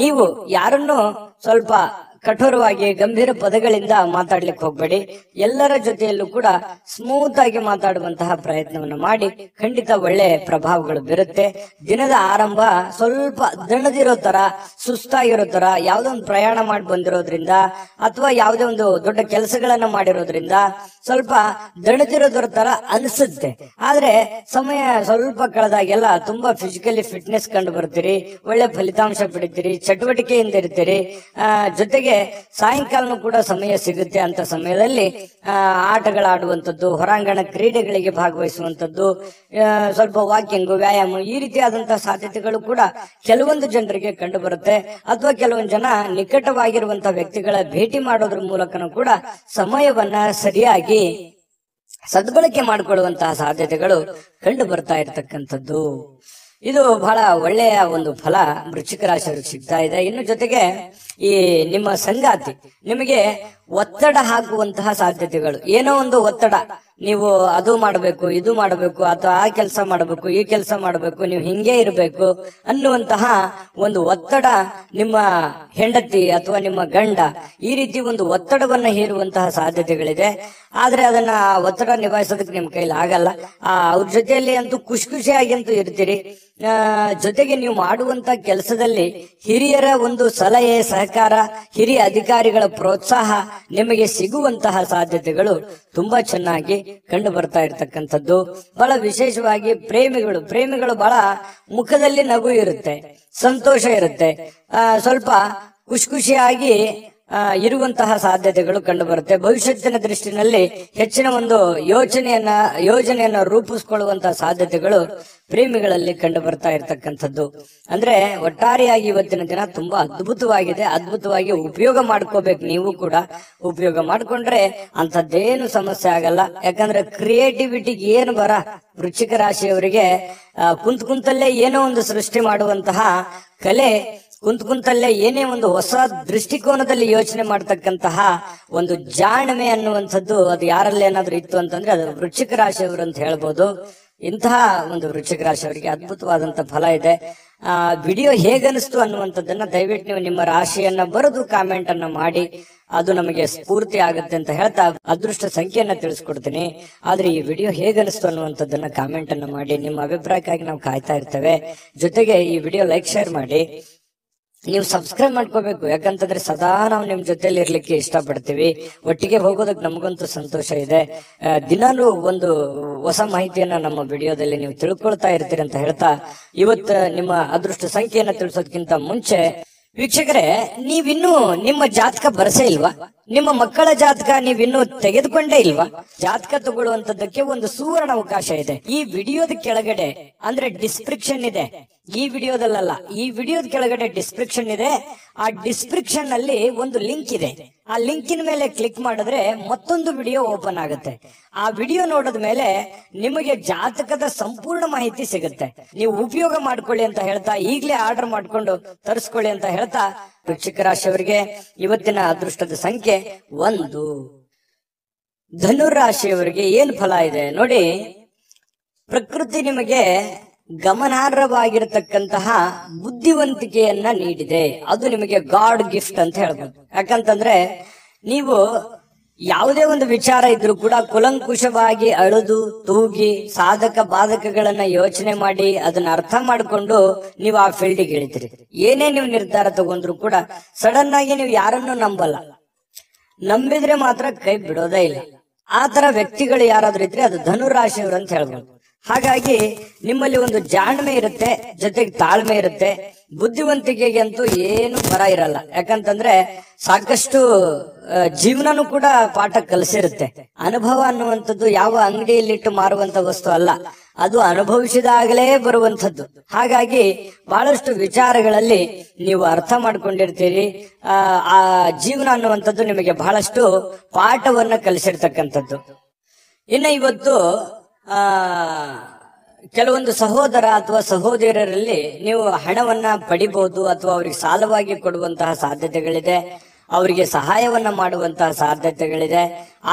ನೀವು ಯಾರನ್ನು ಸ್ವಲ್ಪ ಕಠೋರವಾಗಿ ಗಂಭೀರ ಪದಗಳಿಂದ ಮಾತಾಡ್ಲಿಕ್ಕೆ ಹೋಗ್ಬೇಡಿ. ಎಲ್ಲರ ಜೊತೆಯಲ್ಲೂ ಕೂಡ ಸ್ಮೂತ್ ಆಗಿ ಮಾತಾಡುವಂತಹ ಪ್ರಯತ್ನವನ್ನು ಮಾಡಿ, ಖಂಡಿತ ಒಳ್ಳೆ ಪ್ರಭಾವಗಳು ಬೀರುತ್ತೆ. ದಿನದ ಆರಂಭ ಸ್ವಲ್ಪ ದಣದಿರೋ ತರ, ಸುಸ್ತಾಗಿರೋ ತರ, ಯಾವುದೋ ಒಂದು ಪ್ರಯಾಣ ಮಾಡಿ ಬಂದಿರೋದ್ರಿಂದ ಅಥವಾ ಯಾವುದೇ ಒಂದು ದೊಡ್ಡ ಕೆಲಸಗಳನ್ನ ಮಾಡಿರೋದ್ರಿಂದ ಸ್ವಲ್ಪ ದಣದಿರೋದ್ರ ತರ ಅನಿಸುತ್ತೆ. ಆದ್ರೆ ಸಮಯ ಸ್ವಲ್ಪ ಕಳೆದಾಗೆಲ್ಲ ತುಂಬಾ ಫಿಸಿಕಲಿ ಫಿಟ್ನೆಸ್ ಕಂಡು ಬರ್ತೀರಿ, ಒಳ್ಳೆ ಫಲಿತಾಂಶ ಪಡಿತೀರಿ, ಚಟುವಟಿಕೆಯಿಂದ ಇರ್ತೀರಿ. ಜೊತೆಗೆ ಸಾಯಂಕಾಲನೂ ಕೂಡ ಸಮಯ ಸಿಗುತ್ತೆ. ಅಂತ ಸಮಯದಲ್ಲಿ ಆಟಗಳಾಡುವಂಥದ್ದು, ಹೊರಾಂಗಣ ಕ್ರೀಡೆಗಳಿಗೆ ಭಾಗವಹಿಸುವಂಥದ್ದು, ಸ್ವಲ್ಪ ವಾಕಿಂಗ್, ವ್ಯಾಯಾಮ, ಈ ರೀತಿಯಾದಂತಹ ಸಾಧ್ಯತೆಗಳು ಕೂಡ ಕೆಲವೊಂದು ಜನರಿಗೆ ಕಂಡು ಬರುತ್ತೆ. ಅಥವಾ ಕೆಲವೊಂದು ಜನ ನಿಕಟವಾಗಿರುವಂತಹ ವ್ಯಕ್ತಿಗಳ ಭೇಟಿ ಮಾಡೋದ್ರ ಮೂಲಕನೂ ಕೂಡ ಸಮಯವನ್ನ ಸರಿಯಾಗಿ ಸದ್ಬಳಕೆ ಮಾಡಿಕೊಳ್ಳುವಂತಹ ಸಾಧ್ಯತೆಗಳು ಕಂಡು ಬರ್ತಾ ಇರತಕ್ಕಂಥದ್ದು. ಇದು ಬಹಳ ಒಳ್ಳೆಯ ಒಂದು ಫಲ ವೃಶ್ಚಿಕ ರಾಶಿಯವರಿಗೆ ಸಿಗ್ತಾ ಇದೆ. ಇನ್ನು ಜೊತೆಗೆ ಈ ನಿಮ್ಮ ಸಂಗಾತಿ ನಿಮಗೆ ಒತ್ತಡ ಹಾಕುವಂತಹ ಸಾಧ್ಯತೆಗಳು, ಏನೋ ಒಂದು ಒತ್ತಡ, ನೀವು ಅದು ಮಾಡಬೇಕು, ಇದು ಮಾಡಬೇಕು, ಅಥವಾ ಆ ಕೆಲಸ ಮಾಡಬೇಕು, ಈ ಕೆಲಸ ಮಾಡಬೇಕು, ನೀವು ಹಿಂಗೆ ಇರಬೇಕು ಅನ್ನುವಂತಹ ಒಂದು ಒತ್ತಡ ನಿಮ್ಮ ಹೆಂಡತಿ ಅಥವಾ ನಿಮ್ಮ ಗಂಡ ಈ ರೀತಿ ಒಂದು ಒತ್ತಡವನ್ನ ಹೇರುವಂತಹ ಸಾಧ್ಯತೆಗಳಿದೆ. ಆದ್ರೆ ಅದನ್ನ ಒತ್ತಡ ನಿಭಾಯಿಸೋದಕ್ಕೆ ನಿಮ್ ಕೈಲಿ ಆಗಲ್ಲ. ಅವ್ರ ಜೊತೆಯಲ್ಲಿ ಅಂತೂ ಖುಷಿಯಾಗಿ ಅಂತೂ ಇರ್ತೀರಿ. ಜೊತೆಗೆ ನೀವು ಮಾಡುವಂತ ಕೆಲಸದಲ್ಲಿ ಹಿರಿಯರ ಒಂದು ಸಲಹೆ, ಸಹಕಾರ, ಹಿರಿಯ ಅಧಿಕಾರಿಗಳ ಪ್ರೋತ್ಸಾಹ ನಿಮಗೆ ಸಿಗುವಂತಹ ಸಾಧ್ಯತೆಗಳು ತುಂಬಾ ಚೆನ್ನಾಗಿ ಕಂಡು ಬರ್ತಾ ಇರತಕ್ಕಂಥದ್ದು. ಬಹಳ ವಿಶೇಷವಾಗಿ ಪ್ರೇಮಿಗಳು ಬಹಳ ಮುಖದಲ್ಲಿ ನಗು ಇರುತ್ತೆ, ಸಂತೋಷ ಇರುತ್ತೆ, ಸ್ವಲ್ಪ ಖುಷಿಯಾಗಿ ಇರುವಂತಹ ಸಾಧ್ಯತೆಗಳು ಕಂಡು ಬರುತ್ತೆ. ಭವಿಷ್ಯತ್ತಿನ ದೃಷ್ಟಿನಲ್ಲಿ ಹೆಚ್ಚಿನ ಒಂದು ಯೋಜನೆಯನ್ನ ರೂಪಿಸಿಕೊಳ್ಳುವಂತಹ ಸಾಧ್ಯತೆಗಳು ಪ್ರೇಮಿಗಳಲ್ಲಿ ಕಂಡು ಬರ್ತಾ ಇರತಕ್ಕಂಥದ್ದು. ಅಂದ್ರೆ ಒಟ್ಟಾರೆಯಾಗಿ ಇವತ್ತಿನ ದಿನ ತುಂಬಾ ಅದ್ಭುತವಾಗಿ ಉಪಯೋಗ ಮಾಡ್ಕೋಬೇಕು. ನೀವು ಕೂಡ ಉಪಯೋಗ ಮಾಡ್ಕೊಂಡ್ರೆ ಅಂತದ್ದೇನು ಸಮಸ್ಯೆ ಆಗಲ್ಲ. ಯಾಕಂದ್ರೆ ಕ್ರಿಯೇಟಿವಿಟಿಗೆ ಏನು ಬರ ವೃಶ್ಚಿಕ ರಾಶಿಯವರಿಗೆ ಕುಂತಲ್ಲೇ ಏನೋ ಒಂದು ಸೃಷ್ಟಿ ಮಾಡುವಂತಹ ಕಲೆ, ಕುಂತಲ್ಲೇ ಏನೇ ಒಂದು ಹೊಸ ದೃಷ್ಟಿಕೋನದಲ್ಲಿ ಯೋಚನೆ ಮಾಡ್ತಕ್ಕಂತಹ ಒಂದು ಜಾಣ್ಮೆ ಅನ್ನುವಂಥದ್ದು ಅದು ಯಾರಲ್ಲಿ ಏನಾದ್ರೂ ಇತ್ತು ಅಂತಂದ್ರೆ ಅದು ವೃಶ್ಚಿಕ ರಾಶಿಯವರು ಅಂತ ಹೇಳ್ಬೋದು. ಇಂತಹ ಒಂದು ವೃಶ್ಚಿಕ ರಾಶಿಯವರಿಗೆ ಅದ್ಭುತವಾದಂತ ಫಲ ಇದೆ. ವಿಡಿಯೋ ಹೇಗನಿಸ್ತು ಅನ್ನುವಂಥದ್ದನ್ನ ದಯವಿಟ್ಟು ನೀವು ನಿಮ್ಮ ರಾಶಿಯನ್ನ ಬರೆದು ಕಾಮೆಂಟ್ ಅನ್ನ ಮಾಡಿ, ಅದು ನಮಗೆ ಸ್ಫೂರ್ತಿ ಆಗುತ್ತೆ ಅಂತ ಹೇಳ್ತಾ ಅದೃಷ್ಟ ಸಂಖ್ಯೆಯನ್ನ ತಿಳಿಸ್ಕೊಡ್ತೀನಿ. ಆದ್ರೆ ಈ ವಿಡಿಯೋ ಹೇಗನಿಸ್ತು ಅನ್ನುವಂಥದ್ದನ್ನ ಕಾಮೆಂಟ್ ಅನ್ನ ಮಾಡಿ, ನಿಮ್ಮ ಅಭಿಪ್ರಾಯಕ್ಕಾಗಿ ನಾವು ಕಾಯ್ತಾ ಇರ್ತೇವೆ. ಜೊತೆಗೆ ಈ ವಿಡಿಯೋ ಲೈಕ್, ಶೇರ್ ಮಾಡಿ. ನೀವು ಸಬ್ಸ್ಕ್ರೈಬ್ ಮಾಡ್ಕೋಬೇಕು, ಯಾಕಂತಂದ್ರೆ ಸದಾ ನಾವು ನಿಮ್ ಜೊತೆಲಿ ಇರ್ಲಿಕ್ಕೆ ಇಷ್ಟಪಡ್ತೀವಿ. ಒಟ್ಟಿಗೆ ಹೋಗೋದಕ್ಕೆ ನಮಗಂತೂ ಸಂತೋಷ ಇದೆ. ದಿನಾನು ಒಂದು ಹೊಸ ಮಾಹಿತಿಯನ್ನ ನಮ್ಮ ವಿಡಿಯೋದಲ್ಲಿ ನೀವು ತಿಳ್ಕೊಳ್ತಾ ಇರ್ತೀರಿ ಅಂತ ಹೇಳ್ತಾ, ಇವತ್ತು ನಿಮ್ಮ ಅದೃಷ್ಟ ಸಂಖ್ಯೆಯನ್ನ ತಿಳಿಸೋದಕ್ಕಿಂತ ಮುಂಚೆ ವೀಕ್ಷಕರೇ, ನೀವಿನ್ನೂ ನಿಮ್ಮ ಜಾತಕ ಬರಸೇ ಇಲ್ವಾ? ನಿಮ್ಮ ಮಕ್ಕಳ ಜಾತಕ ನೀವಿನ್ನೂ ತೆಗೆದುಕೊಂಡೇ ಇಲ್ವಾ? ಜಾತಕ ತಗೊಳ್ಳುವಂತದ್ದಕ್ಕೆ ಒಂದು ಸುವರ್ಣ ಅವಕಾಶ ಇದೆ. ಈ ವಿಡಿಯೋದ ಕೆಳಗಡೆ ಅಂದ್ರೆ ಡಿಸ್ಕ್ರಿಪ್ಷನ್ ಇದೆ. ಈ ವಿಡಿಯೋದಲ್ಲ, ಈ ವಿಡಿಯೋದ ಕೆಳಗಡೆ ಡಿಸ್ಕ್ರಿಪ್ಷನ್ ಇದೆ. ಆ ಡಿಸ್ಕ್ರಿಪ್ಷನ್ ಅಲ್ಲಿ ಒಂದು ಲಿಂಕ್ ಇದೆ. ಆ ಲಿಂಕಿನ ಮೇಲೆ ಕ್ಲಿಕ್ ಮಾಡಿದ್ರೆ ಮತ್ತೊಂದು ವಿಡಿಯೋ ಓಪನ್ ಆಗುತ್ತೆ. ಆ ವಿಡಿಯೋ ನೋಡಿದ ಮೇಲೆ ನಿಮಗೆ ಜಾತಕದ ಸಂಪೂರ್ಣ ಮಾಹಿತಿ ಸಿಗುತ್ತೆ. ನೀವು ಉಪಯೋಗ ಮಾಡ್ಕೊಳ್ಳಿ ಅಂತ ಹೇಳ್ತಾ, ಈಗಲೇ ಆರ್ಡರ್ ಮಾಡ್ಕೊಂಡು ತರಿಸ್ಕೊಳ್ಳಿ ಅಂತ ಹೇಳ್ತಾ, ವೃಶ್ಚಿಕ ರಾಶಿಯವರಿಗೆ ಇವತ್ತಿನ ಅದೃಷ್ಟದ ಸಂಖ್ಯೆ 1. ಧನುರಾಶಿಯವರಿಗೆ ಏನ್ ಫಲ ಇದೆ ನೋಡಿ. ಪ್ರಕೃತಿ ನಿಮಗೆ ಗಮನಾರ್ಹವಾಗಿರತಕ್ಕಂತಹ ಬುದ್ಧಿವಂತಿಕೆಯನ್ನ ನೀಡಿದೆ. ಅದು ನಿಮಗೆ ಗಾಡ್ ಗಿಫ್ಟ್ ಅಂತ ಹೇಳ್ಬೋದು. ಯಾಕಂತಂದ್ರೆ ನೀವು ಯಾವುದೇ ಒಂದು ವಿಚಾರ ಇದ್ರೂ ಕೂಡ ಕುಲಂಕುಷವಾಗಿ ಅಳುದು ತೂಗಿ ಸಾಧಕ ಬಾಧಕಗಳನ್ನ ಯೋಚನೆ ಮಾಡಿ ಅದನ್ನ ಅರ್ಥ ಮಾಡಿಕೊಂಡು ನೀವು ಆ ಫೀಲ್ಡಿಗೆ ಇಳಿತೀರಿ. ಏನೇ ನೀವು ನಿರ್ಧಾರ ತಗೊಂಡ್ರು ಕೂಡ ಸಡನ್ ಆಗಿ ನೀವು ಯಾರನ್ನು ನಂಬಲ್ಲ. ನಂಬಿದ್ರೆ ಮಾತ್ರ ಕೈ ಬಿಡೋದೇ ಇಲ್ಲ. ಆ ತರ ವ್ಯಕ್ತಿಗಳು ಯಾರಾದ್ರೂ ಇದ್ರೆ ಅದು ಧನುರಾಶಿಯವರು ಅಂತ ಹೇಳ್ಬೋದು. ಹಾಗಾಗಿ ನಿಮ್ಮಲ್ಲಿ ಒಂದು ಜಾಣ್ಮೆ ಇರುತ್ತೆ, ಜೊತೆಗೆ ತಾಳ್ಮೆ ಇರುತ್ತೆ. ಬುದ್ಧಿವಂತಿಕೆಗೆ ಅಂತೂ ಏನು ಬರ ಇರಲ್ಲ. ಯಾಕಂತಂದ್ರೆ ಸಾಕಷ್ಟು ಜೀವನನೂ ಕೂಡ ಪಾಠ ಕಲಿಸಿರುತ್ತೆ. ಅನುಭವ ಅನ್ನುವಂಥದ್ದು ಯಾವ ಅಂಗಡಿಯಲ್ಲಿಟ್ಟು ಮಾರುವಂತ ವಸ್ತು ಅಲ್ಲ, ಅದು ಅನುಭವಿಸಿದಾಗಲೇ ಬರುವಂಥದ್ದು. ಹಾಗಾಗಿ ಬಹಳಷ್ಟು ವಿಚಾರಗಳಲ್ಲಿ ನೀವು ಅರ್ಥ ಮಾಡ್ಕೊಂಡಿರ್ತೀರಿ. ಆ ಜೀವನ ಅನ್ನುವಂಥದ್ದು ನಿಮಗೆ ಬಹಳಷ್ಟು ಪಾಠವನ್ನ ಕಲಿಸಿರ್ತಕ್ಕಂಥದ್ದು. ಇನ್ನು ಇವತ್ತು ಕೆಲವೊಂದು ಸಹೋದರ ಅಥವಾ ಸಹೋದರರಲ್ಲಿ ನೀವು ಹಣವನ್ನ ಪಡಿಬಹುದು, ಅಥವಾ ಅವರಿಗೆ ಸಾಲವಾಗಿ ಕೊಡುವಂತಹ ಸಾಧ್ಯತೆಗಳಿದೆ, ಅವರಿಗೆ ಸಹಾಯವನ್ನ ಮಾಡುವಂತಹ ಸಾಧ್ಯತೆಗಳಿದೆ.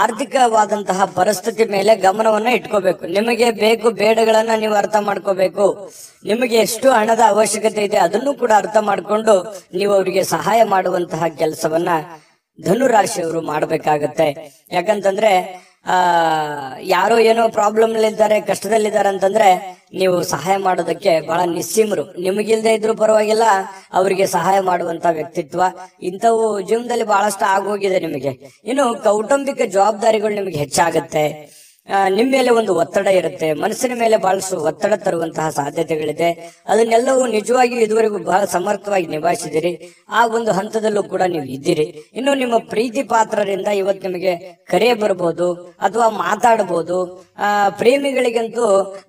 ಆರ್ಥಿಕವಾದಂತಹ ಪರಿಸ್ಥಿತಿ ಮೇಲೆ ಗಮನವನ್ನ ಇಟ್ಕೋಬೇಕು. ನಿಮಗೆ ಬೇಕು ಬೇಡಗಳನ್ನ ನೀವು ಅರ್ಥ ಮಾಡ್ಕೋಬೇಕು. ನಿಮಗೆ ಎಷ್ಟು ಹಣದ ಅವಶ್ಯಕತೆ ಇದೆ ಅದನ್ನು ಕೂಡ ಅರ್ಥ ಮಾಡ್ಕೊಂಡು ನೀವು ಅವರಿಗೆ ಸಹಾಯ ಮಾಡುವಂತಹ ಕೆಲಸವನ್ನ ಧನುರಾಶಿಯವರು ಮಾಡಬೇಕಾಗತ್ತೆ. ಯಾಕಂತಂದ್ರೆ ಯಾರೋ ಏನೋ ಪ್ರಾಬ್ಲಮ್ ಇದ್ದಾರೆ, ಕಷ್ಟದಲ್ಲಿದ್ದಾರೆ ಅಂತಂದ್ರೆ ನೀವು ಸಹಾಯ ಮಾಡೋದಕ್ಕೆ ಬಹಳ ನಿಸ್ಸೀಮರು. ನಿಮಗಿಲ್ದೇ ಇದ್ರು ಪರವಾಗಿಲ್ಲ, ಅವರಿಗೆ ಸಹಾಯ ಮಾಡುವಂತ ವ್ಯಕ್ತಿತ್ವ ಇಂಥವು ಜೀವನದಲ್ಲಿ ಬಹಳಷ್ಟು ಆಗೋಗಿದೆ ನಿಮಗೆ. ಇನ್ನು ಕೌಟುಂಬಿಕ ಜವಾಬ್ದಾರಿಗಳು ನಿಮಗೆ ಹೆಚ್ಚಾಗತ್ತೆ. ನಿಮ್ಮ ಮೇಲೆ ಒಂದು ಒತ್ತಡ ಇರುತ್ತೆ, ಮನಸ್ಸಿನ ಮೇಲೆ ಬಹಳಷ್ಟು ಒತ್ತಡ ತರುವಂತಹ ಸಾಧ್ಯತೆಗಳಿದೆ. ಅದನ್ನೆಲ್ಲವೂ ನಿಜವಾಗಿಯೂ ಇದುವರೆಗೂ ಬಹಳ ಸಮರ್ಥವಾಗಿ ನಿಭಾಯಿಸಿದಿರಿ. ಆ ಒಂದು ಹಂತದಲ್ಲೂ ಕೂಡ ನೀವು ಇದ್ದೀರಿ. ಇನ್ನು ನಿಮ್ಮ ಪ್ರೀತಿ ಪಾತ್ರರಿಂದ ಇವತ್ತು ನಿಮಗೆ ಕರೆ ಬರ್ಬೋದು ಅಥವಾ ಮಾತಾಡಬಹುದು. ಪ್ರೇಮಿಗಳಿಗಂತೂ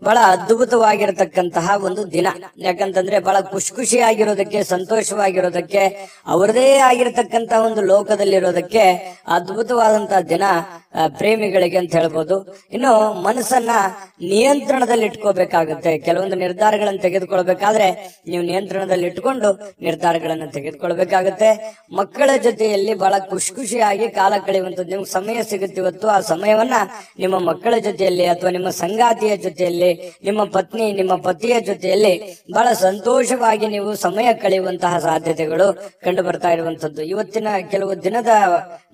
ಬಹಳ ಅದ್ಭುತವಾಗಿರತಕ್ಕಂತಹ ಒಂದು ದಿನ. ಯಾಕಂತಂದ್ರೆ ಬಹಳ ಖುಷಿಯಾಗಿರೋದಕ್ಕೆ, ಸಂತೋಷವಾಗಿರೋದಕ್ಕೆ, ಅವರದೇ ಆಗಿರತಕ್ಕಂತಹ ಒಂದು ಲೋಕದಲ್ಲಿರೋದಕ್ಕೆ ಅದ್ಭುತವಾದಂತಹ ದಿನ ಪ್ರೇಮಿಗಳಿಗೆ ಅಂತ ಹೇಳ್ಬೋದು. ಇನ್ನು ಮನಸ್ಸನ್ನ ನಿಯಂತ್ರಣದಲ್ಲಿ ಇಟ್ಕೋಬೇಕಾಗುತ್ತೆ. ಕೆಲವೊಂದು ನಿರ್ಧಾರಗಳನ್ನು ತೆಗೆದುಕೊಳ್ಬೇಕಾದ್ರೆ ನೀವು ನಿಯಂತ್ರಣದಲ್ಲಿ ಇಟ್ಕೊಂಡು ನಿರ್ಧಾರಗಳನ್ನು ತೆಗೆದುಕೊಳ್ಬೇಕಾಗುತ್ತೆ. ಮಕ್ಕಳ ಜೊತೆಯಲ್ಲಿ ಬಹಳ ಖುಷಿಯಾಗಿ ಕಾಲ ಕಳೆಯುವಂಥದ್ದು. ನಿಮ್ಗೆ ಸಮಯ ಸಿಗುತ್ತೆ ಇವತ್ತು, ಆ ಸಮಯವನ್ನ ನಿಮ್ಮ ಮಕ್ಕಳ ಜೊತೆಯಲ್ಲಿ ಅಥವಾ ನಿಮ್ಮ ಸಂಗಾತಿಯ ಜೊತೆಯಲ್ಲಿ, ನಿಮ್ಮ ಪತ್ನಿ ನಿಮ್ಮ ಪತಿಯ ಜೊತೆಯಲ್ಲಿ ಬಹಳ ಸಂತೋಷವಾಗಿ ನೀವು ಸಮಯ ಕಳೆಯುವಂತಹ ಸಾಧ್ಯತೆಗಳು ಕಂಡು ಬರ್ತಾ ಇರುವಂತದ್ದು. ಇವತ್ತಿನ ಕೆಲವು ದಿನದ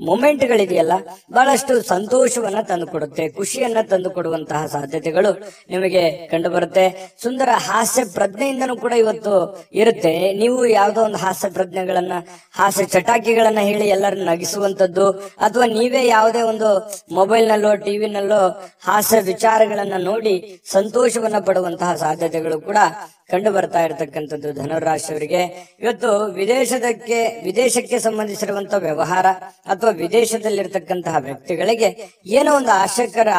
ಮೊಮೆಂಟ್ಗಳಿದೆಯಲ್ಲ, ಬಹಳಷ್ಟು ಸಂತೋಷವನ್ನ ತಂದುಕೊಡುತ್ತೆ, ಖುಷಿಯನ್ನ ತಂದು ಕೊಡುವಂತಹ ಸಾಧ್ಯತೆಗಳು ನಿಮಗೆ ಕಂಡು ಬರುತ್ತೆ. ಸುಂದರ ಹಾಸ್ಯ ಪ್ರಜ್ಞೆಯಿಂದನೂ ಕೂಡ ಇವತ್ತು ಇರುತ್ತೆ. ನೀವು ಯಾವುದೋ ಒಂದು ಹಾಸ್ಯ ಪ್ರಜ್ಞೆಗಳನ್ನ, ಹಾಸ್ಯ ಚಟಾಕಿಗಳನ್ನ ಹೇಳಿ ಎಲ್ಲರನ್ನ ನಗಿಸುವಂತದ್ದು, ಅಥವಾ ನೀವೇ ಯಾವುದೇ ಒಂದು ಮೊಬೈಲ್ ನಲ್ಲೋ ಟಿವಿನಲ್ಲೋ ಹಾಸ್ಯ ವಿಚಾರಗಳನ್ನ ನೋಡಿ ಸಂತೋಷವನ್ನ ಪಡುವಂತಹ ಸಾಧ್ಯತೆಗಳು ಕೂಡ ಕಂಡು ಬರ್ತಾ ಇರತಕ್ಕಂಥದ್ದು ಧನುರಾಶಿಯವರಿಗೆ. ಇವತ್ತು ವಿದೇಶಕ್ಕೆ ಸಂಬಂಧಿಸಿರುವಂತಹ ವ್ಯವಹಾರ ಅಥವಾ ವಿದೇಶದಲ್ಲಿರ್ತಕ್ಕಂತಹ ವ್ಯಕ್ತಿಗಳಿಗೆ ಏನೋ ಒಂದು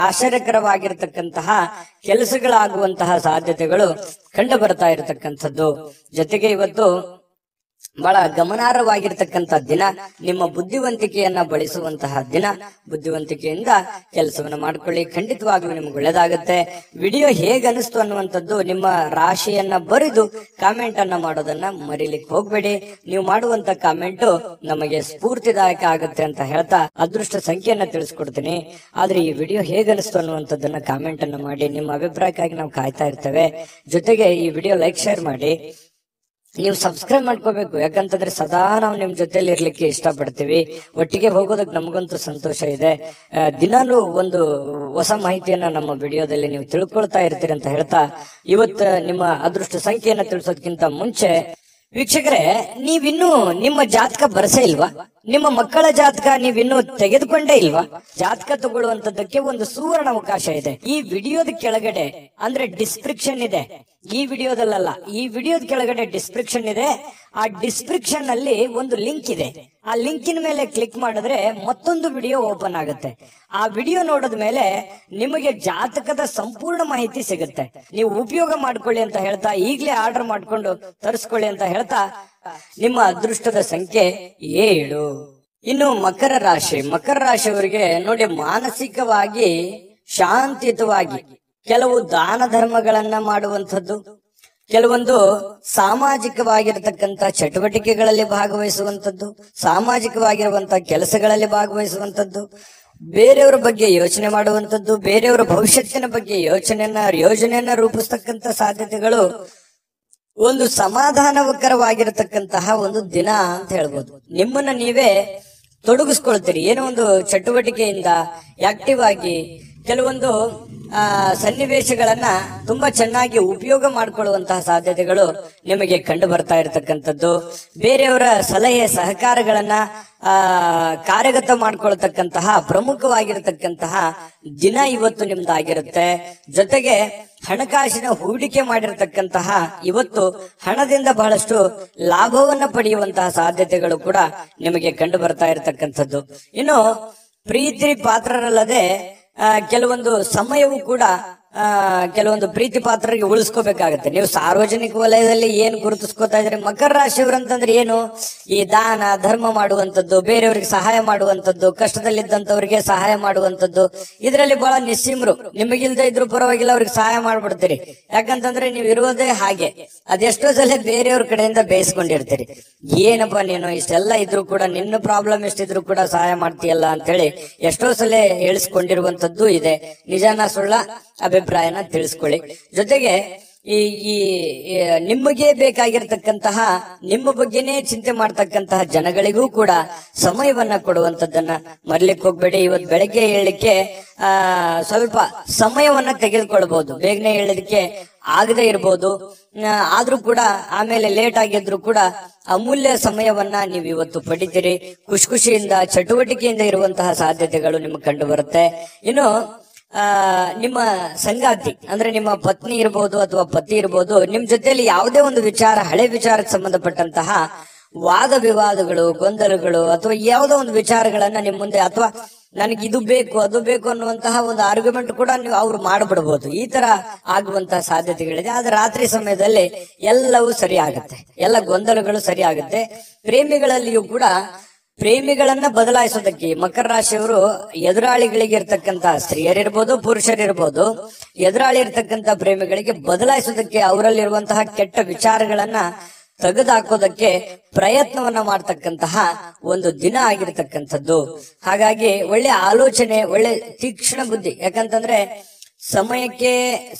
ಆಶ್ಚರ್ಯಕರವಾಗಿರ್ತಕ್ಕಂತಹ ಕೆಲಸಗಳಾಗುವಂತಹ ಸಾಧ್ಯತೆಗಳು ಕಂಡು ಬರ್ತಾ ಇರತಕ್ಕಂಥದ್ದು. ಜೊತೆಗೆ ಇವತ್ತು ಬಹಳ ಗಮನಾರ್ಹವಾಗಿರ್ತಕ್ಕಂಥ ದಿನ, ನಿಮ್ಮ ಬುದ್ಧಿವಂತಿಕೆಯನ್ನ ಬಳಸುವಂತಹ ದಿನ. ಬುದ್ಧಿವಂತಿಕೆಯಿಂದ ಕೆಲಸವನ್ನ ಮಾಡ್ಕೊಳ್ಳಿ, ಖಂಡಿತವಾಗ್ಲೂ ನಿಮ್ಗೆ ಒಳ್ಳೇದಾಗುತ್ತೆ. ವಿಡಿಯೋ ಹೇಗೆ ಅನಿಸ್ತು ಅನ್ನುವಂಥದ್ದು ನಿಮ್ಮ ರಾಶಿಯನ್ನ ಬರೆದು ಕಾಮೆಂಟ್ ಅನ್ನ ಮಾಡೋದನ್ನ ಮರೀಲಿಕ್ಕೆ ಹೋಗ್ಬೇಡಿ. ನೀವು ಮಾಡುವಂತ ಕಾಮೆಂಟ್ ನಮಗೆ ಸ್ಫೂರ್ತಿದಾಯಕ ಆಗುತ್ತೆ ಅಂತ ಹೇಳ್ತಾ ಅದೃಷ್ಟ ಸಂಖ್ಯೆಯನ್ನ ತಿಳಿಸ್ಕೊಡ್ತೀನಿ. ಆದ್ರೆ ಈ ವಿಡಿಯೋ ಹೇಗೆ ಅನಿಸ್ತು ಅನ್ನುವಂಥದ್ದನ್ನ ಕಾಮೆಂಟ್ ಅನ್ನ ಮಾಡಿ. ನಿಮ್ಮ ಅಭಿಪ್ರಾಯಕ್ಕಾಗಿ ನಾವು ಕಾಯ್ತಾ ಇರ್ತೇವೆ. ಜೊತೆಗೆ ಈ ವಿಡಿಯೋ ಲೈಕ್ ಶೇರ್ ಮಾಡಿ. ನೀವು ಸಬ್ಸ್ಕ್ರೈಬ್ ಮಾಡ್ಕೋಬೇಕು. ಯಾಕಂತಂದ್ರೆ ಸದಾ ನಾವು ನಿಮ್ ಜೊತೆಲಿ ಇರ್ಲಿಕ್ಕೆ ಇಷ್ಟಪಡ್ತೀವಿ. ಒಟ್ಟಿಗೆ ಹೋಗೋದಕ್ಕೆ ನಮಗಂತೂ ಸಂತೋಷ ಇದೆ. ದಿನಾಲೂ ಒಂದು ಹೊಸ ಮಾಹಿತಿಯನ್ನ ನಮ್ಮ ವಿಡಿಯೋದಲ್ಲಿ ನೀವು ತಿಳ್ಕೊಳ್ತಾ ಇರ್ತೀರಿ ಅಂತ ಹೇಳ್ತಾ, ಇವತ್ತು ನಿಮ್ಮ ಅದೃಷ್ಟ ಸಂಖ್ಯೆಯನ್ನ ತಿಳಿಸೋದಕ್ಕಿಂತ ಮುಂಚೆ ವೀಕ್ಷಕರೇ, ನೀವಿನ್ನೂ ನಿಮ್ಮ ಜಾತಕ ಬರಸೇ ಇಲ್ವಾ? ನಿಮ್ಮ ಮಕ್ಕಳ ಜಾತಕ ನೀವಿನ್ನೂ ತೆಗೆದುಕೊಂಡೇ ಇಲ್ವಾ? ಜಾತಕ ತಗೊಳ್ಳುವಂತದ್ದಕ್ಕೆ ಒಂದು ಸುವರ್ಣ ಅವಕಾಶ ಇದೆ. ಈ ವಿಡಿಯೋದ ಕೆಳಗಡೆ ಅಂದ್ರೆ ಡಿಸ್ಕ್ರಿಪ್ಷನ್ ಇದೆ. ಈ ವಿಡಿಯೋದಲ್ಲ, ಈ ವಿಡಿಯೋದ ಕೆಳಗಡೆ ಡಿಸ್ಕ್ರಿಪ್ಷನ್ ಇದೆ. ಆ ಡಿಸ್ಕ್ರಿಪ್ಷನ್ ಅಲ್ಲಿ ಒಂದು ಲಿಂಕ್ ಇದೆ. ಆ ಲಿಂಕಿನ ಮೇಲೆ ಕ್ಲಿಕ್ ಮಾಡಿದ್ರೆ ಮತ್ತೊಂದು ವಿಡಿಯೋ ಓಪನ್ ಆಗುತ್ತೆ. ಆ ವಿಡಿಯೋ ನೋಡಿದ ಮೇಲೆ ನಿಮಗೆ ಜಾತಕದ ಸಂಪೂರ್ಣ ಮಾಹಿತಿ ಸಿಗುತ್ತೆ. ನೀವು ಉಪಯೋಗ ಮಾಡ್ಕೊಳ್ಳಿ ಅಂತ ಹೇಳ್ತಾ, ಈಗಲೇ ಆರ್ಡರ್ ಮಾಡ್ಕೊಂಡು ತರಿಸ್ಕೊಳ್ಳಿ ಅಂತ ಹೇಳ್ತಾ, ನಿಮ್ಮ ಅದೃಷ್ಟದ ಸಂಖ್ಯೆ 7. ಇನ್ನು ಮಕರ ರಾಶಿಯವರಿಗೆ ನೋಡಿ, ಮಾನಸಿಕವಾಗಿ ಶಾಂತಿಯುತವಾಗಿ ಕೆಲವು ದಾನ ಧರ್ಮಗಳನ್ನ ಮಾಡುವಂಥದ್ದು, ಕೆಲವೊಂದು ಸಾಮಾಜಿಕವಾಗಿರತಕ್ಕಂತ ಚಟುವಟಿಕೆಗಳಲ್ಲಿ ಭಾಗವಹಿಸುವಂಥದ್ದು, ಸಾಮಾಜಿಕವಾಗಿರುವಂತಹ ಕೆಲಸಗಳಲ್ಲಿ ಭಾಗವಹಿಸುವಂಥದ್ದು, ಬೇರೆಯವರ ಬಗ್ಗೆ ಯೋಚನೆ ಮಾಡುವಂತದ್ದು, ಬೇರೆಯವರ ಭವಿಷ್ಯತ್ತಿನ ಬಗ್ಗೆ ಯೋಜನೆಯನ್ನ ರೂಪಿಸ್ತಕ್ಕಂತ ಸಾಧ್ಯತೆಗಳು, ಒಂದು ಸಮಾಧಾನಕರವಾಗಿರತಕ್ಕಂತಹ ಒಂದು ದಿನ ಅಂತ ಹೇಳ್ಬೋದು. ನಿಮ್ಮನ್ನ ನೀವೇ ತೊಡಗಿಸ್ಕೊಳ್ತೀರಿ ಏನೋ ಒಂದು ಚಟುವಟಿಕೆಯಿಂದ ಆಕ್ಟಿವ್ ಆಗಿ ಕೆಲವೊಂದು ಸನ್ನಿವೇಶಗಳನ್ನ ತುಂಬಾ ಚೆನ್ನಾಗಿ ಉಪಯೋಗ ಮಾಡಿಕೊಳ್ಳುವಂತಹ ಸಾಧ್ಯತೆಗಳು ನಿಮಗೆ ಕಂಡು ಬರ್ತಾ ಇರತಕ್ಕಂಥದ್ದು. ಬೇರೆಯವರ ಸಲಹೆ ಸಹಕಾರಗಳನ್ನ ಕಾರ್ಯಗತ ಮಾಡ್ಕೊಳ್ತಕ್ಕಂತಹ ಪ್ರಮುಖವಾಗಿರತಕ್ಕಂತಹ ದಿನ ಇವತ್ತು ನಿಮ್ದಾಗಿರುತ್ತೆ. ಜೊತೆಗೆ ಹಣಕಾಸಿನ ಹೂಡಿಕೆ ಮಾಡಿರತಕ್ಕಂತಹ ಇವತ್ತು ಹಣದಿಂದ ಬಹಳಷ್ಟು ಲಾಭವನ್ನ ಪಡೆಯುವಂತಹ ಸಾಧ್ಯತೆಗಳು ಕೂಡ ನಿಮಗೆ ಕಂಡು ಬರ್ತಾ ಇರತಕ್ಕಂಥದ್ದು. ಇನ್ನು ಪ್ರೀತಿ ಪಾತ್ರರಲ್ಲದೆ ಕೆಲವೊಂದು ಸಮಯವೂ ಕೂಡ ಕೆಲವೊಂದು ಪ್ರೀತಿ ಪಾತ್ರರಿಗೆ ಉಳಿಸ್ಕೋಬೇಕಾಗತ್ತೆ. ನೀವು ಸಾರ್ವಜನಿಕ ವಲಯದಲ್ಲಿ ಏನ್ ಗುರುತಿಸ್ಕೋತಾ ಇದ್ರಿ, ಮಕರ ರಾಶಿಯವರಂತಂದ್ರೆ ಏನು, ಈ ದಾನ ಧರ್ಮ ಮಾಡುವಂತದ್ದು, ಬೇರೆಯವ್ರಿಗೆ ಸಹಾಯ ಮಾಡುವಂತದ್ದು, ಕಷ್ಟದಲ್ಲಿದ್ದಂತವ್ರಿಗೆ ಸಹಾಯ ಮಾಡುವಂತದ್ದು, ಇದರಲ್ಲಿ ಬಹಳ ನಿಸ್ಸೀಮರು. ನಿಮಗಿಲ್ದೇ ಇದ್ರು ಪರವಾಗಿಲ್ಲ, ಅವ್ರಿಗೆ ಸಹಾಯ ಮಾಡ್ಬಿಡ್ತೀರಿ. ಯಾಕಂತಂದ್ರೆ ನೀವು ಇರೋದೇ ಹಾಗೆ. ಅದೆಷ್ಟೋ ಸಲ ಬೇರೆಯವ್ರ ಕಡೆಯಿಂದ ಬೇಯಿಸ್ಕೊಂಡಿರ್ತೀರಿ. ಏನಪ್ಪಾ ನೀನು ಇಷ್ಟೆಲ್ಲ ಇದ್ರು ಕೂಡ, ನಿನ್ನ ಪ್ರಾಬ್ಲಮ್ ಎಷ್ಟಿದ್ರು ಕೂಡ ಸಹಾಯ ಮಾಡ್ತೀಯಲ್ಲ ಅಂತೇಳಿ ಎಷ್ಟೋ ಸಲ ಹೇಳಿಸ್ಕೊಂಡಿರುವಂತದ್ದು ಇದೆ. ನಿಜಾನ ಸುಳ್ಳ ಅಭಿಪ್ರಾಯನ ತಿಳಿಸ್ಕೊಳ್ಳಿ. ಜೊತೆಗೆ ಈ ನಿಮಗೆ ಬೇಕಾಗಿರ್ತಕ್ಕಂತಹ ನಿಮ್ಮ ಬಗ್ಗೆನೇ ಚಿಂತೆ ಮಾಡ್ತಕ್ಕಂತಹ ಜನಗಳಿಗೂ ಕೂಡ ಸಮಯವನ್ನ ಕೊಡುವಂತದ್ದನ್ನ ಮರ್ಲಿಕ್ಕೆ ಹೋಗ್ಬೇಡಿ. ಇವತ್ತು ಬೆಳಗ್ಗೆ ಹೇಳಲಿಕ್ಕೆ ಸ್ವಲ್ಪ ಸಮಯವನ್ನ ತೆಗೆದುಕೊಳ್ಬಹುದು. ಬೇಗನೆ ಹೇಳಲಿಕ್ಕೆ ಆಗದೆ ಇರ್ಬೋದು, ಆದ್ರೂ ಕೂಡ ಆಮೇಲೆ ಲೇಟ್ ಆಗಿದ್ರು ಕೂಡ ಅಮೂಲ್ಯ ಸಮಯವನ್ನ ನೀವು ಇವತ್ತು ಪಡಿತೀರಿ. ಖುಷಿಯಿಂದ ಚಟುವಟಿಕೆಯಿಂದ ಇರುವಂತಹ ಸಾಧ್ಯತೆಗಳು ನಿಮಗೆ ಕಂಡು ಬರುತ್ತೆ. ಇನ್ನು ನಿಮ್ಮ ಸಂಗಾತಿ ಅಂದ್ರೆ ನಿಮ್ಮ ಪತ್ನಿ ಇರ್ಬೋದು ಅಥವಾ ಪತಿ ಇರ್ಬೋದು, ನಿಮ್ ಜೊತೆಯಲ್ಲಿ ಯಾವುದೇ ಒಂದು ವಿಚಾರ, ಹಳೆ ವಿಚಾರಕ್ಕೆ ಸಂಬಂಧಪಟ್ಟಂತಹ ವಾದ ವಿವಾದಗಳು, ಗೊಂದಲಗಳು ಅಥವಾ ಯಾವುದೋ ಒಂದು ವಿಚಾರಗಳನ್ನ ನಿಮ್ ಮುಂದೆ, ಅಥವಾ ನನಗೆ ಇದು ಬೇಕು ಅದು ಬೇಕು ಅನ್ನುವಂತಹ ಒಂದು ಆರ್ಗ್ಯುಮೆಂಟ್ ಕೂಡ ನೀವು ಅವ್ರು ಮಾಡ್ಬಿಡ್ಬೋದು. ಈ ತರ ಆಗುವಂತಹ ಸಾಧ್ಯತೆಗಳಿದೆ. ಆದ್ರೆ ರಾತ್ರಿ ಸಮಯದಲ್ಲಿ ಎಲ್ಲವೂ ಸರಿ ಆಗುತ್ತೆ, ಎಲ್ಲ ಗೊಂದಲಗಳು ಸರಿ ಆಗುತ್ತೆ. ಪ್ರೇಮಿಗಳಲ್ಲಿಯೂ ಕೂಡ ಪ್ರೇಮಿಗಳನ್ನ ಬದಲಾಯಿಸೋದಕ್ಕೆ ಮಕರ ರಾಶಿಯವರು ಎದುರಾಳಿಗಳಿಗೆ ಇರ್ತಕ್ಕಂತ ಸ್ತ್ರೀಯರಿರ್ಬೋದು ಪುರುಷರಿರ್ಬೋದು, ಎದುರಾಳಿ ಇರ್ತಕ್ಕಂತ ಪ್ರೇಮಿಗಳಿಗೆ ಬದಲಾಯಿಸೋದಕ್ಕೆ, ಅವರಲ್ಲಿರುವಂತಹ ಕೆಟ್ಟ ವಿಚಾರಗಳನ್ನ ತೆಗೆದುಹಾಕೋದಕ್ಕೆ ಪ್ರಯತ್ನವನ್ನ ಮಾಡ್ತಕ್ಕಂತಹ ಒಂದು ದಿನ ಆಗಿರ್ತಕ್ಕಂಥದ್ದು. ಹಾಗಾಗಿ ಒಳ್ಳೆ ಆಲೋಚನೆ, ಒಳ್ಳೆ ತೀಕ್ಷ್ಣ ಬುದ್ಧಿ. ಯಾಕಂತಂದ್ರೆ ಸಮಯಕ್ಕೆ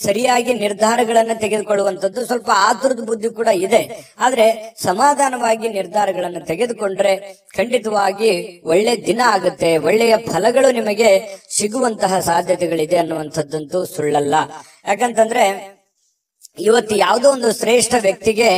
ಸರಿಯಾಗಿ ನಿರ್ಧಾರಗಳನ್ನ ತೆಗೆದುಕೊಳ್ಳುವಂಥದ್ದು, ಸ್ವಲ್ಪ ಆತುರದ ಬುದ್ಧಿ ಕೂಡ ಇದೆ. ಆದ್ರೆ ಸಮಾಧಾನವಾಗಿ ನಿರ್ಧಾರಗಳನ್ನು ತೆಗೆದುಕೊಂಡ್ರೆ ಖಂಡಿತವಾಗಿ ಒಳ್ಳೆ ದಿನ ಆಗುತ್ತೆ, ಒಳ್ಳೆಯ ಫಲಗಳು ನಿಮಗೆ ಸಿಗುವಂತಹ ಸಾಧ್ಯತೆಗಳಿದೆ ಅನ್ನುವಂಥದ್ದಂತೂ ಸುಳ್ಳಲ್ಲ. ಯಾಕಂತಂದ್ರೆ ಇವತ್ತು ಯಾವುದೋ ಒಂದು ಶ್ರೇಷ್ಠ ವ್ಯಕ್ತಿಗೆ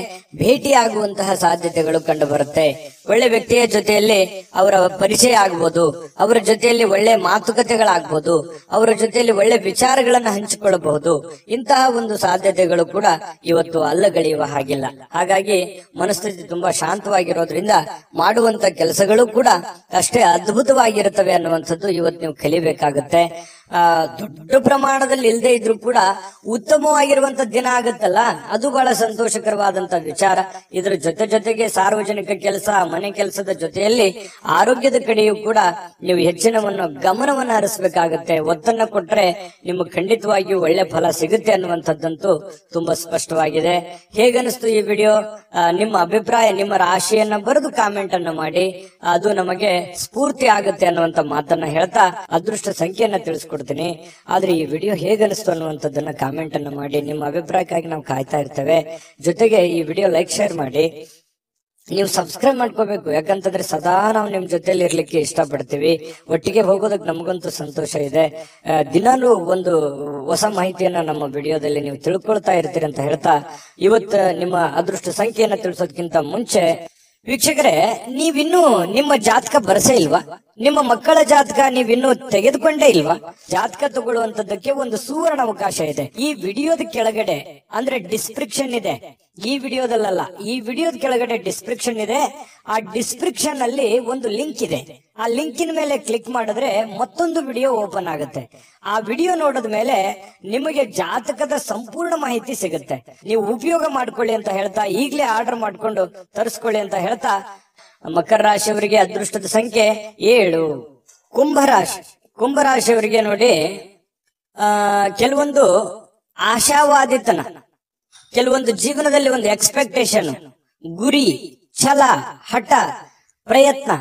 ಭೇಟಿಯಾಗುವಂತಹ ಸಾಧ್ಯತೆಗಳು ಕಂಡು ಬರುತ್ತೆ. ಒಳ್ಳೆ ವ್ಯಕ್ತಿಯ ಜೊತೆಯಲ್ಲಿ ಅವರ ಪರಿಚಯ ಆಗ್ಬೋದು, ಅವರ ಜೊತೆಯಲ್ಲಿ ಒಳ್ಳೆ ಮಾತುಕತೆಗಳಾಗ್ಬೋದು, ಅವರ ಜೊತೆಯಲ್ಲಿ ಒಳ್ಳೆ ವಿಚಾರಗಳನ್ನ ಹಂಚಿಕೊಳ್ಳಬಹುದು. ಇಂತಹ ಒಂದು ಸಾಧ್ಯತೆಗಳು ಕೂಡ ಇವತ್ತು ಅಲ್ಲಗಳೆಯುವ ಹಾಗಿಲ್ಲ. ಹಾಗಾಗಿ ಮನಸ್ಥಿತಿ ತುಂಬಾ ಶಾಂತವಾಗಿರೋದ್ರಿಂದ ಮಾಡುವಂತ ಕೆಲಸಗಳು ಕೂಡ ಅಷ್ಟೇ ಅದ್ಭುತವಾಗಿರುತ್ತವೆ ಅನ್ನುವಂಥದ್ದು ಇವತ್ತು ನೀವು ಕಲಿಬೇಕಾಗುತ್ತೆ. ದೊಡ್ಡ ಪ್ರಮಾಣದಲ್ಲಿ ಇಲ್ಲದೆ ಇದ್ರೂ ಕೂಡ ಉತ್ತಮವಾಗಿರುವಂತ ದಿನ ಆಗುತ್ತಲ್ಲ, ಅದು ಬಹಳ ಸಂತೋಷಕರವಾದಂತ ವಿಚಾರ. ಇದರ ಜೊತೆಗೆ ಸಾರ್ವಜನಿಕ ಕೆಲಸ, ಮನೆ ಕೆಲಸದ ಜೊತೆಯಲ್ಲಿ ಆರೋಗ್ಯದ ಕಡೆಯೂ ಕೂಡ ನೀವು ಹೆಚ್ಚಿನವನ್ನು ಗಮನವನ್ನು ಹರಿಸಬೇಕಾಗುತ್ತೆ. ಒತ್ತನ್ನ ಕೊಟ್ರೆ ನಿಮಗೆ ಖಂಡಿತವಾಗಿಯೂ ಒಳ್ಳೆ ಫಲ ಸಿಗುತ್ತೆ ಅನ್ನುವಂಥದ್ದಂತೂ ತುಂಬಾ ಸ್ಪಷ್ಟವಾಗಿದೆ. ಹೇಗನಿಸ್ತು ಈ ವಿಡಿಯೋ? ನಿಮ್ಮ ಅಭಿಪ್ರಾಯ, ನಿಮ್ಮ ರಾಶಿಯನ್ನ ಬರೆದು ಕಾಮೆಂಟ್ ಅನ್ನ ಮಾಡಿ, ಅದು ನಮಗೆ ಸ್ಫೂರ್ತಿ ಆಗುತ್ತೆ ಅನ್ನುವಂತ ಮಾತನ್ನ ಹೇಳ್ತಾ ಅದೃಷ್ಟ ಸಂಖ್ಯೆಯನ್ನ ತಿಳಿಸ್ಕೊಡ್ತೀನಿ. ಆದ್ರೆ ಈ ವಿಡಿಯೋ ಹೇಗನಿಸ್ತು ಅನ್ನುವಂಥದ್ದನ್ನ ಕಾಮೆಂಟ್ ಅನ್ನ ಮಾಡಿ. ನಿಮ್ಮ ಅಭಿಪ್ರಾಯಕ್ಕಾಗಿ ನಾವು ಕಾಯ್ತಾ ಇರ್ತೇವೆ. ಜೊತೆಗೆ ಈ ವಿಡಿಯೋ ಲೈಕ್, ಶೇರ್ ಮಾಡಿ. ನೀವು ಸಬ್ಸ್ಕ್ರೈಬ್ ಮಾಡ್ಕೋಬೇಕು. ಯಾಕಂತಂದ್ರೆ ಸದಾ ನಾವು ನಿಮ್ ಜೊತೆಲಿ ಇರ್ಲಿಕ್ಕೆ ಇಷ್ಟಪಡ್ತೀವಿ. ಒಟ್ಟಿಗೆ ಹೋಗೋದಕ್ಕೆ ನಮಗಂತೂ ಸಂತೋಷ ಇದೆ. ದಿನಾಲೂ ಒಂದು ಹೊಸ ಮಾಹಿತಿಯನ್ನ ನಮ್ಮ ವಿಡಿಯೋದಲ್ಲಿ ನೀವು ತಿಳ್ಕೊಳ್ತಾ ಇರ್ತೀರಿ ಅಂತ ಹೇಳ್ತಾ, ಇವತ್ತು ನಿಮ್ಮ ಅದೃಷ್ಟ ಸಂಖ್ಯೆಯನ್ನ ತಿಳಿಸೋದಕ್ಕಿಂತ ಮುಂಚೆ ವೀಕ್ಷಕರೇ, ನೀವಿನ್ನೂ ನಿಮ್ಮ ಜಾತಕ ಬರಸೇ ಇಲ್ವಾ? ನಿಮ್ಮ ಮಕ್ಕಳ ಜಾತಕ ನೀವಿನ್ನೂ ತೆಗೆದುಕೊಂಡೇ ಇಲ್ವಾ? ಜಾತಕ ತಗೊಳ್ಳುವಂತದ್ದಕ್ಕೆ ಒಂದು ಸುವರ್ಣ ಅವಕಾಶ ಇದೆ. ಈ ವಿಡಿಯೋದ ಕೆಳಗಡೆ ಅಂದ್ರೆ ಡಿಸ್ಕ್ರಿಪ್ಷನ್ ಇದೆ. ಈ ವಿಡಿಯೋದಲ್ಲ, ಈ ವಿಡಿಯೋದ ಕೆಳಗಡೆ ಡಿಸ್ಕ್ರಿಪ್ಷನ್ ಇದೆ. ಆ ಡಿಸ್ಕ್ರಿಪ್ಷನ್ ಅಲ್ಲಿ ಒಂದು ಲಿಂಕ್ ಇದೆ. ಆ ಲಿಂಕಿನ ಮೇಲೆ ಕ್ಲಿಕ್ ಮಾಡಿದ್ರೆ ಮತ್ತೊಂದು ವಿಡಿಯೋ ಓಪನ್ ಆಗುತ್ತೆ. ಆ ವಿಡಿಯೋ ನೋಡಿದ ಮೇಲೆ ನಿಮಗೆ ಜಾತಕದ ಸಂಪೂರ್ಣ ಮಾಹಿತಿ ಸಿಗುತ್ತೆ. ನೀವು ಉಪಯೋಗ ಮಾಡ್ಕೊಳ್ಳಿ ಅಂತ ಹೇಳ್ತಾ, ಈಗಲೇ ಆರ್ಡರ್ ಮಾಡ್ಕೊಂಡು ತರಿಸ್ಕೊಳ್ಳಿ ಅಂತ ಹೇಳ್ತಾ, ಮಕರ ರಾಶಿಯವರಿಗೆ ಅದೃಷ್ಟದ ಸಂಖ್ಯೆ 7. ಕುಂಭರಾಶಿಯವರಿಗೆ ನೋಡಿ, ಕೆಲವೊಂದು ಆಶಾವಾದಿತನ, ಕೆಲವೊಂದು ಜೀವನದಲ್ಲಿ ಒಂದು ಎಕ್ಸ್ಪೆಕ್ಟೇಷನ್, ಗುರಿ, ಛಲ, ಹಠ, ಪ್ರಯತ್ನ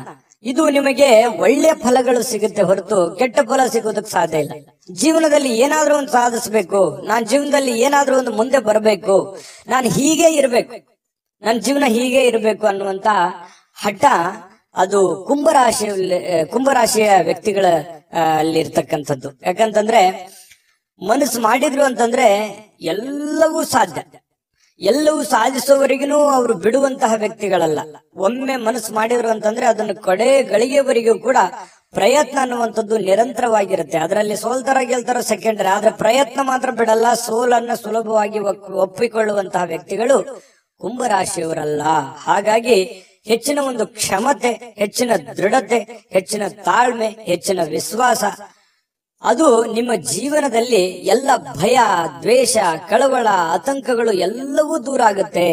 ಇದು ನಿಮಗೆ ಒಳ್ಳೆ ಫಲಗಳು ಸಿಗುತ್ತೆ ಹೊರತು ಕೆಟ್ಟ ಫಲ ಸಿಗೋದಕ್ಕೆ ಸಾಧ್ಯ ಇಲ್ಲ. ಜೀವನದಲ್ಲಿ ಏನಾದ್ರೂ ಒಂದು ಸಾಧಿಸಬೇಕು, ನಾನ್ ಜೀವನದಲ್ಲಿ ಏನಾದ್ರೂ ಒಂದು ಮುಂದೆ ಬರಬೇಕು, ನಾನು ಹೀಗೆ ಇರಬೇಕು, ನನ್ನ ಜೀವನ ಹೀಗೆ ಇರಬೇಕು ಅನ್ನುವಂತ ಹಠ ಅದು ಕುಂಭರಾಶಿಯ ವ್ಯಕ್ತಿಗಳ ಅಲ್ಲಿ ಇರ್ತಕ್ಕಂಥದ್ದು. ಯಾಕಂತಂದ್ರೆ ಮನಸ್ಸು ಮಾಡಿದ್ರು ಅಂತಂದ್ರೆ ಎಲ್ಲವೂ ಸಾಧ್ಯ, ಎಲ್ಲವೂ ಸಾಧಿಸುವವರೆಗೂ ಅವರು ಬಿಡುವಂತಹ ವ್ಯಕ್ತಿಗಳಲ್ಲ. ಒಮ್ಮೆ ಮನಸ್ಸು ಮಾಡಿದ್ರು ಅಂತಂದ್ರೆ ಅದನ್ನು ಕಡೆ ಗಳಿಗೆವರೆಗೂ ಕೂಡ ಪ್ರಯತ್ನ ಅನ್ನುವಂಥದ್ದು ನಿರಂತರವಾಗಿರುತ್ತೆ. ಅದರಲ್ಲಿ ಸೋಲ್ತಾರ ಗೆಲ್ತಾರ ಸೆಕೆಂಡರಿ, ಆದ್ರೆ ಪ್ರಯತ್ನ ಮಾತ್ರ ಬಿಡಲ್ಲ. ಸೋಲನ್ನ ಸುಲಭವಾಗಿ ಒಪ್ಪಿಕೊಳ್ಳುವಂತಹ ವ್ಯಕ್ತಿಗಳು ಕುಂಭರಾಶಿಯವರಲ್ಲ. ಹಾಗಾಗಿ ಹೆಚ್ಚಿನ ಒಂದು ಕ್ಷಮತೆ, ಹೆಚ್ಚಿನ ದೃಢತೆ, ಹೆಚ್ಚಿನ ತಾಳ್ಮೆ, ಹೆಚ್ಚಿನ ವಿಶ್ವಾಸ, ಅದು ನಿಮ್ಮ ಜೀವನದಲ್ಲಿ ಎಲ್ಲ ಭಯ, ದ್ವೇಷ, ಕಳವಳ, ಆತಂಕಗಳು ಎಲ್ಲವೂ ದೂರ ಆಗುತ್ತೆ.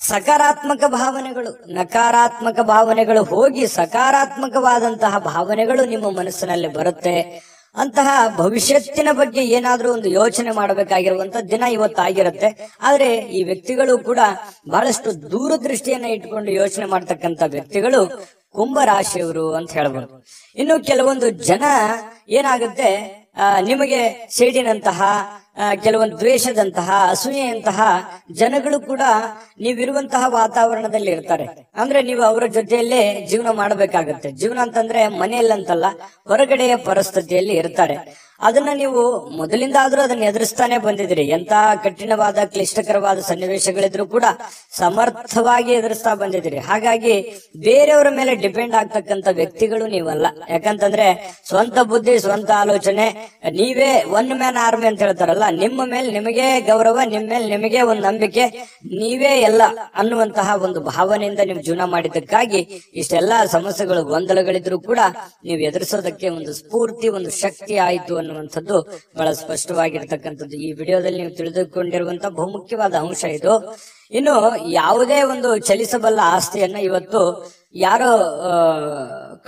ಸಕಾರಾತ್ಮಕ ಭಾವನೆಗಳು, ನಕಾರಾತ್ಮಕ ಭಾವನೆಗಳು ಹೋಗಿ ಸಕಾರಾತ್ಮಕವಾದಂತಹ ಭಾವನೆಗಳು ನಿಮ್ಮ ಮನಸ್ಸಿನಲ್ಲಿ ಬರುತ್ತೆ. ಅಂತಹ ಭವಿಷ್ಯತ್ತಿನ ಬಗ್ಗೆ ಏನಾದ್ರೂ ಒಂದು ಯೋಚನೆ ಮಾಡಬೇಕಾಗಿರುವಂತ ದಿನ ಇವತ್ತಾಗಿರುತ್ತೆ. ಆದ್ರೆ ಈ ವ್ಯಕ್ತಿಗಳು ಕೂಡ ಬಹಳಷ್ಟು ದೂರದೃಷ್ಟಿಯನ್ನ ಇಟ್ಕೊಂಡು ಯೋಚನೆ ಮಾಡ್ತಕ್ಕಂಥ ವ್ಯಕ್ತಿಗಳು ಕುಂಭರಾಶಿಯವರು ಅಂತ ಹೇಳ್ಬೋದು. ಇನ್ನು ಕೆಲವೊಂದು ಜನ ಏನಾಗುತ್ತೆ, ನಿಮಗೆ ಸೇಡಿನಂತಹ, ಕೆಲವೊಂದು ದ್ವೇಷದಂತಹ, ಅಸೂಯೆಯಂತಹ ಜನಗಳು ಕೂಡ ನೀವಿರುವಂತಹ ವಾತಾವರಣದಲ್ಲಿ ಇರ್ತಾರೆ. ಅಂದ್ರೆ ನೀವು ಅವರ ಜೊತೆಯಲ್ಲೇ ಜೀವನ ಮಾಡಬೇಕಾಗತ್ತೆ. ಜೀವನ ಅಂತಂದ್ರೆ ಮನೆಯಲ್ಲಂತಲ್ಲ, ಹೊರಗಡೆಯ ಪರಿಸ್ಥಿತಿಯಲ್ಲಿ ಇರ್ತಾರೆ. ಅದನ್ನ ನೀವು ಮೊದಲಿಂದ ಆದ್ರೂ ಅದನ್ನ ಎದುರಿಸ್ತಾನೆ ಬಂದಿದ್ರಿ. ಎಂತ ಕಠಿಣವಾದ ಕ್ಲಿಷ್ಟಕರವಾದ ಸನ್ನಿವೇಶಗಳಿದ್ರು ಕೂಡ ಸಮರ್ಥವಾಗಿ ಎದುರಿಸ್ತಾ ಬಂದಿದ್ರಿ. ಹಾಗಾಗಿ ಬೇರೆಯವರ ಮೇಲೆ ಡಿಪೆಂಡ್ ಆಗ್ತಕ್ಕಂಥ ವ್ಯಕ್ತಿಗಳು ನೀವಲ್ಲ. ಯಾಕಂತಂದ್ರೆ ಸ್ವಂತ ಬುದ್ಧಿ, ಸ್ವಂತ ಆಲೋಚನೆ, ನೀವೇ ಒನ್ ಮ್ಯಾನ್ ಆರ್ಮಿ ಅಂತ ಹೇಳ್ತಾರಲ್ಲ, ನಿಮ್ಮ ಮೇಲೆ ನಿಮಗೆ ಗೌರವ, ನಿಮ್ಮ ಮೇಲೆ ನಿಮಗೆ ಒಂದು ನಂಬಿಕೆ, ನೀವೇ ಎಲ್ಲ ಅನ್ನುವಂತಹ ಒಂದು ಭಾವನೆಯಿಂದ ನೀವು ಜೀವನ ಮಾಡಿದ್ದಕ್ಕಾಗಿ ಇಷ್ಟೆಲ್ಲಾ ಸಮಸ್ಯೆಗಳು, ಗೊಂದಲಗಳಿದ್ರು ಕೂಡ ನೀವು ಎದುರಿಸೋದಕ್ಕೆ ಒಂದು ಸ್ಫೂರ್ತಿ, ಒಂದು ಶಕ್ತಿ ಆಯಿತು ಅನ್ನುವಂಥದ್ದು ಬಹಳ ಸ್ಪಷ್ಟವಾಗಿರ್ತಕ್ಕಂಥದ್ದು ಈ ವಿಡಿಯೋದಲ್ಲಿ ನೀವು ತಿಳಿದುಕೊಂಡಿರುವಂತಹ ಬಹುಮುಖ್ಯವಾದ ಅಂಶ ಇದು. ಇನ್ನು ಯಾವುದೇ ಒಂದು ಚಲಿಸಬಲ್ಲ ಆಸ್ತಿಯನ್ನ ಇವತ್ತು ಯಾರೋ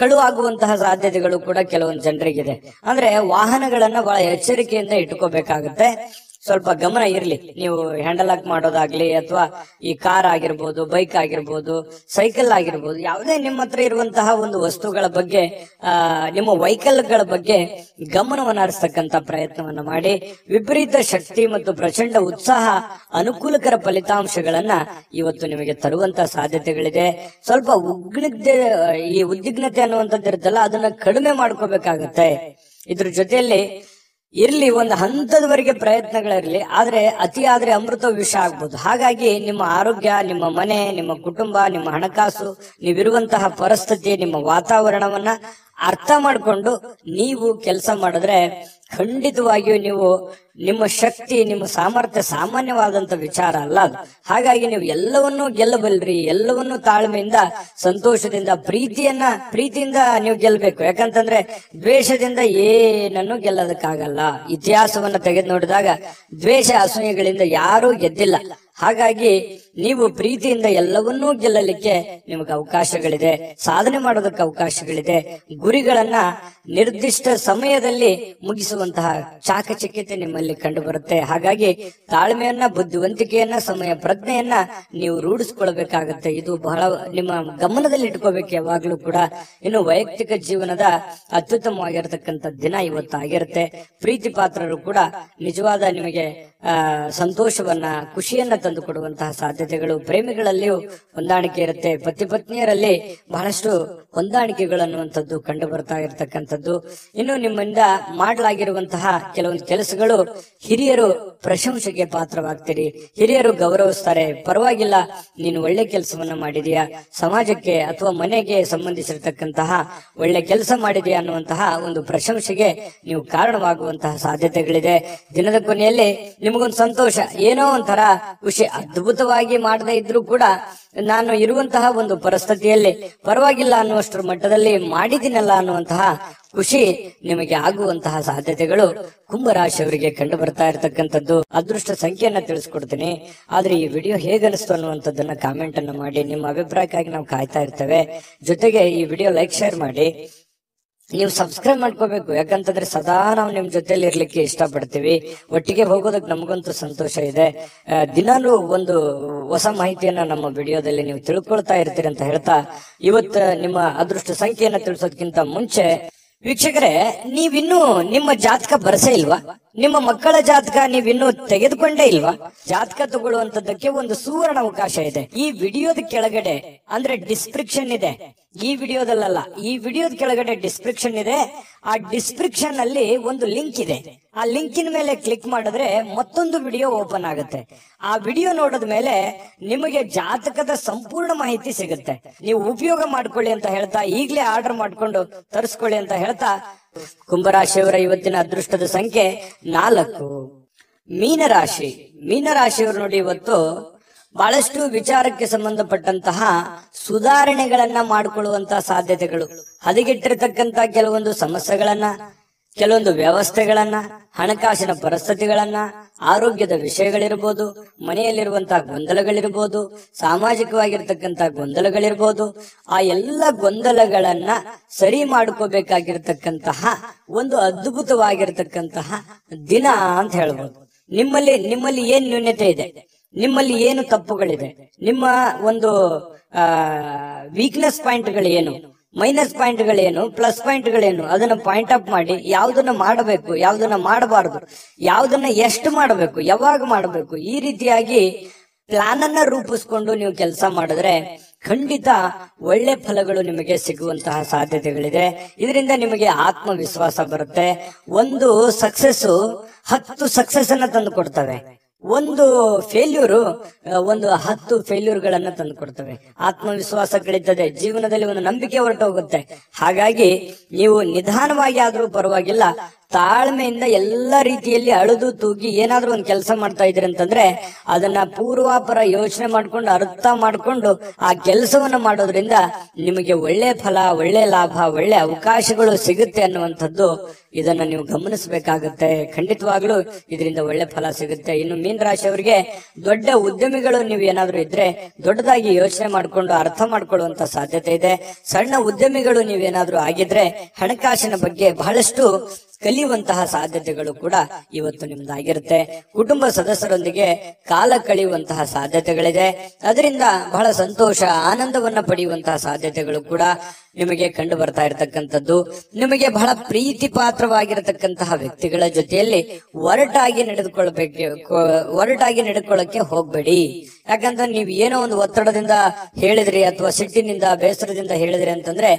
ಕಳುವಾಗುವಂತಹ ಸಾಧ್ಯತೆಗಳು ಕೂಡ ಕೆಲವೊಂದು ಜನರಿಗಿದೆ. ಅಂದ್ರೆ ವಾಹನಗಳನ್ನ ಬಹಳ ಎಚ್ಚರಿಕೆಯಿಂದ ಇಟ್ಕೋಬೇಕಾಗುತ್ತೆ. ಸ್ವಲ್ಪ ಗಮನ ಇರ್ಲಿ. ನೀವು ಹ್ಯಾಂಡಲ್ ಹಾಕ್ ಮಾಡೋದಾಗ್ಲಿ, ಅಥವಾ ಈ ಕಾರ್ ಆಗಿರ್ಬೋದು, ಬೈಕ್ ಆಗಿರ್ಬೋದು, ಸೈಕಲ್ ಆಗಿರ್ಬೋದು, ಯಾವುದೇ ನಿಮ್ಮ ಹತ್ರ ಇರುವಂತಹ ಒಂದು ವಸ್ತುಗಳ ಬಗ್ಗೆ, ನಿಮ್ಮ ವೆಹಿಕಲ್ಗಳ ಬಗ್ಗೆ ಗಮನವನ್ನು ಹರಿಸ್ತಕ್ಕಂತ ಪ್ರಯತ್ನವನ್ನ ಮಾಡಿ. ವಿಪರೀತ ಶಕ್ತಿ ಮತ್ತು ಪ್ರಚಂಡ ಉತ್ಸಾಹ ಅನುಕೂಲಕರ ಫಲಿತಾಂಶಗಳನ್ನ ಇವತ್ತು ನಿಮಗೆ ತರುವಂತಹ ಸಾಧ್ಯತೆಗಳಿದೆ. ಸ್ವಲ್ಪ ಈ ಉದ್ವಿಗ್ನತೆ ಅನ್ನುವಂಥದ್ದು ಇರುತ್ತಲ್ಲ, ಅದನ್ನ ಕಡಿಮೆ ಮಾಡ್ಕೋಬೇಕಾಗತ್ತೆ. ಇದ್ರ ಜೊತೆಯಲ್ಲಿ ಇರ್ಲಿ, ಒಂದು ಹಂತದವರೆಗೆ ಪ್ರಯತ್ನಗಳಿರ್ಲಿ, ಆದ್ರೆ ಅತಿ ಆದ್ರೆ ಅಮೃತ ವಿಷ ಆಗ್ಬೋದು. ಹಾಗಾಗಿ ನಿಮ್ಮ ಆರೋಗ್ಯ, ನಿಮ್ಮ ಮನೆ, ನಿಮ್ಮ ಕುಟುಂಬ, ನಿಮ್ಮ ಹಣಕಾಸು, ನೀವಿರುವಂತಹ ಪರಿಸ್ಥಿತಿ, ನಿಮ್ಮ ವಾತಾವರಣವನ್ನ ಅರ್ಥ ಮಾಡಿಕೊಂಡು ನೀವು ಕೆಲಸ ಮಾಡಿದ್ರೆ ಖಂಡಿತವಾಗಿಯೂ ನೀವು ನಿಮ್ಮ ಶಕ್ತಿ, ನಿಮ್ಮ ಸಾಮರ್ಥ್ಯ ಸಾಮಾನ್ಯವಾದಂತ ವಿಚಾರ ಅಲ್ಲ ಅದು. ಹಾಗಾಗಿ ನೀವು ಎಲ್ಲವನ್ನೂ ಗೆಲ್ಲಬಲ್ರಿ. ಎಲ್ಲವನ್ನೂ ತಾಳ್ಮೆಯಿಂದ, ಸಂತೋಷದಿಂದ, ಪ್ರೀತಿಯಿಂದ ನೀವು ಗೆಲ್ಲಬೇಕು. ಯಾಕಂತಂದ್ರೆ ದ್ವೇಷದಿಂದ ಏನನ್ನು ಗೆಲ್ಲೋದಕ್ಕಾಗಲ್ಲ. ಇತಿಹಾಸವನ್ನ ತೆಗೆದು ನೋಡಿದಾಗ ದ್ವೇಷ, ಅಸೂಯೆಗಳಿಂದ ಯಾರೂ ಗೆದ್ದಿಲ್ಲ. ಹಾಗಾಗಿ ನೀವು ಪ್ರೀತಿಯಿಂದ ಎಲ್ಲವನ್ನೂ ಗೆಲ್ಲಲಿಕ್ಕೆ ನಿಮಗೆ ಅವಕಾಶಗಳಿದೆ, ಸಾಧನೆ ಮಾಡೋದಕ್ಕೆ ಅವಕಾಶಗಳಿದೆ. ಗುರಿಗಳನ್ನ ನಿರ್ದಿಷ್ಟ ಸಮಯದಲ್ಲಿ ಮುಗಿಸುವಂತಹ ಚಾಕಚಕ್ಯತೆ ನಿಮ್ಮಲ್ಲಿ ಕಂಡು ಬರುತ್ತೆ. ಹಾಗಾಗಿ ತಾಳ್ಮೆಯನ್ನ, ಬುದ್ಧಿವಂತಿಕೆಯನ್ನ, ಸಮಯ ಪ್ರಜ್ಞೆಯನ್ನ ನೀವು ರೂಢಿಸ್ಕೊಳ್ಬೇಕಾಗತ್ತೆ. ಇದು ಬಹಳ ನಿಮ್ಮ ಗಮನದಲ್ಲಿ ಇಟ್ಕೋಬೇಕು ಯಾವಾಗ್ಲೂ ಕೂಡ. ಇನ್ನು ವೈಯಕ್ತಿಕ ಜೀವನದ ಅತ್ಯುತ್ತಮವಾಗಿರತಕ್ಕಂಥ ದಿನ ಇವತ್ತಾಗಿರುತ್ತೆ. ಪ್ರೀತಿ ಪಾತ್ರರು ಕೂಡ ನಿಜವಾದ ನಿಮಗೆ ಸಂತೋಷವನ್ನ, ಖುಷಿಯನ್ನ ತಂದು ಕೊಡುವಂತಹ ಸಾಧ್ಯತೆಗಳು. ಪ್ರೇಮಿಗಳಲ್ಲಿಯೂ ಹೊಂದಾಣಿಕೆ ಇರುತ್ತೆ. ಪತಿ ಪತ್ನಿಯರಲ್ಲಿ ಬಹಳಷ್ಟು ಹೊಂದಾಣಿಕೆಗಳು ಅನ್ನುವಂಥದ್ದು ಕಂಡು ಬರ್ತಾ ಇರತಕ್ಕಂಥದ್ದು. ಇನ್ನು ನಿಮ್ಮಿಂದ ಮಾಡಲಾಗಿರುವಂತಹ ಕೆಲವೊಂದು ಕೆಲಸಗಳು ಹಿರಿಯರು ಪ್ರಶಂಸೆಗೆ ಪಾತ್ರವಾಗ್ತೀರಿ. ಹಿರಿಯರು ಗೌರವಿಸ್ತಾರೆ. ಪರವಾಗಿಲ್ಲ, ನೀನು ಒಳ್ಳೆ ಕೆಲಸವನ್ನ ಮಾಡಿದೀಯಾ, ಸಮಾಜಕ್ಕೆ ಅಥವಾ ಮನೆಗೆ ಸಂಬಂಧಿಸಿರ್ತಕ್ಕಂತಹ ಒಳ್ಳೆ ಕೆಲಸ ಮಾಡಿದೆಯಾ ಅನ್ನುವಂತಹ ಒಂದು ಪ್ರಶಂಸೆಗೆ ನೀವು ಕಾರಣವಾಗುವಂತಹ ಸಾಧ್ಯತೆಗಳಿದೆ. ದಿನದ ಕೊನೆಯಲ್ಲಿ ನಿಮಗೊಂದು ಸಂತೋಷ, ಏನೋ ಒಂಥರ ಖುಷಿ. ಅದ್ಭುತವಾಗಿ ಮಾಡದೇ ಇದ್ರೂ ಕೂಡ ನಾನು ಇರುವಂತಹ ಒಂದು ಪರಿಸ್ಥಿತಿಯಲ್ಲಿ ಪರವಾಗಿಲ್ಲ ಅನ್ನುವಷ್ಟರ ಮಟ್ಟದಲ್ಲಿ ಮಾಡಿದ್ದೀನಲ್ಲ ಅನ್ನುವಂತಹ ಖುಷಿ ನಿಮಗೆ ಆಗುವಂತಹ ಸಾಧ್ಯತೆಗಳು ಕುಂಭರಾಶಿಯವರಿಗೆ ಕಂಡು ಬರ್ತಾ ಇರತಕ್ಕಂಥದ್ದು. ಅದೃಷ್ಟ ಸಂಖ್ಯೆಯನ್ನ ತಿಳಿಸ್ಕೊಡ್ತೀನಿ. ಆದ್ರೆ ಈ ವಿಡಿಯೋ ಹೇಗನಿಸ್ತು ಅನ್ನುವಂಥದ್ದನ್ನ ಕಾಮೆಂಟ್ ಅನ್ನು ಮಾಡಿ. ನಿಮ್ಮ ಅಭಿಪ್ರಾಯಕ್ಕಾಗಿ ನಾವು ಕಾಯ್ತಾ ಇರ್ತೇವೆ. ಜೊತೆಗೆ ಈ ವಿಡಿಯೋ ಲೈಕ್, ಶೇರ್ ಮಾಡಿ. ನೀವು ಸಬ್ಸ್ಕ್ರೈಬ್ ಮಾಡ್ಕೋಬೇಕು. ಯಾಕಂತಂದ್ರೆ ಸದಾ ನಾವು ನಿಮ್ ಜೊತೆಲಿ ಇರ್ಲಿಕ್ಕೆ ಇಷ್ಟಪಡ್ತೀವಿ. ಒಟ್ಟಿಗೆ ಹೋಗೋದಕ್ಕೆ ನಮಗಂತೂ ಸಂತೋಷ ಇದೆ. ದಿನಾಲೂ ಒಂದು ಹೊಸ ಮಾಹಿತಿಯನ್ನ ನಮ್ಮ ವಿಡಿಯೋದಲ್ಲಿ ನೀವು ತಿಳ್ಕೊಳ್ತಾ ಇರ್ತೀರಿ ಅಂತ ಹೇಳ್ತಾ, ಇವತ್ತು ನಿಮ್ಮ ಅದೃಷ್ಟ ಸಂಖ್ಯೆಯನ್ನ ತಿಳಿಸೋದಕ್ಕಿಂತ ಮುಂಚೆ ವೀಕ್ಷಕರೇ, ನೀವಿನ್ನೂ ನಿಮ್ಮ ಜಾತಕ ಬರಸೇ ಇಲ್ವಾ? ನಿಮ್ಮ ಮಕ್ಕಳ ಜಾತಕ ನೀವಿನ್ನೂ ತೆಗೆದುಕೊಂಡೇ ಇಲ್ವಾ? ಜಾತಕ ತಗೊಳ್ಳುವಂತದ್ದಕ್ಕೆ ಒಂದು ಸುವರ್ಣ ಅವಕಾಶ ಇದೆ. ಈ ವಿಡಿಯೋದ ಕೆಳಗಡೆ ಅಂದ್ರೆ ಡಿಸ್ಕ್ರಿಪ್ಷನ್ ಇದೆ. ಈ ವಿಡಿಯೋದಲ್ಲ, ಈ ವಿಡಿಯೋದ ಕೆಳಗಡೆ ಡಿಸ್ಕ್ರಿಪ್ಷನ್ ಇದೆ. ಆ ಡಿಸ್ಕ್ರಿಪ್ಷನ್ ಅಲ್ಲಿ ಒಂದು ಲಿಂಕ್ ಇದೆ. ಆ ಲಿಂಕಿನ ಮೇಲೆ ಕ್ಲಿಕ್ ಮಾಡಿದ್ರೆ ಮತ್ತೊಂದು ವಿಡಿಯೋ ಓಪನ್ ಆಗುತ್ತೆ. ಆ ವಿಡಿಯೋ ನೋಡಿದ ಮೇಲೆ ನಿಮಗೆ ಜಾತಕದ ಸಂಪೂರ್ಣ ಮಾಹಿತಿ ಸಿಗುತ್ತೆ. ನೀವು ಉಪಯೋಗ ಮಾಡ್ಕೊಳ್ಳಿ ಅಂತ ಹೇಳ್ತಾ, ಈಗಲೇ ಆರ್ಡರ್ ಮಾಡ್ಕೊಂಡು ತರಿಸ್ಕೊಳ್ಳಿ ಅಂತ ಹೇಳ್ತಾ, ಕುಂಭರಾಶಿಯವರ ಇವತ್ತಿನ ಅದೃಷ್ಟದ ಸಂಖ್ಯೆ 4. ಮೀನರಾಶಿ. ಮೀನರಾಶಿಯವರು ನೋಡಿ, ಇವತ್ತು ಬಹಳಷ್ಟು ವಿಚಾರಕ್ಕೆ ಸಂಬಂಧಪಟ್ಟಂತಹ ಸುಧಾರಣೆಗಳನ್ನ ಮಾಡಿಕೊಳ್ಳುವಂತಹ ಸಾಧ್ಯತೆಗಳು, ಹದಗೆಟ್ಟಿರತಕ್ಕಂತ ಕೆಲವೊಂದು ಸಮಸ್ಯೆಗಳನ್ನ, ಕೆಲವೊಂದು ವ್ಯವಸ್ಥೆಗಳನ್ನ, ಹಣಕಾಸಿನ ಪರಿಸ್ಥಿತಿಗಳನ್ನ, ಆರೋಗ್ಯದ ವಿಷಯಗಳಿರ್ಬೋದು, ಮನೆಯಲ್ಲಿರುವಂತಹ ಗೊಂದಲಗಳಿರ್ಬೋದು, ಸಾಮಾಜಿಕವಾಗಿರ್ತಕ್ಕಂತಹ ಗೊಂದಲಗಳಿರ್ಬೋದು, ಆ ಎಲ್ಲ ಗೊಂದಲಗಳನ್ನ ಸರಿ ಮಾಡ್ಕೋಬೇಕಾಗಿರ್ತಕ್ಕಂತಹ ಒಂದು ಅದ್ಭುತವಾಗಿರ್ತಕ್ಕಂತಹ ದಿನ ಅಂತ ಹೇಳ್ಬೋದು. ನಿಮ್ಮಲ್ಲಿ ಏನ್ ನ್ಯೂನ್ಯತೆ ಇದೆ, ನಿಮ್ಮಲ್ಲಿ ಏನು ತಪ್ಪುಗಳಿದೆ, ನಿಮ್ಮ ಒಂದು ವೀಕ್ನೆಸ್ ಪಾಯಿಂಟ್ಗಳೇನು, ಮೈನಸ್ ಪಾಯಿಂಟ್ಗಳೇನು, ಪ್ಲಸ್ ಪಾಯಿಂಟ್ಗಳೇನು, ಅದನ್ನ ಪಾಯಿಂಟ್ ಅಪ್ ಮಾಡಿ ಯಾವ್ದನ್ನ ಮಾಡಬೇಕು, ಯಾವ್ದನ್ನ ಮಾಡಬಾರದು, ಯಾವ್ದನ್ನ ಎಷ್ಟು ಮಾಡಬೇಕು, ಯಾವಾಗ ಮಾಡಬೇಕು, ಈ ರೀತಿಯಾಗಿ ಪ್ಲಾನ್ ಅನ್ನ ರೂಪಿಸ್ಕೊಂಡು ನೀವು ಕೆಲಸ ಮಾಡಿದ್ರೆ ಖಂಡಿತ ಒಳ್ಳೆ ಫಲಗಳು ನಿಮಗೆ ಸಿಗುವಂತಹ ಸಾಧ್ಯತೆಗಳಿದೆ. ಇದರಿಂದ ನಿಮಗೆ ಆತ್ಮವಿಶ್ವಾಸ ಬರುತ್ತೆ. ಒಂದು ಸಕ್ಸಸ್ 10 ಸಕ್ಸಸ್ ಅನ್ನ ತಂದು ಕೊಡ್ತವೆ. ಒಂದು ಫೇಲ್ಯೂರು 10 ಫೇಲ್ಯೂರ್ಗಳನ್ನ ತಂದು ಕೊಡ್ತವೆ. ಆತ್ಮವಿಶ್ವಾಸ ಕಳೀತದೆ, ಜೀವನದಲ್ಲಿ ಒಂದು ನಂಬಿಕೆ ಹೊರಟೋಗುತ್ತೆ. ಹಾಗಾಗಿ ನೀವು ನಿಧಾನವಾಗಿ ಆದ್ರೂ ಪರವಾಗಿಲ್ಲ, ತಾಳ್ಮೆಯಿಂದ ಎಲ್ಲ ರೀತಿಯಲ್ಲಿ ಅಳುದು ತೂಗಿ ಏನಾದ್ರೂ ಒಂದು ಕೆಲಸ ಮಾಡ್ತಾ ಇದ್ರಿ ಅಂತಂದ್ರೆ ಅದನ್ನ ಪೂರ್ವಾಪರ ಯೋಚನೆ ಮಾಡ್ಕೊಂಡು, ಅರ್ಥ ಮಾಡ್ಕೊಂಡು ಆ ಕೆಲಸವನ್ನ ಮಾಡೋದ್ರಿಂದ ನಿಮಗೆ ಒಳ್ಳೆ ಫಲ, ಒಳ್ಳೆ ಲಾಭ, ಒಳ್ಳೆ ಅವಕಾಶಗಳು ಸಿಗುತ್ತೆ ಅನ್ನುವಂಥದ್ದು ಇದನ್ನ ನೀವು ಗಮನಿಸಬೇಕಾಗುತ್ತೆ. ಖಂಡಿತವಾಗ್ಲೂ ಇದರಿಂದ ಒಳ್ಳೆ ಫಲ ಸಿಗುತ್ತೆ. ಇನ್ನು ಮೀನ ರಾಶಿಯವರಿಗೆ ದೊಡ್ಡ ಉದ್ಯಮಿಗಳು ನೀವು ಏನಾದ್ರೂ ಇದ್ರೆ ದೊಡ್ಡದಾಗಿ ಯೋಚನೆ ಮಾಡ್ಕೊಂಡು ಅರ್ಥ ಮಾಡ್ಕೊಳ್ಳುವಂತ ಸಾಧ್ಯತೆ ಇದೆ. ಸಣ್ಣ ಉದ್ಯಮಿಗಳು ನೀವೇನಾದ್ರೂ ಆಗಿದ್ರೆ ಹಣಕಾಸಿನ ಬಗ್ಗೆ ಬಹಳಷ್ಟು ಕಲಿಯುವಂತಹ ಸಾಧ್ಯತೆಗಳು ಕೂಡ ಇವತ್ತು ನಿಮ್ದಾಗಿರುತ್ತೆ. ಕುಟುಂಬ ಸದಸ್ಯರೊಂದಿಗೆ ಕಾಲ ಕಳೆಯುವಂತಹ ಸಾಧ್ಯತೆಗಳಿದೆ. ಅದರಿಂದ ಬಹಳ ಸಂತೋಷ, ಆನಂದವನ್ನ ಪಡೆಯುವಂತಹ ಸಾಧ್ಯತೆಗಳು ಕೂಡ ನಿಮಗೆ ಕಂಡು ಬರ್ತಾ ಇರತಕ್ಕಂಥದ್ದು. ನಿಮಗೆ ಬಹಳ ಪ್ರೀತಿ ಪಾತ್ರವಾಗಿರತಕ್ಕಂತಹ ವ್ಯಕ್ತಿಗಳ ಜೊತೆಯಲ್ಲಿ ಒರಟಾಗಿ ನಡೆದುಕೊಳ್ಳಕ್ಕೆ ಹೋಗ್ಬೇಡಿ. ಯಾಕಂದ್ರೆ ನೀವು ಏನೋ ಒಂದು ಒತ್ತಡದಿಂದ ಹೇಳಿದ್ರಿ ಅಥವಾ ಸಿಟ್ಟಿನಿಂದ, ಬೇಸರದಿಂದ ಹೇಳಿದ್ರಿ ಅಂತಂದ್ರೆ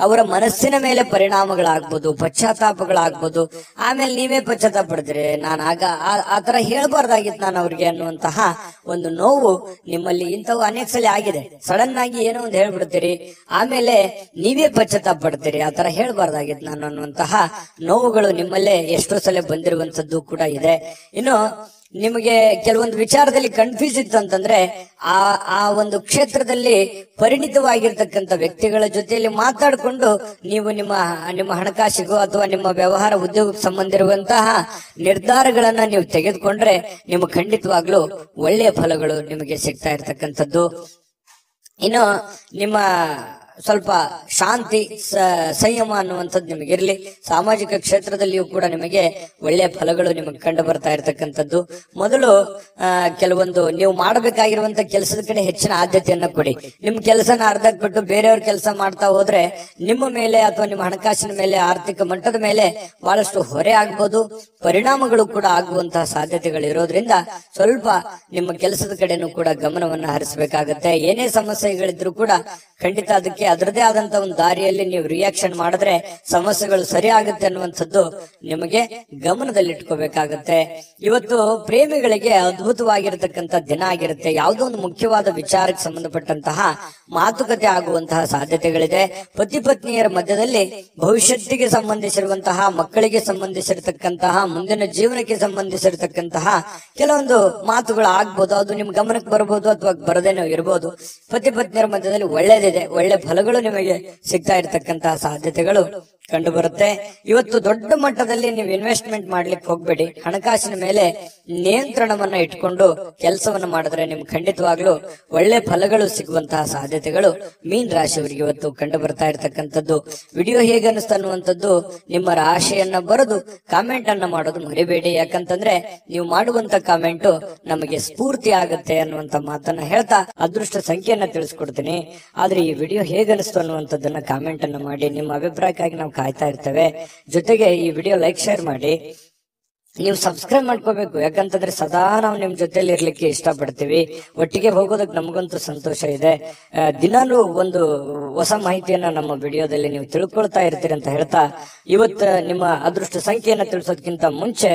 ಅವರ ಮನಸ್ಸಿನ ಮೇಲೆ ಪರಿಣಾಮಗಳಾಗ್ಬೋದು, ಪಶ್ಚಾತ್ತಾಪಗಳಾಗ್ಬೋದು. ಆಮೇಲೆ ನೀವೇ ಪಶ್ಚಾತ್ತಾಪ ಪಡ್ತೀರಿ, ನಾನು ಆಗ ಆ ತರ ಹೇಳ್ಬಾರ್ದಾಗಿತ್ತು ನಾನು ಅವ್ರಿಗೆ ಅನ್ನುವಂತಹ ಒಂದು ನೋವು ನಿಮ್ಮಲ್ಲಿ ಇಂಥವು ಅನೇಕ ಸಲ ಆಗಿದೆ. ಸಡನ್ ಆಗಿ ಏನೋ ಒಂದು ಹೇಳ್ಬಿಡ್ತೀರಿ, ಆಮೇಲೆ ನೀವೇ ಪಶ್ಚಾತ್ತಾಪ ಪಡ್ತೀರಿ, ಆ ತರ ಹೇಳ್ಬಾರ್ದಾಗಿತ್ತು ನಾನು ಅನ್ನುವಂತಹ ನೋವುಗಳು ನಿಮ್ಮಲ್ಲೇ ಎಷ್ಟೋ ಸಲ ಬಂದಿರುವಂತದ್ದು ಕೂಡ ಇದೆ. ಇನ್ನು ನಿಮಗೆ ಕೆಲವೊಂದು ವಿಚಾರದಲ್ಲಿ ಕನ್ಫ್ಯೂಸ್ ಇತ್ತು ಅಂತಂದ್ರೆ ಆ ಒಂದು ಕ್ಷೇತ್ರದಲ್ಲಿ ಪರಿಣಿತವಾಗಿರ್ತಕ್ಕಂಥ ವ್ಯಕ್ತಿಗಳ ಜೊತೆಯಲ್ಲಿ ಮಾತಾಡಿಕೊಂಡು ನೀವು ನಿಮ್ಮ ಹಣಕಾಸಿಗೂ ಅಥವಾ ನಿಮ್ಮ ವ್ಯವಹಾರ ಉದ್ಯೋಗಕ್ಕೆ ಸಂಬಂಧ ಇರುವಂತಹ ನಿರ್ಧಾರಗಳನ್ನ ನೀವು ತೆಗೆದುಕೊಂಡ್ರೆ ನಿಮಗೆ ಖಂಡಿತವಾಗ್ಲೂ ಒಳ್ಳೆಯ ಫಲಗಳು ನಿಮಗೆ ಸಿಗ್ತಾ ಇರ್ತಕ್ಕಂಥದ್ದು. ಇನ್ನು ನಿಮ್ಮ ಸ್ವಲ್ಪ ಶಾಂತಿ, ಸಂಯಮ ಅನ್ನುವಂಥದ್ದು ನಿಮಗಿರ್ಲಿ. ಸಾಮಾಜಿಕ ಕ್ಷೇತ್ರದಲ್ಲಿಯೂ ಕೂಡ ನಿಮಗೆ ಒಳ್ಳೆಯ ಫಲಗಳು ನಿಮಗೆ ಕಂಡು ಬರ್ತಾ ಇರತಕ್ಕಂಥದ್ದು. ಮೊದಲು ಕೆಲವೊಂದು ನೀವು ಮಾಡಬೇಕಾಗಿರುವಂತ ಕೆಲಸದ ಕಡೆ ಹೆಚ್ಚಿನ ಆದ್ಯತೆಯನ್ನ ಕೊಡಿ. ನಿಮ್ ಕೆಲಸನ ಅರ್ಧಕ್ಕೆ ಬಿಟ್ಟು ಬೇರೆಯವ್ರ ಕೆಲಸ ಮಾಡ್ತಾ ಹೋದ್ರೆ ನಿಮ್ಮ ಮೇಲೆ ಅಥವಾ ನಿಮ್ಮ ಹಣಕಾಸಿನ ಮೇಲೆ, ಆರ್ಥಿಕ ಮಟ್ಟದ ಮೇಲೆ ಬಹಳಷ್ಟು ಹೊರೆ ಆಗ್ಬೋದು, ಪರಿಣಾಮಗಳು ಕೂಡ ಆಗುವಂತಹ ಸಾಧ್ಯತೆಗಳು ಇರೋದ್ರಿಂದ ಸ್ವಲ್ಪ ನಿಮ್ಮ ಕೆಲಸದ ಕಡೆನೂ ಕೂಡ ಗಮನವನ್ನ ಹರಿಸಬೇಕಾಗತ್ತೆ. ಏನೇ ಸಮಸ್ಯೆಗಳಿದ್ರು ಕೂಡ ಖಂಡಿತ ಅದಕ್ಕೆ ಅದರದೇ ಆದಂತ ಒಂದು ದಾರಿಯಲ್ಲಿ ನೀವು ರಿಯಾಕ್ಷನ್ ಮಾಡಿದ್ರೆ ಸಮಸ್ಯೆಗಳು ಸರಿ ಆಗುತ್ತೆ ಅನ್ನುವಂಥದ್ದು ನಿಮಗೆ ಗಮನದಲ್ಲಿಟ್ಕೋಬೇಕಾಗತ್ತೆ. ಇವತ್ತು ಪ್ರೇಮಿಗಳಿಗೆ ಅದ್ಭುತವಾಗಿರತಕ್ಕಂತ ದಿನ ಆಗಿರುತ್ತೆ. ಯಾವುದೋ ಒಂದು ಮುಖ್ಯವಾದ ವಿಚಾರಕ್ಕೆ ಸಂಬಂಧಪಟ್ಟಂತಹ ಮಾತುಕತೆ ಆಗುವಂತಹ ಸಾಧ್ಯತೆಗಳಿದೆ. ಪತಿ ಪತ್ನಿಯರ ಮಧ್ಯದಲ್ಲಿ ಭವಿಷ್ಯತ್ತಿಗೆ ಸಂಬಂಧಿಸಿರುವಂತಹ, ಮಕ್ಕಳಿಗೆ ಸಂಬಂಧಿಸಿರತಕ್ಕಂತಹ, ಮುಂದಿನ ಜೀವನಕ್ಕೆ ಸಂಬಂಧಿಸಿರತಕ್ಕಂತಹ ಕೆಲವೊಂದು ಮಾತುಗಳು ಆಗ್ಬೋದು. ಅದು ನಿಮ್ ಗಮನಕ್ಕೆ ಬರ್ಬೋದು ಅಥವಾ ಬರದೇನೋ ಇರ್ಬೋದು. ಪತಿ ಪತ್ನಿಯರ ಮಧ್ಯದಲ್ಲಿ ಒಳ್ಳೇದಿದೆ, ಒಳ್ಳೆ ಫಲಗಳು ನಿಮಗೆ ಸಿಗ್ತಾ ಇರತಕ್ಕಂತಹ ಸಾಧ್ಯತೆಗಳು ಕಂಡು ಬರುತ್ತೆ. ಇವತ್ತು ದೊಡ್ಡ ಮಟ್ಟದಲ್ಲಿ ನೀವು ಇನ್ವೆಸ್ಟ್ಮೆಂಟ್ ಮಾಡ್ಲಿಕ್ಕೆ ಹೋಗ್ಬೇಡಿ. ಹಣಕಾಸಿನ ಮೇಲೆ ನಿಯಂತ್ರಣವನ್ನ ಇಟ್ಕೊಂಡು ಕೆಲಸವನ್ನ ಮಾಡಿದ್ರೆ ನಿಮ್ಗೆ ಖಂಡಿತವಾಗ್ಲೂ ಒಳ್ಳೆ ಫಲಗಳು ಸಿಗುವಂತಹ ಸಾಧ್ಯತೆಗಳು ಮೀನ್ ರಾಶಿಯವರಿಗೆ ಇವತ್ತು ಕಂಡು ಬರ್ತಾ ಇರತಕ್ಕಂಥದ್ದು. ವಿಡಿಯೋ ಹೇಗೆ ಅನಿಸ್ತಾ ಅನ್ನುವಂಥದ್ದು ನಿಮ್ಮ ರಾಶಿಯನ್ನ ಬರೆದು ಕಾಮೆಂಟ್ ಅನ್ನ ಮಾಡೋದು ಮರಿಬೇಡಿ. ಯಾಕಂತಂದ್ರೆ ನೀವು ಮಾಡುವಂತ ಕಾಮೆಂಟ್ ನಮಗೆ ಸ್ಫೂರ್ತಿ ಆಗುತ್ತೆ ಅನ್ನುವಂತ ಮಾತನ್ನ ಹೇಳ್ತಾ ಅದೃಷ್ಟ ಸಂಖ್ಯೆಯನ್ನ ತಿಳಿಸ್ಕೊಡ್ತೀನಿ. ಆದ್ರೆ ಈ ವಿಡಿಯೋ ಹೇಗೆ ಅನಿಸ್ತು ಅನ್ನುವಂಥದ್ದನ್ನ ಕಾಮೆಂಟ್ ಅನ್ನ ಮಾಡಿ. ನಿಮ್ಮ ಅಭಿಪ್ರಾಯಕ್ಕಾಗಿ ನಾವು ಕಾಯ್ತಾ ಇರ್ತೇವೆ. ಜೊತೆಗೆ ಈ ವಿಡಿಯೋ ಲೈಕ್ ಶೇರ್ ಮಾಡಿ. ನೀವು ಸಬ್ಸ್ಕ್ರೈಬ್ ಮಾಡ್ಕೋಬೇಕು. ಯಾಕಂತಂದ್ರೆ ಸದಾ ನಾವು ನಿಮ್ ಜೊತೆಲಿ ಇರ್ಲಿಕ್ಕೆ ಇಷ್ಟಪಡ್ತೀವಿ. ಒಟ್ಟಿಗೆ ಹೋಗೋದಕ್ಕೆ ನಮಗಂತೂ ಸಂತೋಷ ಇದೆ. ದಿನಾಲೂ ಒಂದು ಹೊಸ ಮಾಹಿತಿಯನ್ನ ನಮ್ಮ ವಿಡಿಯೋದಲ್ಲಿ ನೀವು ತಿಳ್ಕೊಳ್ತಾ ಇರ್ತೀರಿ ಅಂತ ಹೇಳ್ತಾ ಇವತ್ತು ನಿಮ್ಮ ಅದೃಷ್ಟ ಸಂಖ್ಯೆಯನ್ನ ತಿಳಿಸೋದಕ್ಕಿಂತ ಮುಂಚೆ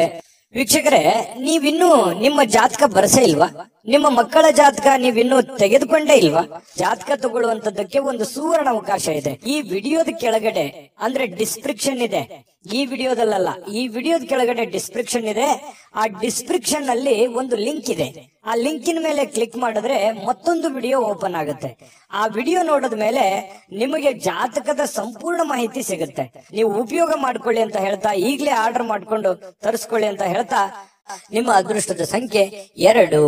ವೀಕ್ಷಕರೇ, ನೀವಿನ್ನೂ ನಿಮ್ಮ ಜಾತಕ ಬರಸೇ ಇಲ್ವಾ? ನಿಮ್ಮ ಮಕ್ಕಳ ಜಾತಕ ನೀವಿನ್ನೂ ತೆಗೆದುಕೊಂಡೇ ಇಲ್ವಾ? ಜಾತಕ ತಗೊಳ್ಳುವಂತದ್ದಕ್ಕೆ ಒಂದು ಸುವರ್ಣ ಅವಕಾಶ ಇದೆ. ಈ ವಿಡಿಯೋದ ಕೆಳಗಡೆ ಅಂದ್ರೆ ಡಿಸ್ಕ್ರಿಪ್ಷನ್ ಇದೆ. ಈ ವಿಡಿಯೋದಲ್ಲ, ಈ ವಿಡಿಯೋದ ಕೆಳಗಡೆ ಡಿಸ್ಕ್ರಿಪ್ಷನ್ ಇದೆ. ಆ ಡಿಸ್ಕ್ರಿಪ್ಷನ್ ಅಲ್ಲಿ ಒಂದು ಲಿಂಕ್ ಇದೆ. ಆ ಲಿಂಕಿನ ಮೇಲೆ ಕ್ಲಿಕ್ ಮಾಡಿದ್ರೆ ಮತ್ತೊಂದು ವಿಡಿಯೋ ಓಪನ್ ಆಗುತ್ತೆ. ಆ ವಿಡಿಯೋ ನೋಡಿದ ಮೇಲೆ ನಿಮಗೆ ಜಾತಕದ ಸಂಪೂರ್ಣ ಮಾಹಿತಿ ಸಿಗುತ್ತೆ. ನೀವು ಉಪಯೋಗ ಮಾಡ್ಕೊಳ್ಳಿ ಅಂತ ಹೇಳ್ತಾ, ಈಗಲೇ ಆರ್ಡರ್ ಮಾಡ್ಕೊಂಡು ತರಿಸ್ಕೊಳ್ಳಿ ಅಂತ ಹೇಳ್ತಾ, ನಿಮ್ಮ ಅದೃಷ್ಟದ ಸಂಖ್ಯೆ 2.